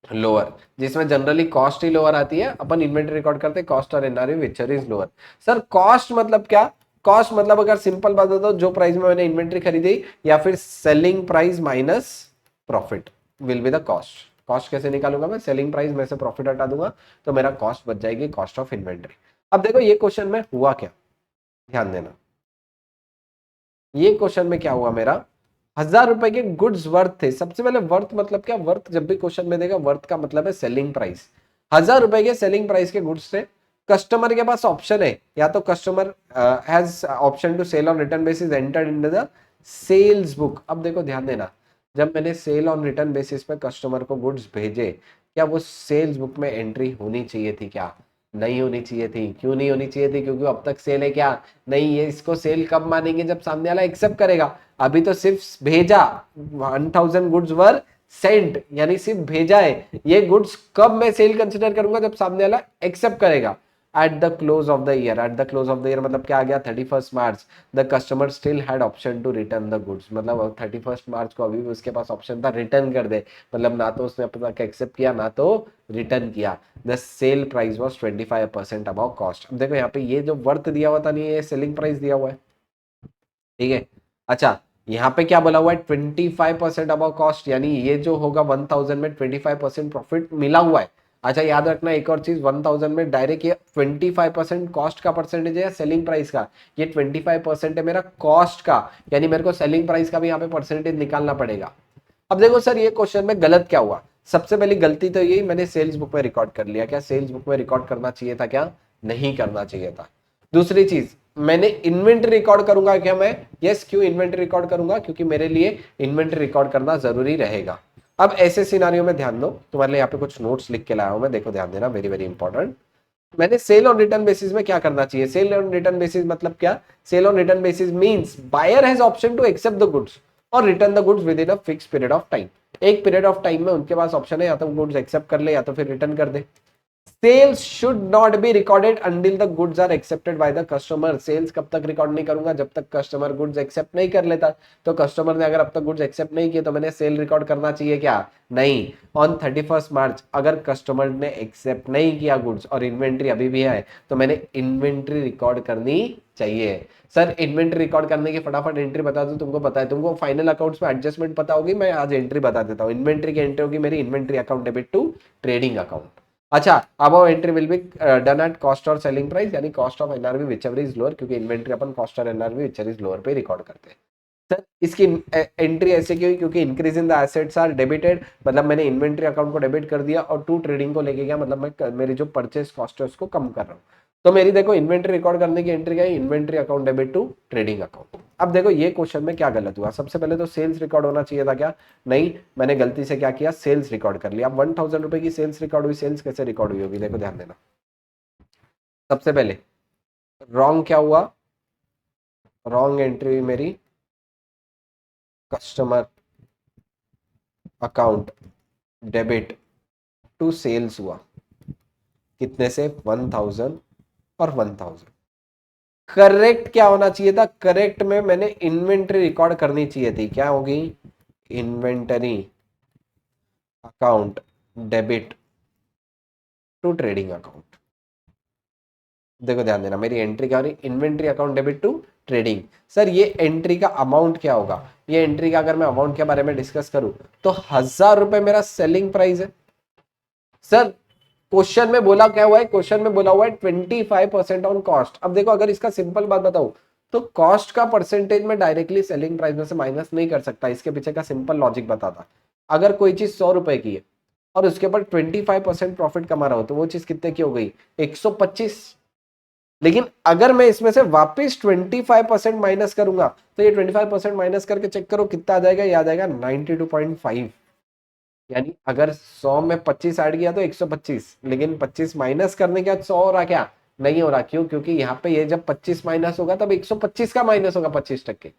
lower, जिसमें जनरली कॉस्ट ही लोअर आती है। अपन इन्वेंट्री रिकॉर्ड करते हैं कॉस्ट और NRV whichever is lower. Sir cost मतलब क्या? कॉस्ट मतलब अगर सिंपल बात बताओ, जो प्राइस में मैंने इन्वेंट्री खरीदी या फिर selling price minus profit will be the cost. Cost कैसे निकालूंगा मैं? सेलिंग प्राइस में से प्रॉफिट हटा दूंगा, तो मेरा कॉस्ट बच जाएगी, कॉस्ट ऑफ इन्वेंट्री। अब देखो ये क्वेश्चन में हुआ क्या, ध्यान देना। ये क्वेश्चन में क्या हुआ मेरा? 1,000 रुपए के गुड्स वर्थ थे। सबसे पहले वर्थ मतलब क्या? वर्थ जब भी क्वेश्चन में देगा, वर्थ का मतलब है सेलिंग प्राइस। 1,000 रुपए के सेलिंग प्राइस के गुड्स थे। कस्टमर के पास ऑप्शन है, या तो customer has option to sale on return basis entered in the sales book. अब देखो ध्यान देना, जब मैंने सेल ऑन रिटर्न बेसिस पे कस्टमर को गुड्स भेजे, क्या वो सेल्स बुक में एंट्री होनी चाहिए थी क्या? नहीं होनी चाहिए थी। क्यों नहीं होनी चाहिए थी? क्योंकि अब तक सेल है क्या? नहीं। ये इसको सेल कब मानेंगे? जब सामने वाला एक्सेप्ट करेगा। अभी तो सिर्फ भेजा, 1,000 गुड्स वर सेंट, यानी सिर्फ भेजा है। ये गुड्स कब मैं सेल कंसिडर करूंगा? जब सामने वाला एक्सेप्ट करेगा। At the close of the year. At the close of the year मतलब क्या आ गया? 31 March. The customer still had option to return the goods, मतलब 31 मार्च को अभी भी उसके पास ऑप्शन था रिटर्न कर दे। मतलब ना तो उसने अपना एक्सेप्ट किया, ना तो रिटर्न किया। The sale price was 25% above cost. अब देखो यहाँ पे ये जो वर्थ दिया हुआ था नहीं, ये सेलिंग प्राइस दिया हुआ है, ठीक है। अच्छा, यहाँ पे क्या बोला हुआ है? 25% अबाउ कॉस्ट, यानी ये जो होगा 1,000 में 25% प्रॉफिट मिला हुआ है। अच्छा याद रखना एक और चीज, 1,000 में डायरेक्ट ये 25% कॉस्ट का परसेंटेज है या सेलिंग प्राइस का? ये 25% है मेरा कॉस्ट का, यानी मेरे को सेलिंग प्राइस का भी यहाँ पे परसेंटेज निकालना पड़ेगा। अब देखो सर, ये क्वेश्चन में गलत क्या हुआ? सबसे पहली गलती तो यही, मैंने सेल्स बुक में रिकॉर्ड कर लिया। क्या सेल्स बुक में रिकॉर्ड करना चाहिए था क्या? नहीं करना चाहिए था। दूसरी चीज, मैंने इन्वेंट्री रिकॉर्ड करूंगा क्या मैं? यस। क्यों इन्वेंट्री रिकॉर्ड करूंगा? क्योंकि मेरे लिए इन्वेंट्री रिकॉर्ड करना जरूरी रहेगा। अब ऐसे सिनारियो में ध्यान दो, तुम्हारे लिए यहाँ पे कुछ नोट्स लिख के लाया हूं मैं, देखो ध्यान देना, वेरी वेरी इंपॉर्टेंट। मैंने सेल ऑन रिटर्न बेसिस में क्या करना चाहिए? सेल ऑन रिटर्न बेसिस मतलब क्या? Sale on return basis means buyer has option to accept the goods और return the goods within a fix period of time. एक period of time में उनके पास ऑप्शन है, या तो गुड्स एक्सेप्ट कर ले या तो फिर रिटर्न कर दे। Sales should not be recorded until the goods are accepted by the customer. Sales कब तक रिकॉर्ड नहीं करूंगा? जब तक कस्टमर गुड्स एक्सेप्ट नहीं कर लेता। तो कस्टमर ने अगर अब तक गुड्स एक्सेप्ट नहीं किए तो मैंने सेल रिकॉर्ड करना चाहिए क्या? नहीं। ऑन 31 मार्च अगर कस्टमर ने एक्सेप्ट नहीं किया गुड्स और इन्वेंट्री अभी भी है, तो मैंने इन्वेंट्री रिकॉर्ड करनी चाहिए। सर इन्वेंट्री रिकॉर्ड करने की फटाफट एंट्री बता दो। तुमको पता है, तुमको फाइनल अकाउंट्स में एडजस्टमेंट पता होगी, मैं आज एंट्री बता देता हूँ। इन्वेंट्री की एंट्री होगी मेरी inventory account debit to trading account. अच्छा, above entry will be done at cost और सेलिंग प्राइस, यानी cost of NRV whichever is lower, क्योंकि इन्वेंट्री अपन कॉस्ट और NRV whichever is lower पे रिकॉर्ड करते हैं। सर इसकी एंट्री ऐसे क्यों? क्योंकि increase in the assets are debited, मतलब मैंने इन्वेंट्री अकाउंट को डेबिट कर दिया और टू ट्रेडिंग को लेके गया, मतलब मैं मेरी जो परचेस कॉस्ट है उसको कम कर रहा हूँ। तो मेरी देखो इन्वेंट्री रिकॉर्ड करने की एंट्री क्या है? Inventory account debit to trading account. अब देखो ये क्वेश्चन में क्या गलत हुआ? सबसे पहले तो सेल्स रिकॉर्ड होना चाहिए था क्या? नहीं, मैंने गलती से क्या किया? सेल्स रिकॉर्ड कर लिया। अब 1,000 रुपए की सेल्स रिकॉर्ड हुई, सेल्स कैसे रिकॉर्ड हुई होगी? देखो ध्यान देना, सबसे पहले रॉन्ग क्या हुआ? रॉन्ग एंट्री हुई मेरी customer account debit to sales हुआ, कितने से 1000 और 1000। करेक्ट क्या होना चाहिए था, करेक्ट में मैंने इन्वेंट्री रिकॉर्ड करनी चाहिए थी, क्या होगी, inventory account debit to trading account. देखो ध्यान देना, मेरी एंट्री क्या हो रही, inventory account debit to trading. Sir ये एंट्री का अमाउंट क्या होगा, ये एंट्री का अगर मैं अमाउंट के बारे में डिस्कस करूं तो 1000 रुपए मेरा सेलिंग प्राइस है। सर क्वेश्चन में बोला क्या हुआ है, क्वेश्चन में बोला हुआ है 25% ऑन कॉस्ट। अब देखो अगर इसका सिंपल बात बताऊं तो कॉस्ट का परसेंटेज में डायरेक्टली सेलिंग प्राइस में से माइनस नहीं कर सकता, इसके पीछे का सिंपल लॉजिक बताता। अगर कोई चीज 100 रुपए की है और उसके ऊपर 25% प्रॉफिट कमा रहा हो तो वो चीज कितने की हो गई, 125। लेकिन अगर मैं इसमें से वापस 25% माइनस करूंगा तो ये 25% माइनस करके चेक करो कितना आ जाएगा, ये आ जाएगा 92.5। यानी अगर 100 में 25 ऐड किया तो 125, लेकिन 25 माइनस करने के बाद 100 हो रहा, क्या नहीं हो रहा, क्यों, क्योंकि यहाँ पे ये जब 25 माइनस होगा तब 125 का माइनस होगा 25%।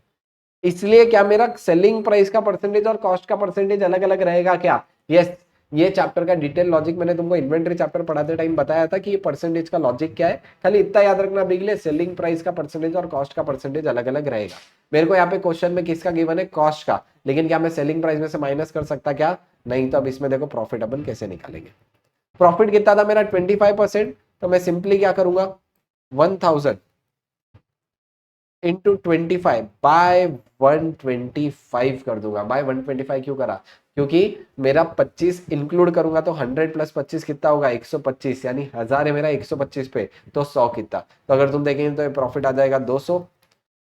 इसलिए क्या मेरा सेलिंग प्राइस का परसेंटेज और कॉस्ट का परसेंटेज अलग अलग रहेगा क्या, यस। ये चैप्टर का डिटेल लॉजिक मैंने तुमको इन्वेंटरी चैप्टर पढ़ाते टाइम बताया था कि ये परसेंटेज का लॉजिक क्या है। खाली इतना याद रखना अभी के लिए, सेलिंग प्राइस का परसेंटेज और कॉस्ट का परसेंटेज अलग अलग रहेगा। मेरे को यहाँ पे क्वेश्चन में किसका गिवन है, कॉस्ट का, लेकिन क्या मैं सेलिंग प्राइस में से माइनस कर सकता क्या, नहीं। तो अब इसमें देखो प्रॉफिट अपन कैसे निकालेंगे। प्रॉफिट कितना था मेरा 25%, तो मैं सिंपली क्या करूंगा 1000 इंटू 25 बाय 125 कर दूंगा। बाय 125 क्यों करा, क्योंकि मेरा 25 इंक्लूड करूंगा तो 100 प्लस 25 कितना होगा 125, यानी 1000 है मेरा 125 पे तो 100 कितना। तो अगर तुम देखेंगे तो प्रॉफिट आ जाएगा 200।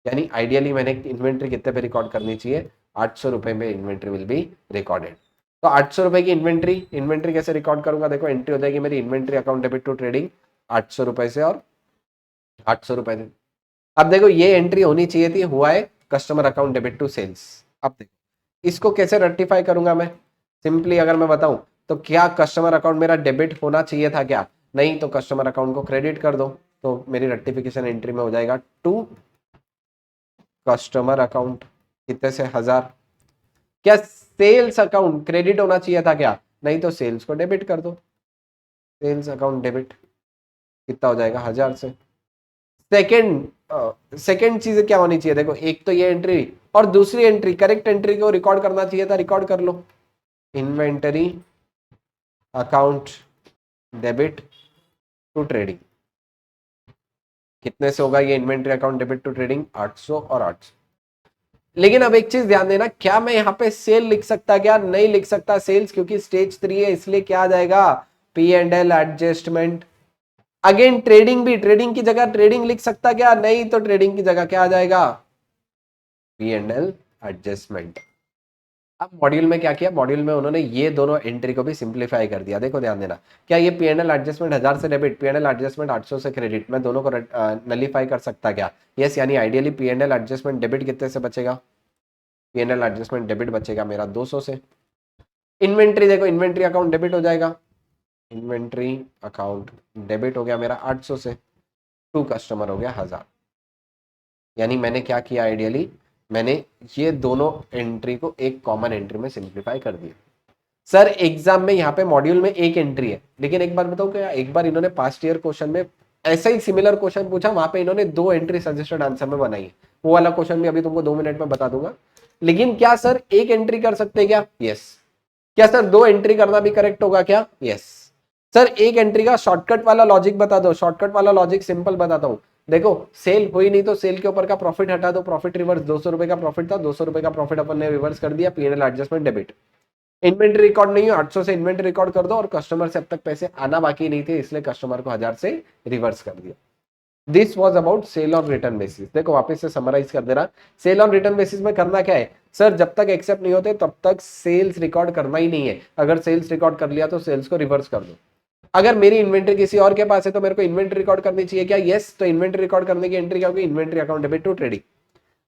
यानी आइडियली मैंने इन्वेंट्री कितने पे रिकॉर्ड करनी चाहिए, 800 रुपए में इन्वेंट्री विल बी रिकॉर्डेड। तो 800 रुपए की इन्वेंट्री, इन्वेंट्री कैसे रिकॉर्ड करूंगा, देखो एंट्री हो जाएगी मेरी inventory account debit to trading 800 रुपए से और 800 रुपए से। अब देखो ये एंट्री होनी चाहिए थी, हुआ है customer account debit to sales. अब देखो इसको कैसे रेक्टिफाई करूंगा मैं, सिंपली अगर मैं बताऊं तो क्या कस्टमर अकाउंट मेरा डेबिट होना चाहिए था क्या, नहीं, तो कस्टमर अकाउंट को क्रेडिट कर दो तो मेरी रेक्टिफिकेशन एंट्री में हो जाएगा टू कस्टमर अकाउंट कितने से 1000। क्या सेल्स अकाउंट क्रेडिट होना चाहिए था क्या, नहीं, तो सेल्स को डेबिट कर दो, सेल्स अकाउंट डेबिट कितना हो जाएगा 1000 से। सेकंड चीज क्या होनी चाहिए, देखो एक तो ये एंट्री और दूसरी एंट्री, करेक्ट एंट्री को रिकॉर्ड करना चाहिए था, रिकॉर्ड कर लो, inventory account debit to trading कितने से होगा ये inventory account debit to trading 800 और 800। लेकिन अब एक चीज ध्यान देना, क्या मैं यहाँ पे सेल लिख सकता, क्या नहीं लिख सकता सेल्स, क्योंकि स्टेज 3 है, इसलिए क्या आ जाएगा P&L एडजस्टमेंट। अगेन ट्रेडिंग भी, ट्रेडिंग की जगह ट्रेडिंग लिख सकता क्या, नहीं, तो ट्रेडिंग की जगह क्या आ जाएगा P&L एडजस्टमेंट। अब मॉड्यूल में क्या किया, मॉड्यूल में उन्होंने ये दोनों एंट्री को भी सिंप्लीफाई कर दिया। देखो ध्यान देना, क्या ये P&L एडजस्टमेंट 1000 से डेबिट, P&L एडजस्टमेंट 800 से क्रेडिट, मैं दोनों को नलीफाई कर सकता क्या, यस। यानी आइडियली P&L एडजस्टमेंट डेबिट कितने से बचेगा, P&L एडजस्टमेंट डेबिट बचेगा मेरा 200 से। इन्वेंट्री देखो, इन्वेंट्री अकाउंट डेबिट हो जाएगा, इन्वेंट्री अकाउंट डेबिट हो गया मेरा 800 से, टू कस्टमर हो गया 1000। यानी मैंने क्या किया, आइडियली मैंने ये दोनों एंट्री को एक कॉमन एंट्री में सिंप्लीफाई कर दिया। सर एग्जाम में यहाँ पे मॉड्यूल में एक एंट्री है, लेकिन एक बार बताओ क्या, एक बार इन्होंने पास्ट ईयर क्वेश्चन में ऐसा ही सिमिलर क्वेश्चन पूछा, वहां पे इन्होंने 2 एंट्री सजेस्टेड आंसर में बनाई है। वो वाला क्वेश्चन भी अभी तुमको 2 मिनट में बता दूंगा। लेकिन क्या सर एक एंट्री कर सकते हैं क्या, यस। क्या सर 2 एंट्री करना भी करेक्ट होगा क्या, यस। सर एक एंट्री का शॉर्टकट वाला लॉजिक बता दो, शॉर्टकट वाला लॉजिक सिंपल बताता हूँ। देखो सेल हुई नहीं तो सेल के ऊपर का प्रॉफिट हटा दो, प्रॉफिट रिवर्स, 200 रुपए का प्रॉफिट था, 200 रुपए का प्रॉफिट अपन ने रिवर्स कर दिया, P&L adjustment debit. Inventory record नहीं है, 800 से इन्वेंट्री रिकॉर्ड कर दो, और कस्टमर से अब तक पैसे आना बाकी नहीं थे, इसलिए कस्टमर को 1000 से रिवर्स कर दिया। This was about sale on return basis. देखो वापस से समराइज कर दे रहा, सेल ऑन रिटर्न बेसिस में करना क्या है, सर जब तक एक्सेप्ट नहीं होते तब तक सेल्स रिकॉर्ड करना ही नहीं है। अगर सेल्स रिकॉर्ड कर लिया तो सेल्स को रिवर्स कर दो। अगर मेरी इन्वेंट्री किसी और के पास है तो मेरे को इन्वेंट्री रिकॉर्ड करनी चाहिए क्या, यस। तो इन्वेंट्री रिकॉर्ड करने की एंट्री क्या होगी, inventory account debit to trading.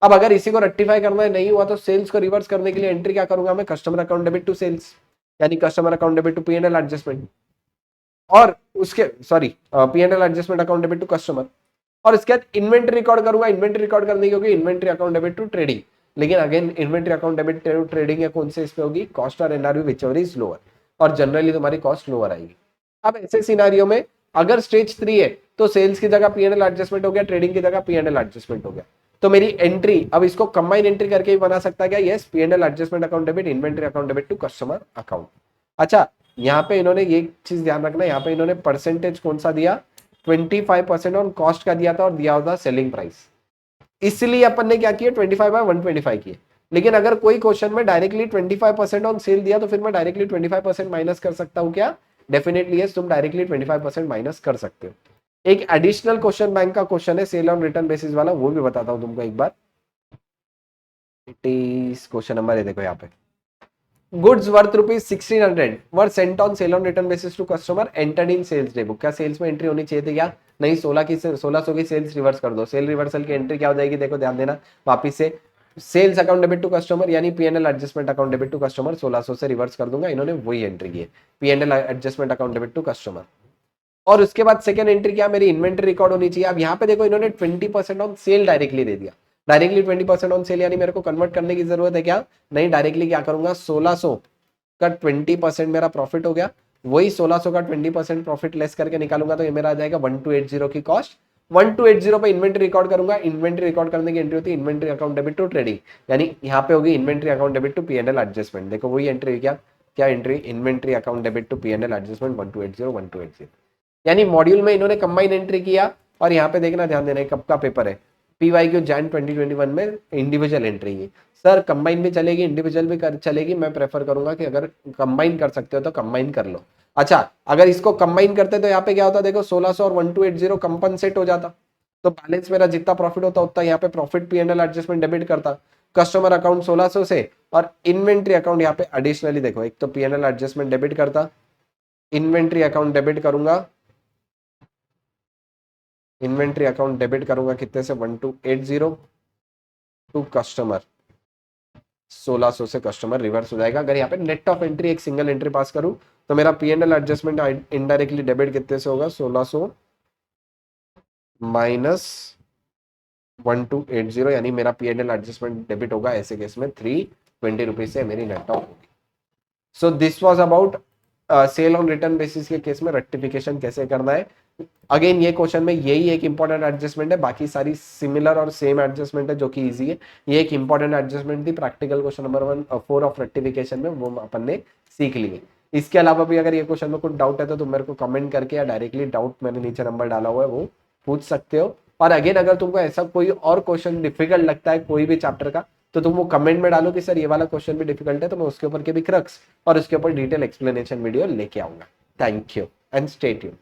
अब अगर इसी को रेक्टिफाई करना है, नहीं हुआ तो सेल्स को रिवर्स करने के लिए एंट्री क्या करूंगा मैं, customer account debit to sales, यानी customer account debit to P&L adjustment, और उसके sorry P&L adjustment account debit to customer. और इसके बाद इन्वेंट्री रिकॉर्ड करूंगा, इन्वेंट्री रिकॉर्ड करने की होगी inventory account debit to trading, लेकिन again inventory account debit trading है कौन से इस पे होगी, कॉस्ट और NRV whichever is lower, और जनरली तुम्हारी कॉस्ट लोअर आएगी। अब ऐसे सिनारियो में अगर स्टेज 3 है तो सेल्स की जगह पीएनएल एडजस्टमेंट हो गया, ट्रेडिंग की जगह पीएनएल एडजस्टमेंट हो गया, तो मेरी एंट्री अब इसको कंबाइन एंट्री करके भी बना सकता है क्या, yes, PNL adjustment account debit, inventory account debit to customer account. अच्छा, यहाँ पे इन्होंने ये चीज ध्यान रखना, यहाँ पे इन्होंने परसेंटेज कौन सा दिया, 25% ऑन कॉस्ट का दिया था और दिया होता सेलिंग प्राइस, इसलिए अपन ने क्या किया 25/125 किए। लेकिन अगर कोई क्वेश्चन में डायरेक्टली 25% ऑन सेल दिया तो फिर मैं डायरेक्टली 25% माइनस कर सकता हूँ क्या, डेफिनेटली यस, तुम डायरेक्टली 25% माइनस कर सकते हो। एक एडिशनल क्वेश्चन बैंक का क्वेश्चन है सेल ऑन रिटर्न बेसिस वाला, वो भी बताता हूँ तुमको एक बार। इट इज क्वेश्चन नंबर है, देखो यहाँ पे, goods worth ₹1600 were sent on sale on return basis to customer entered in sales day book. क्या सेल्स में एंट्री होनी चाहिए थी क्या, नहीं, 1600 की सेल्स रिवर्स कर दो, सेल रिवर्सल की एंट्री क्या हो जाएगी, देखो ध्यान देना वापिस से, sales account debit to customer यानी PNL adjustment account debit to customer 1600 से रिवर्स कर दूंगा, इन्होंने वही एंट्री की है, PNL adjustment account debit to customer. और उसके बाद सेकंड एंट्री क्या, मेरी इन्वेंट्री रिकॉर्ड होनी चाहिए। अब यहाँ पे देखो इन्होंने 20% ऑन सेल डायरेक्टली दे दिया, डायरेक्टली 20% ऑन सेल, यानी मेरे को कन्वर्ट करने की जरूरत है क्या, नहीं, डायरेक्टली क्या करूंगा, 1600 का 20% मेरा प्रॉफिट हो गया, वही 1600 का 20% प्रॉफिट लेस करके निकालूंगा तो ये मेरा आ जाएगा 1280 की कॉस्ट, 1280 पे इन्वेंट्री रिकॉर्ड करूंगा, इन्वेंट्री रिकॉर्ड करने की एंट्री होती है inventory account debit to trading, यानी यहाँ पे होगी inventory account debit to PNL adjustment, देखो वही एंट्री क्या, क्या entry, inventory account debit to PNL adjustment 1280। यानी मॉड्यूल में इन्होंने कंबाइन एंट्री किया, और यहाँ पे देखना ध्यान देना कब का पेपर है, PYQ जैन 2021 में इंडिविजुअल एंट्री की, सर कंबाइन भी चलेगी इंडिविजुअल भी चलेगी, मैं प्रेफर करूंगा कि अगर कंबाइन कर सकते हो तो कंबाइन कर लो। अच्छा, अगर इसको कंबाइन करते तो यहाँ पे क्या होता, देखो 1600 और 1280 कंपनसेट हो जाता, तो बैलेंस मेरा जितना प्रॉफिट होता उतना यहाँ पे प्रॉफिट पीएनएल एडजस्टमेंट डेबिट करता, कस्टमर अकाउंट 1600 से, और इन्वेंट्री अकाउंट यहाँ पे एडिशनली देखो, एक तो पीएनएल एडजस्टमेंट डेबिट करता, इन्वेंट्री अकाउंट डेबिट करूंगा, इन्वेंट्री अकाउंट डेबिट करूंगा कितने से, 1280 टू कस्टमर, 1600 से कस्टमर रिवर्स हो जाएगा। अगर यहाँ पे नेट ऑफ एंट्री एक सिंगल एंट्री पास करूं तो मेरा पीएनएल एडजस्टमेंट इनडायरेक्टली डेबिट कितने से होगा, 1600 माइनस 1280, यानी मेरा पीएनएल एडजस्टमेंट डेबिट होगा ऐसे केस में 320 रुपीज से मेरी नेट ऑफ होगी। So this was about sale on return basis के केस में रेक्टिफिकेशन कैसे करना है। अगेन ये क्वेश्चन में यही एक इंपॉर्टेंट एडजस्टमेंट है, बाकी सारी सिमिलर और सेम एडजस्टमेंट है जो कि इजी है। ये एक इंपॉर्टेंट एडजस्टमेंट थी, practical question number 4 of rectification में वो अपन ने सीख लिए। इसके अलावा भी अगर ये क्वेश्चन में कुछ डाउट है तो तुम मेरे को कमेंट करके या डायरेक्टली डाउट मैंने नीचे नंबर डाला हुआ है वो पूछ सकते हो। और अगेन अगर तुमको ऐसा कोई और क्वेश्चन डिफिकल्ट लगता है कोई भी चैप्टर का तो तुम वो कमेंट में डालो कि सर ये वाला क्वेश्चन भी डिफिकल्ट है, तो मैं उसके ऊपर के भी क्रक्स और उसके ऊपर डिटेल एक्सप्लेनेशन वीडियो लेके आऊंगा। Thank you and stay tuned.